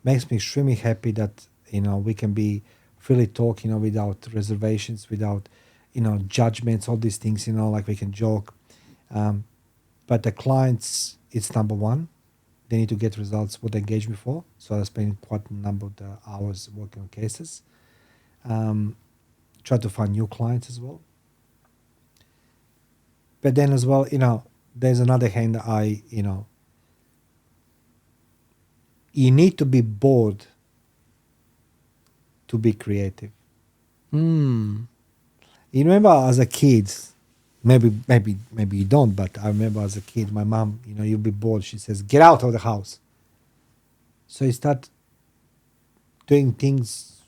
Makes me extremely happy that, you know, we can be freely talk, you know, without reservations, without, you know, judgments, all these things, you know, like we can joke. But the clients, it's number one. They need to get results what they engage me for. So I spend quite a number of the hours working on cases. Try to find new clients as well. But then as well, you know, there's another hand you need to be bored to be creative. You remember as a kid, maybe you don't, but I remember as a kid, my mom, you know, you'll be bored. She says, get out of the house. So you start doing things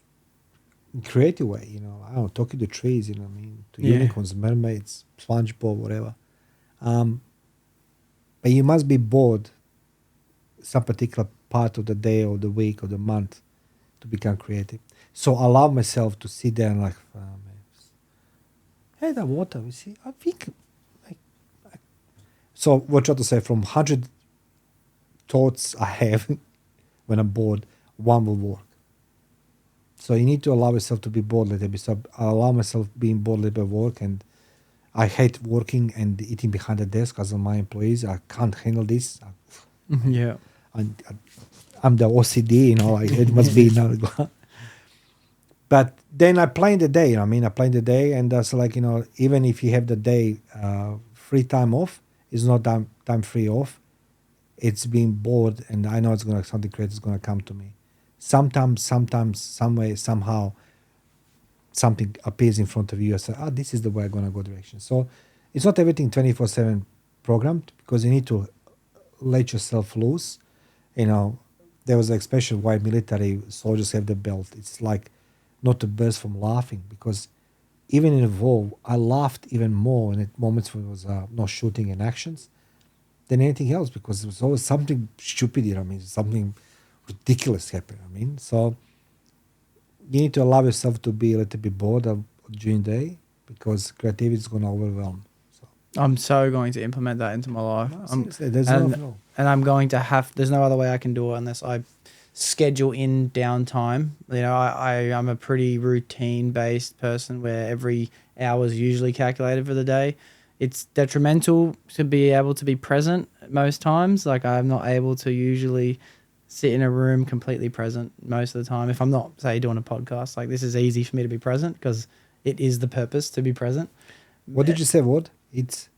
in creative way, you know, I don't know, talking to trees, you know what I mean, to unicorns, mermaids, SpongeBob, whatever. But you must be bored some particular part of the day or the week or the month to become creative. So I allow myself to sit there and like, hey, the water, you see, I think. So what I try to say, from 100 thoughts I have when I'm bored, one will work. So you need to allow yourself to be bored a little bit. So I allow myself being bored a little bit of work, and I hate working and eating behind the desk as my employees. I can't handle this. Yeah. I'm the OCD, you know, like it must be now. But then I plan the day, you know what I mean? I plan the day, and that's like, you know, even if you have the day free time off, it's not time free off. It's being bored, and I know it's gonna something creative is gonna come to me. Sometimes, some way, somehow, something appears in front of you. I say, this is the way I'm gonna go direction. So it's not everything 24/7 programmed, because you need to let yourself loose. You know, there was an expression why military soldiers have the belt. It's like not to burst from laughing, because even in a war, I laughed even more in moments when it was not shooting and actions than anything else, because there was always something stupid, you know what I mean, something ridiculous happened, I mean. So you need to allow yourself to be a little bit bored during the day, because creativity is going to overwhelm. So I'm so going to implement that into my life. no, seriously, there's no. And I'm going to there's no other way I can do it unless I schedule in downtime. You know, I'm a pretty routine-based person where every hour is usually calculated for the day. It's detrimental to be able to be present most times. Like, I'm not able to usually sit in a room completely present most of the time. If I'm not, say, doing a podcast, like, this is easy for me to be present because it is the purpose to be present. What did you say, Ward? It's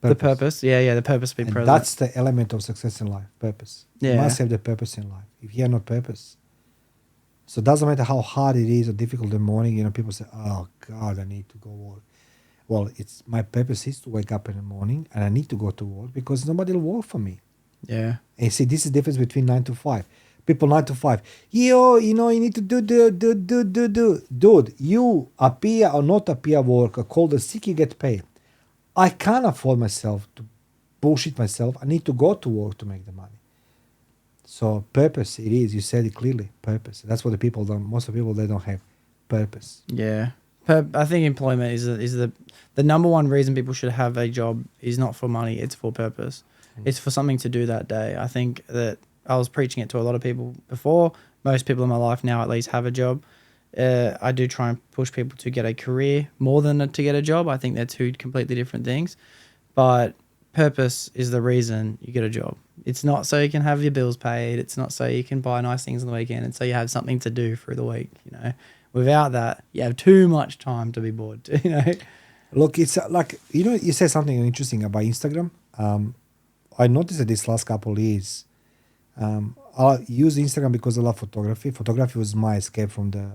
the purpose. Yeah, the purpose to be and present. that's the element of success in life, purpose. You Yeah. must have the purpose in life. If you have no purpose, so it doesn't matter how hard it is or difficult in the morning, you know, people say, oh God, I need to go work. Well, it's my purpose is to wake up in the morning and I need to go to work because nobody will work for me. Yeah. And you see, this is the difference between 9 to 5. People 9 to 5. Yo, you know, you need to do. Dude, you appear or not appear work, or call the sick, you get paid. I can't afford myself to bullshit myself. I need to go to work to make the money. So purpose, it is. You said it clearly. Purpose. That's what the people don't. Most of the people, they don't have purpose. Yeah. I think employment is the number one reason people should have a job is not for money. It's for purpose. It's for something to do that day. I think that I was preaching it to a lot of people before. Most people in my life now at least have a job. I do try and push people to get a career more than to get a job. I think they're two completely different things. But purpose is the reason you get a job. It's not so you can have your bills paid. It's not so you can buy nice things on the weekend. It's so you have something to do through the week, you know. Without that, you have too much time to be bored, you know. Look, it's like, you know, you said something interesting about Instagram. I noticed that this last couple of years, I use Instagram because I love photography. Photography was my escape from the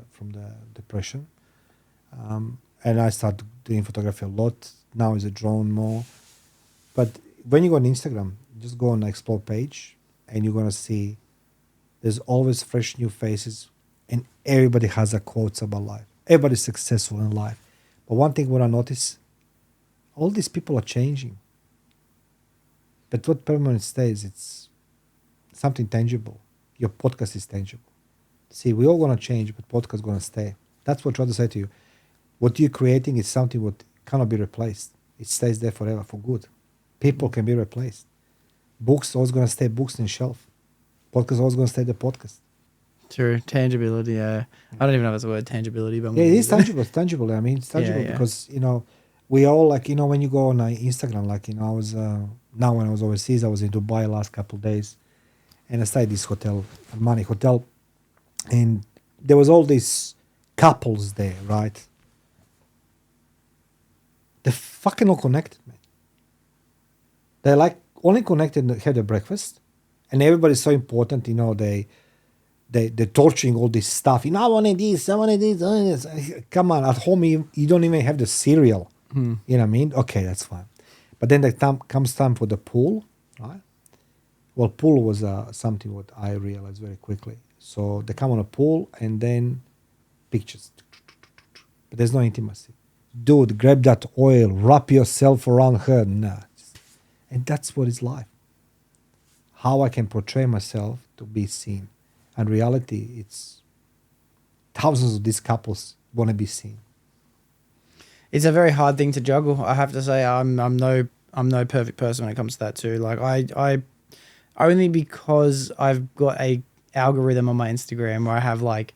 depression, and I started doing photography a lot. Now is a drone more, but when you go on Instagram, just go on the explore page, and you're gonna see there's always fresh new faces, and everybody has a quotes about life. Everybody's successful in life. But one thing what I notice, all these people are changing. But what permanent stays, it's something tangible. Your podcast is tangible. See, we're all gonna change, but podcast gonna stay. That's what I try to say to you. What you're creating is something what cannot be replaced. It stays there forever for good. People can be replaced. Books always gonna stay books in shelf. Podcast always gonna stay the podcast. True. Tangibility, yeah. I don't even know if it's the word tangibility, but I'm Yeah, it gonna is use it. tangible. It's tangible. I mean, it's tangible Yeah. because, we all like, when you go on Instagram, like, I was, now when I was overseas, I was in Dubai last couple of days, and I stayed this hotel, Armani Hotel, and there was all these couples there, right? They're fucking all connected, man. They're like only connected and had a breakfast, and everybody's so important, they're torturing all this stuff. I wanted this, I wanted this, I wanted this. Come on, at home you don't even have the cereal. You know what I mean? Okay, that's fine. But then comes time for the pool, right? Well, pool was something what I realized very quickly. So they come on a pool and then pictures. But there's no intimacy. Dude, grab that oil, wrap yourself around her. Nah. And that's what is life. How I can portray myself to be seen. And reality, it's thousands of these couples want to be seen. It's a very hard thing to juggle. I have to say, I'm no perfect person when it comes to that too. Like I only because I've got a algorithm on my Instagram where I have like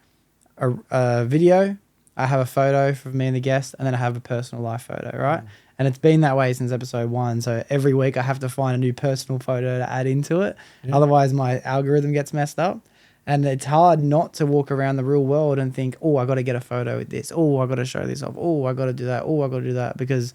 a video, I have a photo for me and the guest, and then I have a personal life photo, right? And it's been that way since episode 1. So every week I have to find a new personal photo to add into it. Yeah. Otherwise my algorithm gets messed up. And it's hard not to walk around the real world and think, oh, I got to get a photo with this. Oh, I got to show this off. Oh, I got to do that. Oh, I got to do that. Because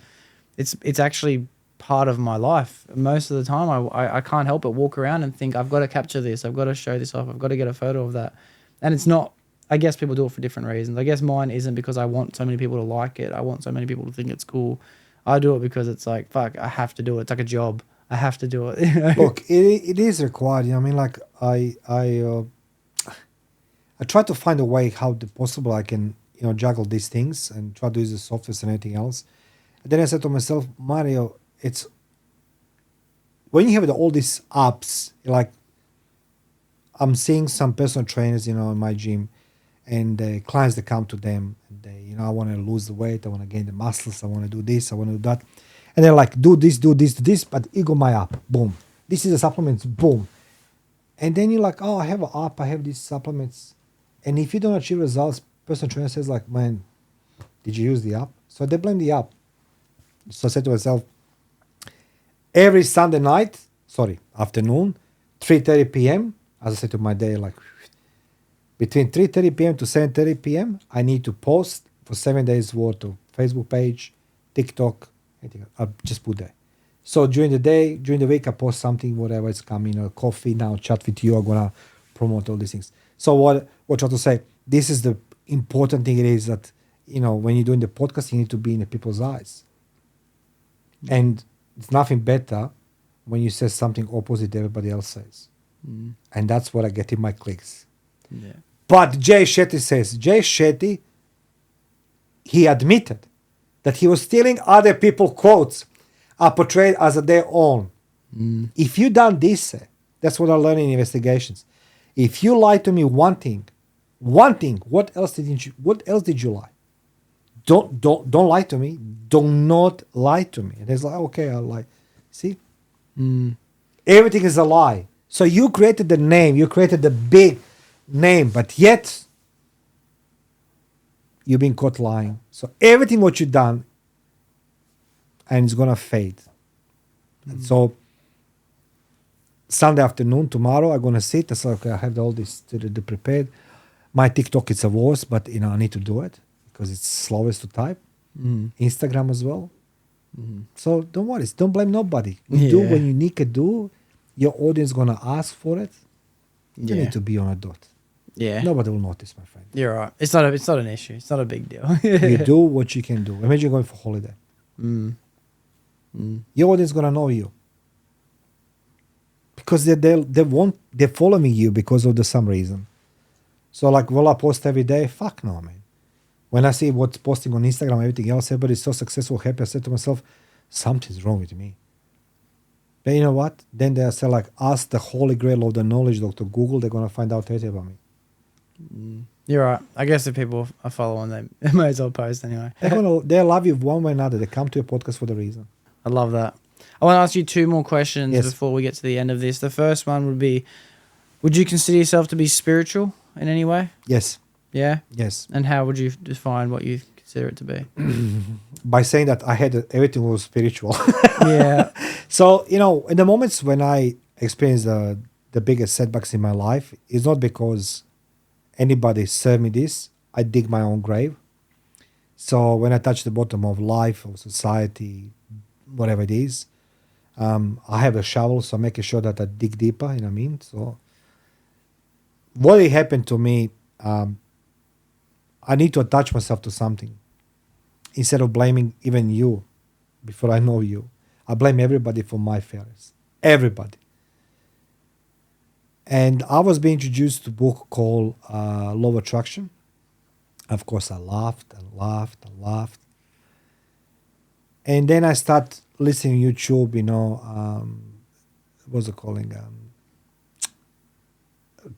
it's actually part of my life. Most of the time I can't help but walk around and think, I've got to capture this. I've got to show this off. I've got to get a photo of that. And it's not, I guess people do it for different reasons. I guess mine isn't because I want so many people to like it. I want so many people to think it's cool. I do it because it's like, fuck, I have to do it. It's like a job. I have to do it. Look, it is required. I mean, like I try to find a way how possible I can, juggle these things and try to use the software and anything else. And then I said to myself, Mario, it's when you have all these apps, like I'm seeing some personal trainers, in my gym, and the clients that come to them, and they, I want to lose the weight, I want to gain the muscles, I want to do this, I want to do that. And they're like, do this, but you go my app, boom. This is the supplements, boom. And then you're like, oh, I have an app, I have these supplements. And if you don't achieve results, personal trainer says like, man, did you use the app? So they blame the app. So I said to myself, every Sunday afternoon, 3:30 p.m., as I said to my day, like between 3:30 p.m. to 7:30 p.m., I need to post for 7 days worth of Facebook page, TikTok, anything. I'll just put there. So during the day, during the week, I post something, whatever it's coming, coffee now, chat with you, I'm going to promote all these things. So what I try to say, this is the important thing it is that, when you're doing the podcast, you need to be in the people's eyes. And it's nothing better when you say something opposite everybody else says. And that's what I get in my clicks. Yeah. But Jay Shetty, he admitted that he was stealing other people's quotes are portrayed as their own. If you done this, that's what I learned in investigations. If you lie to me one thing, what else did you lie? Don't lie to me. Do not lie to me. And it's like, okay, I'll lie. See? Everything is a lie. So you created the name, you created the big name, but yet you've been caught lying. So everything what you've done, and it's gonna fade. And so Sunday afternoon, tomorrow, I'm gonna sit. I say, okay, I have all this prepared. My TikTok is a worst, but I need to do it because it's slowest to type. Instagram as well. So don't worry, don't blame nobody. You do what you need to do. Your audience gonna ask for it. You need to be on a dot. Yeah. Nobody will notice, my friend. You're right. It's not an issue. It's not a big deal. You do what you can do. Imagine going for holiday. Your audience gonna know you. because they're following you because of some reason. So like, will I post every day? Fuck no, man. When I see what's posting on Instagram, everything else, everybody's so successful, happy, I said to myself, something's wrong with me. But you know what? Then they say like, ask the holy grail of the knowledge, Dr. Google, they're gonna find out everything about me. You're right. I guess if people are following, they may as well post anyway. They love you one way or another. They come to your podcast for the reason. I love that. I want to ask you 2 more questions Yes. before we get to the end of this. The first one would be, would you consider yourself to be spiritual in any way? Yes. Yeah? Yes. And how would you define what you consider it to be? By saying that I had everything was spiritual. Yeah. So, in the moments when I experience the biggest setbacks in my life, it's not because anybody served me this. I dig my own grave. So when I touch the bottom of life, of society, whatever it is, I have a shovel, so I'm making sure that I dig deeper, you know what I mean? So what happened to me, I need to attach myself to something. Instead of blaming even you before I know you, I blame everybody for my failures. Everybody. And I was being introduced to a book called Law of Attraction. Of course, I laughed and laughed and laughed. And then I start listening to YouTube, what's it calling?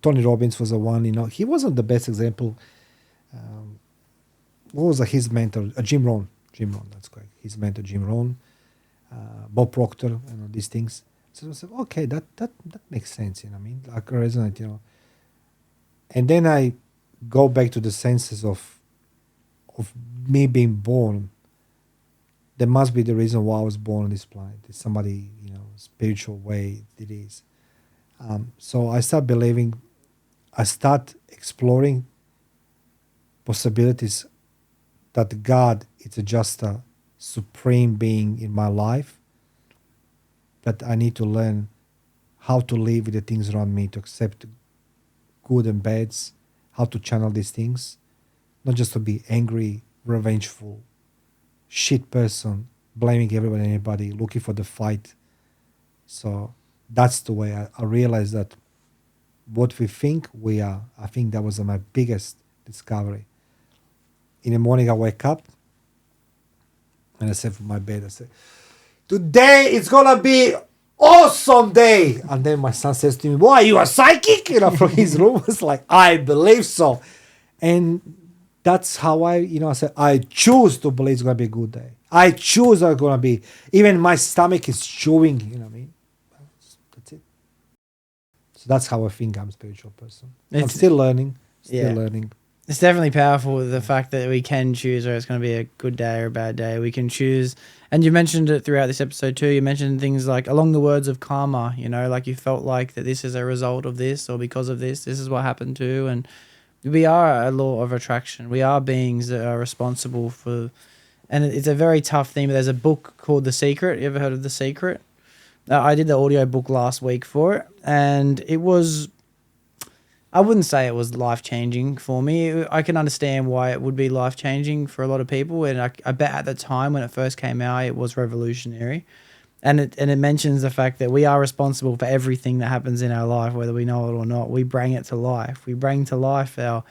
Tony Robbins was the one, he wasn't the best example. What was his mentor? Jim Rohn. Jim Rohn, that's correct. His mentor, Jim Rohn. Bob Proctor, these things. So I said, okay, that makes sense, like resonate, And then I go back to the senses of me being born. There must be the reason why I was born on this planet. It's somebody, spiritual way it is. So I start believing, I start exploring possibilities that God is just a supreme being in my life, but I need to learn how to live with the things around me, to accept good and bads, how to channel these things, not just to be angry, revengeful, shit person, blaming everybody and anybody, looking for the fight. So that's the way I realized that what we think we are, I think that was my biggest discovery. In the morning I wake up and I said from my bed, I said, today it's gonna be awesome day. And then my son says to me, why, you are psychic? From his room. It's like, I believe so. And that's how I said, I choose to believe it's gonna be a good day. I choose it's gonna be, even my stomach is chewing, you know what I mean? That's it. So that's how I think I'm a spiritual person. I'm still learning, learning. It's definitely powerful, the fact that we can choose whether it's going to be a good day or a bad day. We can choose, and you mentioned it throughout this episode too. You mentioned things like along the words of karma, like you felt like that this is a result of this, or because of this is what happened to. And we are a law of attraction. We are beings that are responsible for, and it's a very tough thing. But there's a book called The Secret. You ever heard of The Secret? I did the audio book last week for it, and it was, I wouldn't say it was life-changing for me. I can understand why it would be life-changing for a lot of people. And I bet at the time when it first came out, it was revolutionary. And it mentions the fact that we are responsible for everything that happens in our life, whether we know it or not. We bring it to life. We bring to life our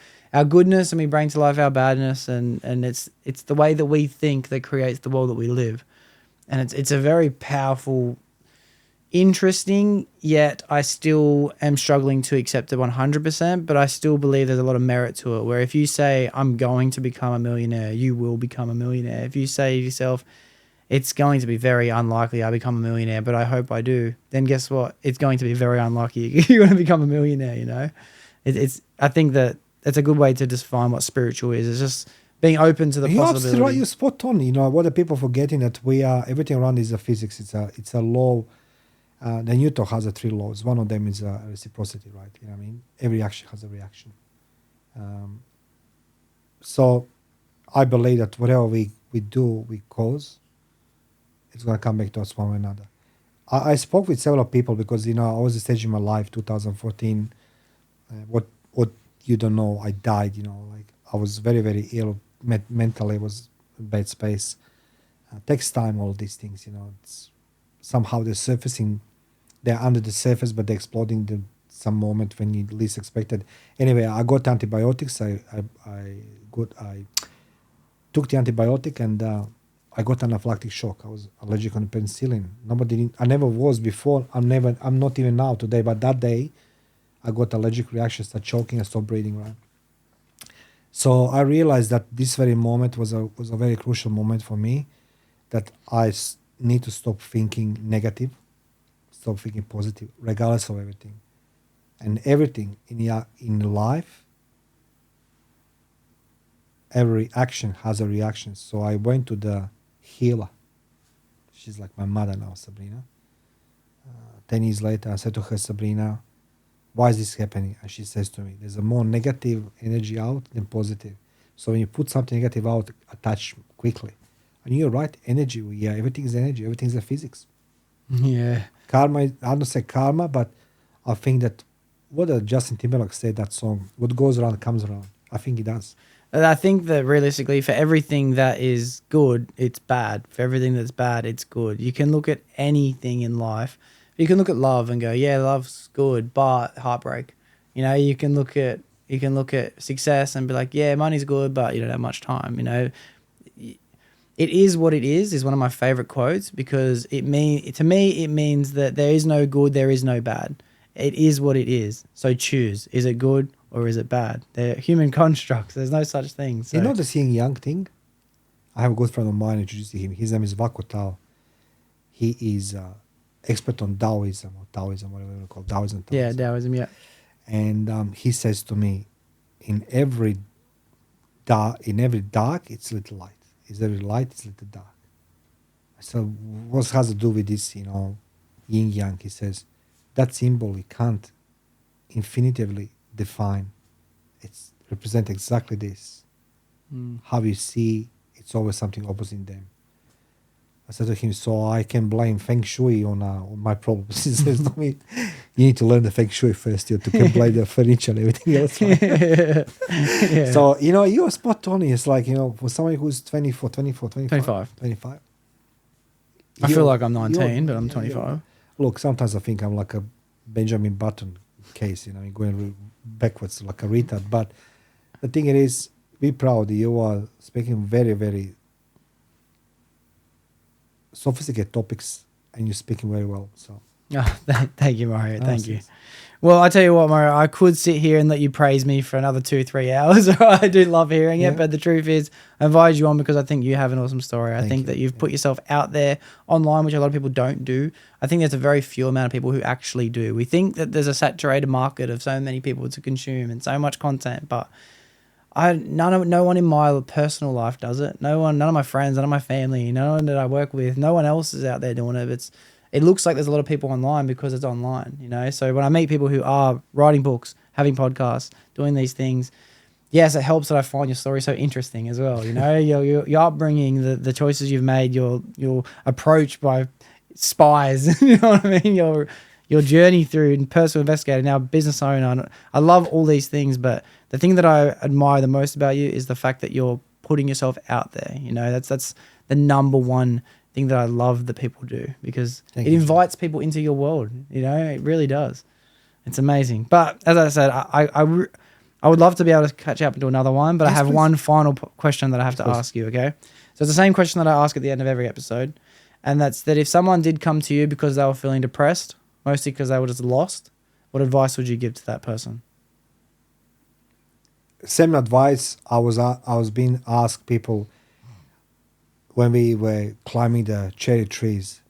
goodness, and we bring to life our badness. And it's the way that we think that creates the world that we live. And it's a very powerful, interesting, yet I still am struggling to accept it 100%, but I still believe there's a lot of merit to it, where if you say, I'm going to become a millionaire, you will become a millionaire. If you say to yourself, it's going to be very unlikely I become a millionaire, but I hope I do, then guess what? It's going to be very unlikely you're going to become a millionaire, I think that it's a good way to define what spiritual is. It's just being open to the possibility. Right, you're spot on. What the people forgetting that we are, everything around is a physics. It's a law. The Newton has 3 laws. One of them is reciprocity, right? You know what I mean? Every action has a reaction. So I believe that whatever we do, we cause, it's going to come back to us one way or another. I spoke with several people because, I was at a stage in my life, 2014, what you don't know, I died, I was very, very ill. Mentally was in a bad space. Takes time, all these things, it's somehow they're surfacing they're under the surface, but they're exploding the some moment when you least expected. Anyway, I got antibiotics. I took the antibiotic and I got anaphylactic shock. I was allergic on penicillin. I never was before. I'm not even now today. But that day, I got allergic reaction, started choking, I stopped breathing. Right. So I realized that this very moment was a very crucial moment for me. That I need to stop thinking negative, stop thinking positive, regardless of everything. And everything in life, every action has a reaction. So I went to the healer. She's like my mother now, Sabrina. 10 years later, I said to her, Sabrina, why is this happening? And she says to me, there's a more negative energy out than positive. So when you put something negative out, attach quickly. And you're right, energy, yeah, everything is energy, everything is a physics. Yeah. Karma, I don't say karma, but I think that what Justin Timberlake said, that song, what goes around comes around. I think it does. And I think that realistically, for everything that is good, it's bad. For everything that's bad, it's good. You can look at anything in life. You can look at love and go, yeah, love's good, but heartbreak. You know, you can look at success and be like, yeah, money's good, but you don't have much time. You know, it is what it is one of my favorite quotes, because to me it means that there is no good, there is no bad. It is what it is. So choose. Is it good or is it bad? They're human constructs. There's no such thing. So. You know the seeing young thing? I have a good friend of mine introduced him. His name is Vako Tao. He is expert on Taoism, whatever you call Taoism. Yeah, Taoism, yeah. And he says to me, in every dark, it's little light. Is every light, it's little dark. I said, what has to do with this, yin yang? He says, that symbol you can't infinitively define. It's represent exactly this. How you see, it's always something opposite in them. I said to him, so I can blame Feng Shui on my problems. He says to me, you need to learn the Feng Shui first to can blame the furniture and everything else. Yeah. So, you're spot on. It's like, for somebody who's 25. I feel like I'm 19, but I'm 25. Look, sometimes I think I'm like a Benjamin Button case, going backwards like a retard. But the thing is, be proud. You are speaking very, very sophisticated topics, and you're speaking very well. So, thank you, Mario. Thank you. Well, I tell you what, Mario, I could sit here and let you praise me for another 2-3 hours. I do love hearing it, but the truth is, I invited you on because I think you have an awesome story. I think that you've put yourself out there online, which a lot of people don't do. I think there's a very few amount of people who actually do. We think that there's a saturated market of so many people to consume and so much content, but no one in my personal life does it. None of my friends, none of my family, no one that I work with, no one else is out there doing it. It looks like there's a lot of people online because it's online, So when I meet people who are writing books, having podcasts, doing these things, yes, it helps that I find your story so interesting as well. Your upbringing, the choices you've made, your approach by spies, you know what I mean? Your journey through personal investigator, now business owner. I love all these things, but the thing that I admire the most about you is the fact that you're putting yourself out there. That's the number one thing that I love that people do, because it invites people into your world. It really does. It's amazing. But as I said, I would love to be able to catch up and do another one, but I have one final question that I have to ask you, okay? So it's the same question that I ask at the end of every episode, and that's that if someone did come to you because they were feeling depressed, mostly because they were just lost, what advice would you give to that person? Same advice I was being asked people when we were climbing the cherry trees.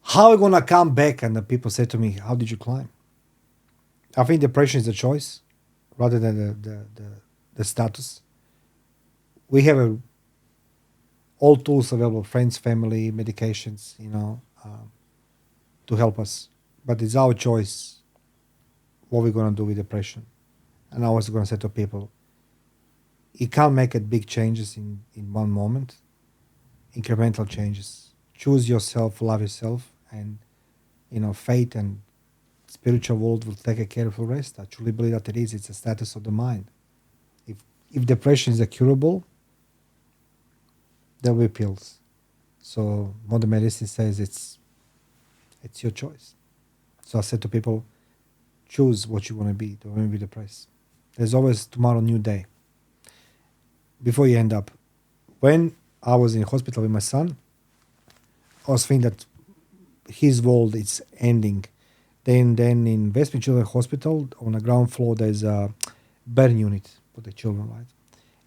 How are we going to come back? And the people said to me, how did you climb? I think depression is a choice rather than the status. We have all tools available, friends, family, medications, to help us. But it's our choice what we're going to do with depression. And I was going to say to people, you can't make it big changes in one moment. Incremental changes. Choose yourself, love yourself, and faith and spiritual world will take care of the rest. I truly believe that it is. It's a status of the mind. If depression is curable, there will be pills. So modern medicine says it's your choice. So I said to people, choose what you want to be. Don't want to be depressed. There's always tomorrow, new day. Before you end up. When I was in hospital with my son, I was thinking that his world is ending. Then in Westmead Children's Hospital, on the ground floor, there's a burn unit for the children, right?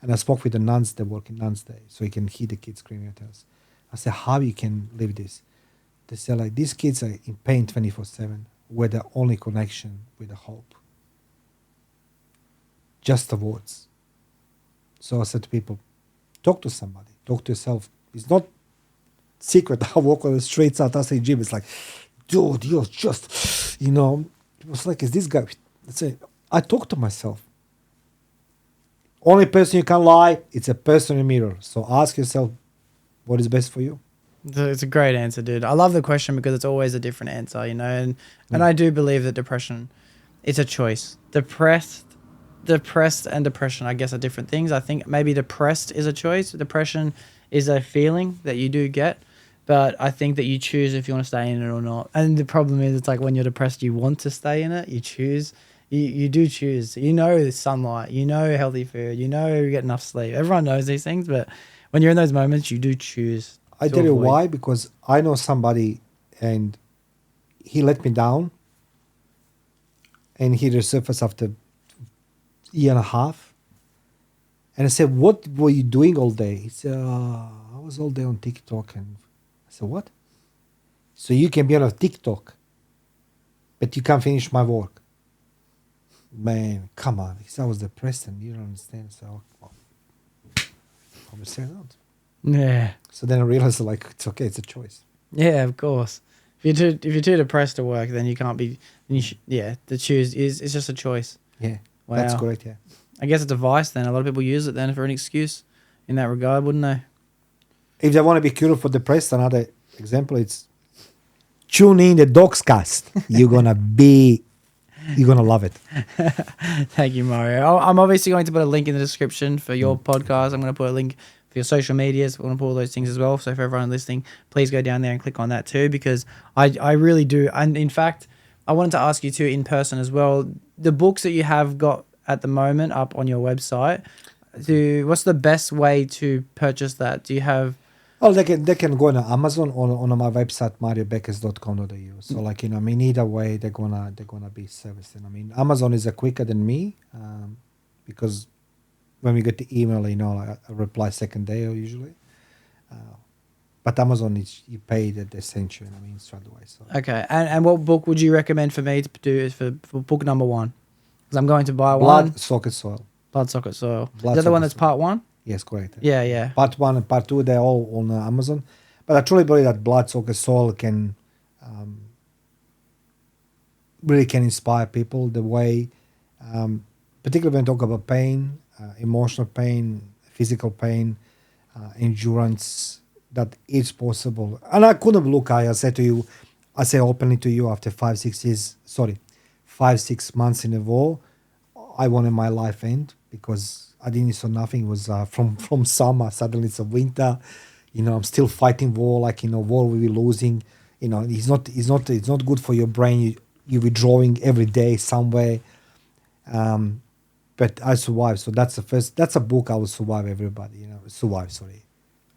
And I spoke with the nuns that work in nuns day, so you can hear the kids screaming at us. I said, how you can live this? They said, like, these kids are in pain 24/7. We're the only connection with the hope. Just the words. So I said to people, talk to somebody, talk to yourself. It's not secret. I walk on the streets out outside gym. It's like, dude, you're just, it was like, is this guy? That's it. I talk to myself. Only person you can lie, it's a person in the mirror. So ask yourself, what is best for you? It's a great answer, dude. I love the question because it's always a different answer, and I do believe that depression, it's a choice. Depressed and depression, I guess, are different things. I think maybe depressed is a choice. Depression is a feeling that you do get, but I think that you choose if you want to stay in it or not. And the problem is, it's like when you're depressed, you want to stay in it. You choose. You do choose. The sunlight. Healthy food. You get enough sleep. Everyone knows these things, but when you're in those moments, you do choose. I tell you why, because I know somebody and he let me down and he resurfaced after year and a half. And I said, what were you doing all day? He said, I was all day on TikTok. And I said, what? So you can be on a TikTok, but you can't finish my work. Man, come on. He said, I was depressed and you don't understand. So, obviously I don't. Yeah. So then I realized, like, it's okay. It's a choice. Yeah, of course. If you're too depressed to work, then you can't be. The choose it's just a choice. Yeah, wow. That's correct. Yeah. I guess it's a vice. Then a lot of people use it then for an excuse, in that regard, wouldn't they? If they want to be cured for depressed, another example, it's tune in the Doxcast. You're gonna love it. Thank you, Mario. I'm obviously going to put a link in the description for your podcast. I'm going to put a link for your social medias. We're going to put all those things as well. So for everyone listening, please go down there and click on that too, because I really do. And in fact, I wanted to ask you too in person as well. The books that you have got at the moment up on your website, what's the best way to purchase that? Do you have... Oh, they can go on Amazon or on my website mariobekes.com.au. So either way they're gonna be serviced. Amazon is quicker than me because when we get the email, I reply second day usually. But Amazon is you pay that they send you. Straight away. So. Okay, and what book would you recommend for me to do for book number 1? Because I'm going to buy Blood, one. Socket, Soil. Blood, Socket, Soil. Blood, Is that the one Socket, that's part 1? Yes, correct. Yeah. Part 1 and part 2, they're all on Amazon. But I truly believe that Blood, Socket, Soil can really can inspire people the way, particularly when you talk about pain, emotional pain, physical pain, endurance, that it's possible. And I couldn't look, I say openly to you after 5-6 months in a war, I wanted my life end because I didn't saw nothing. It was from summer, suddenly it's a winter. I'm still fighting war, war we were losing. It's not good for your brain. You're withdrawing every day somewhere. But I survived. So that's a book I will survive everybody.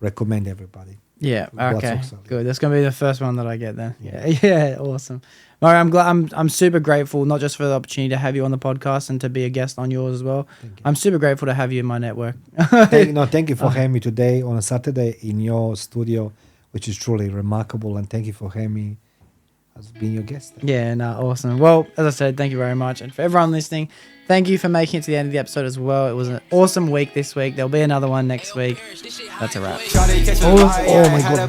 Recommend everybody. Yeah. Okay. Soil. Good. That's gonna be the first one that I get then. Yeah. Awesome. Mario, I'm glad. I'm super grateful, not just for the opportunity to have you on the podcast and to be a guest on yours as well. I'm super grateful to have you in my network. Thank you for having me today on a Saturday in your studio, which is truly remarkable. And thank you for having me as being your guest. Yeah, awesome. Well, as I said, thank you very much. And for everyone listening, thank you for making it to the end of the episode as well. It was an awesome week this week. There'll be another one next week. That's a wrap. Oh my God.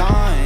Bro.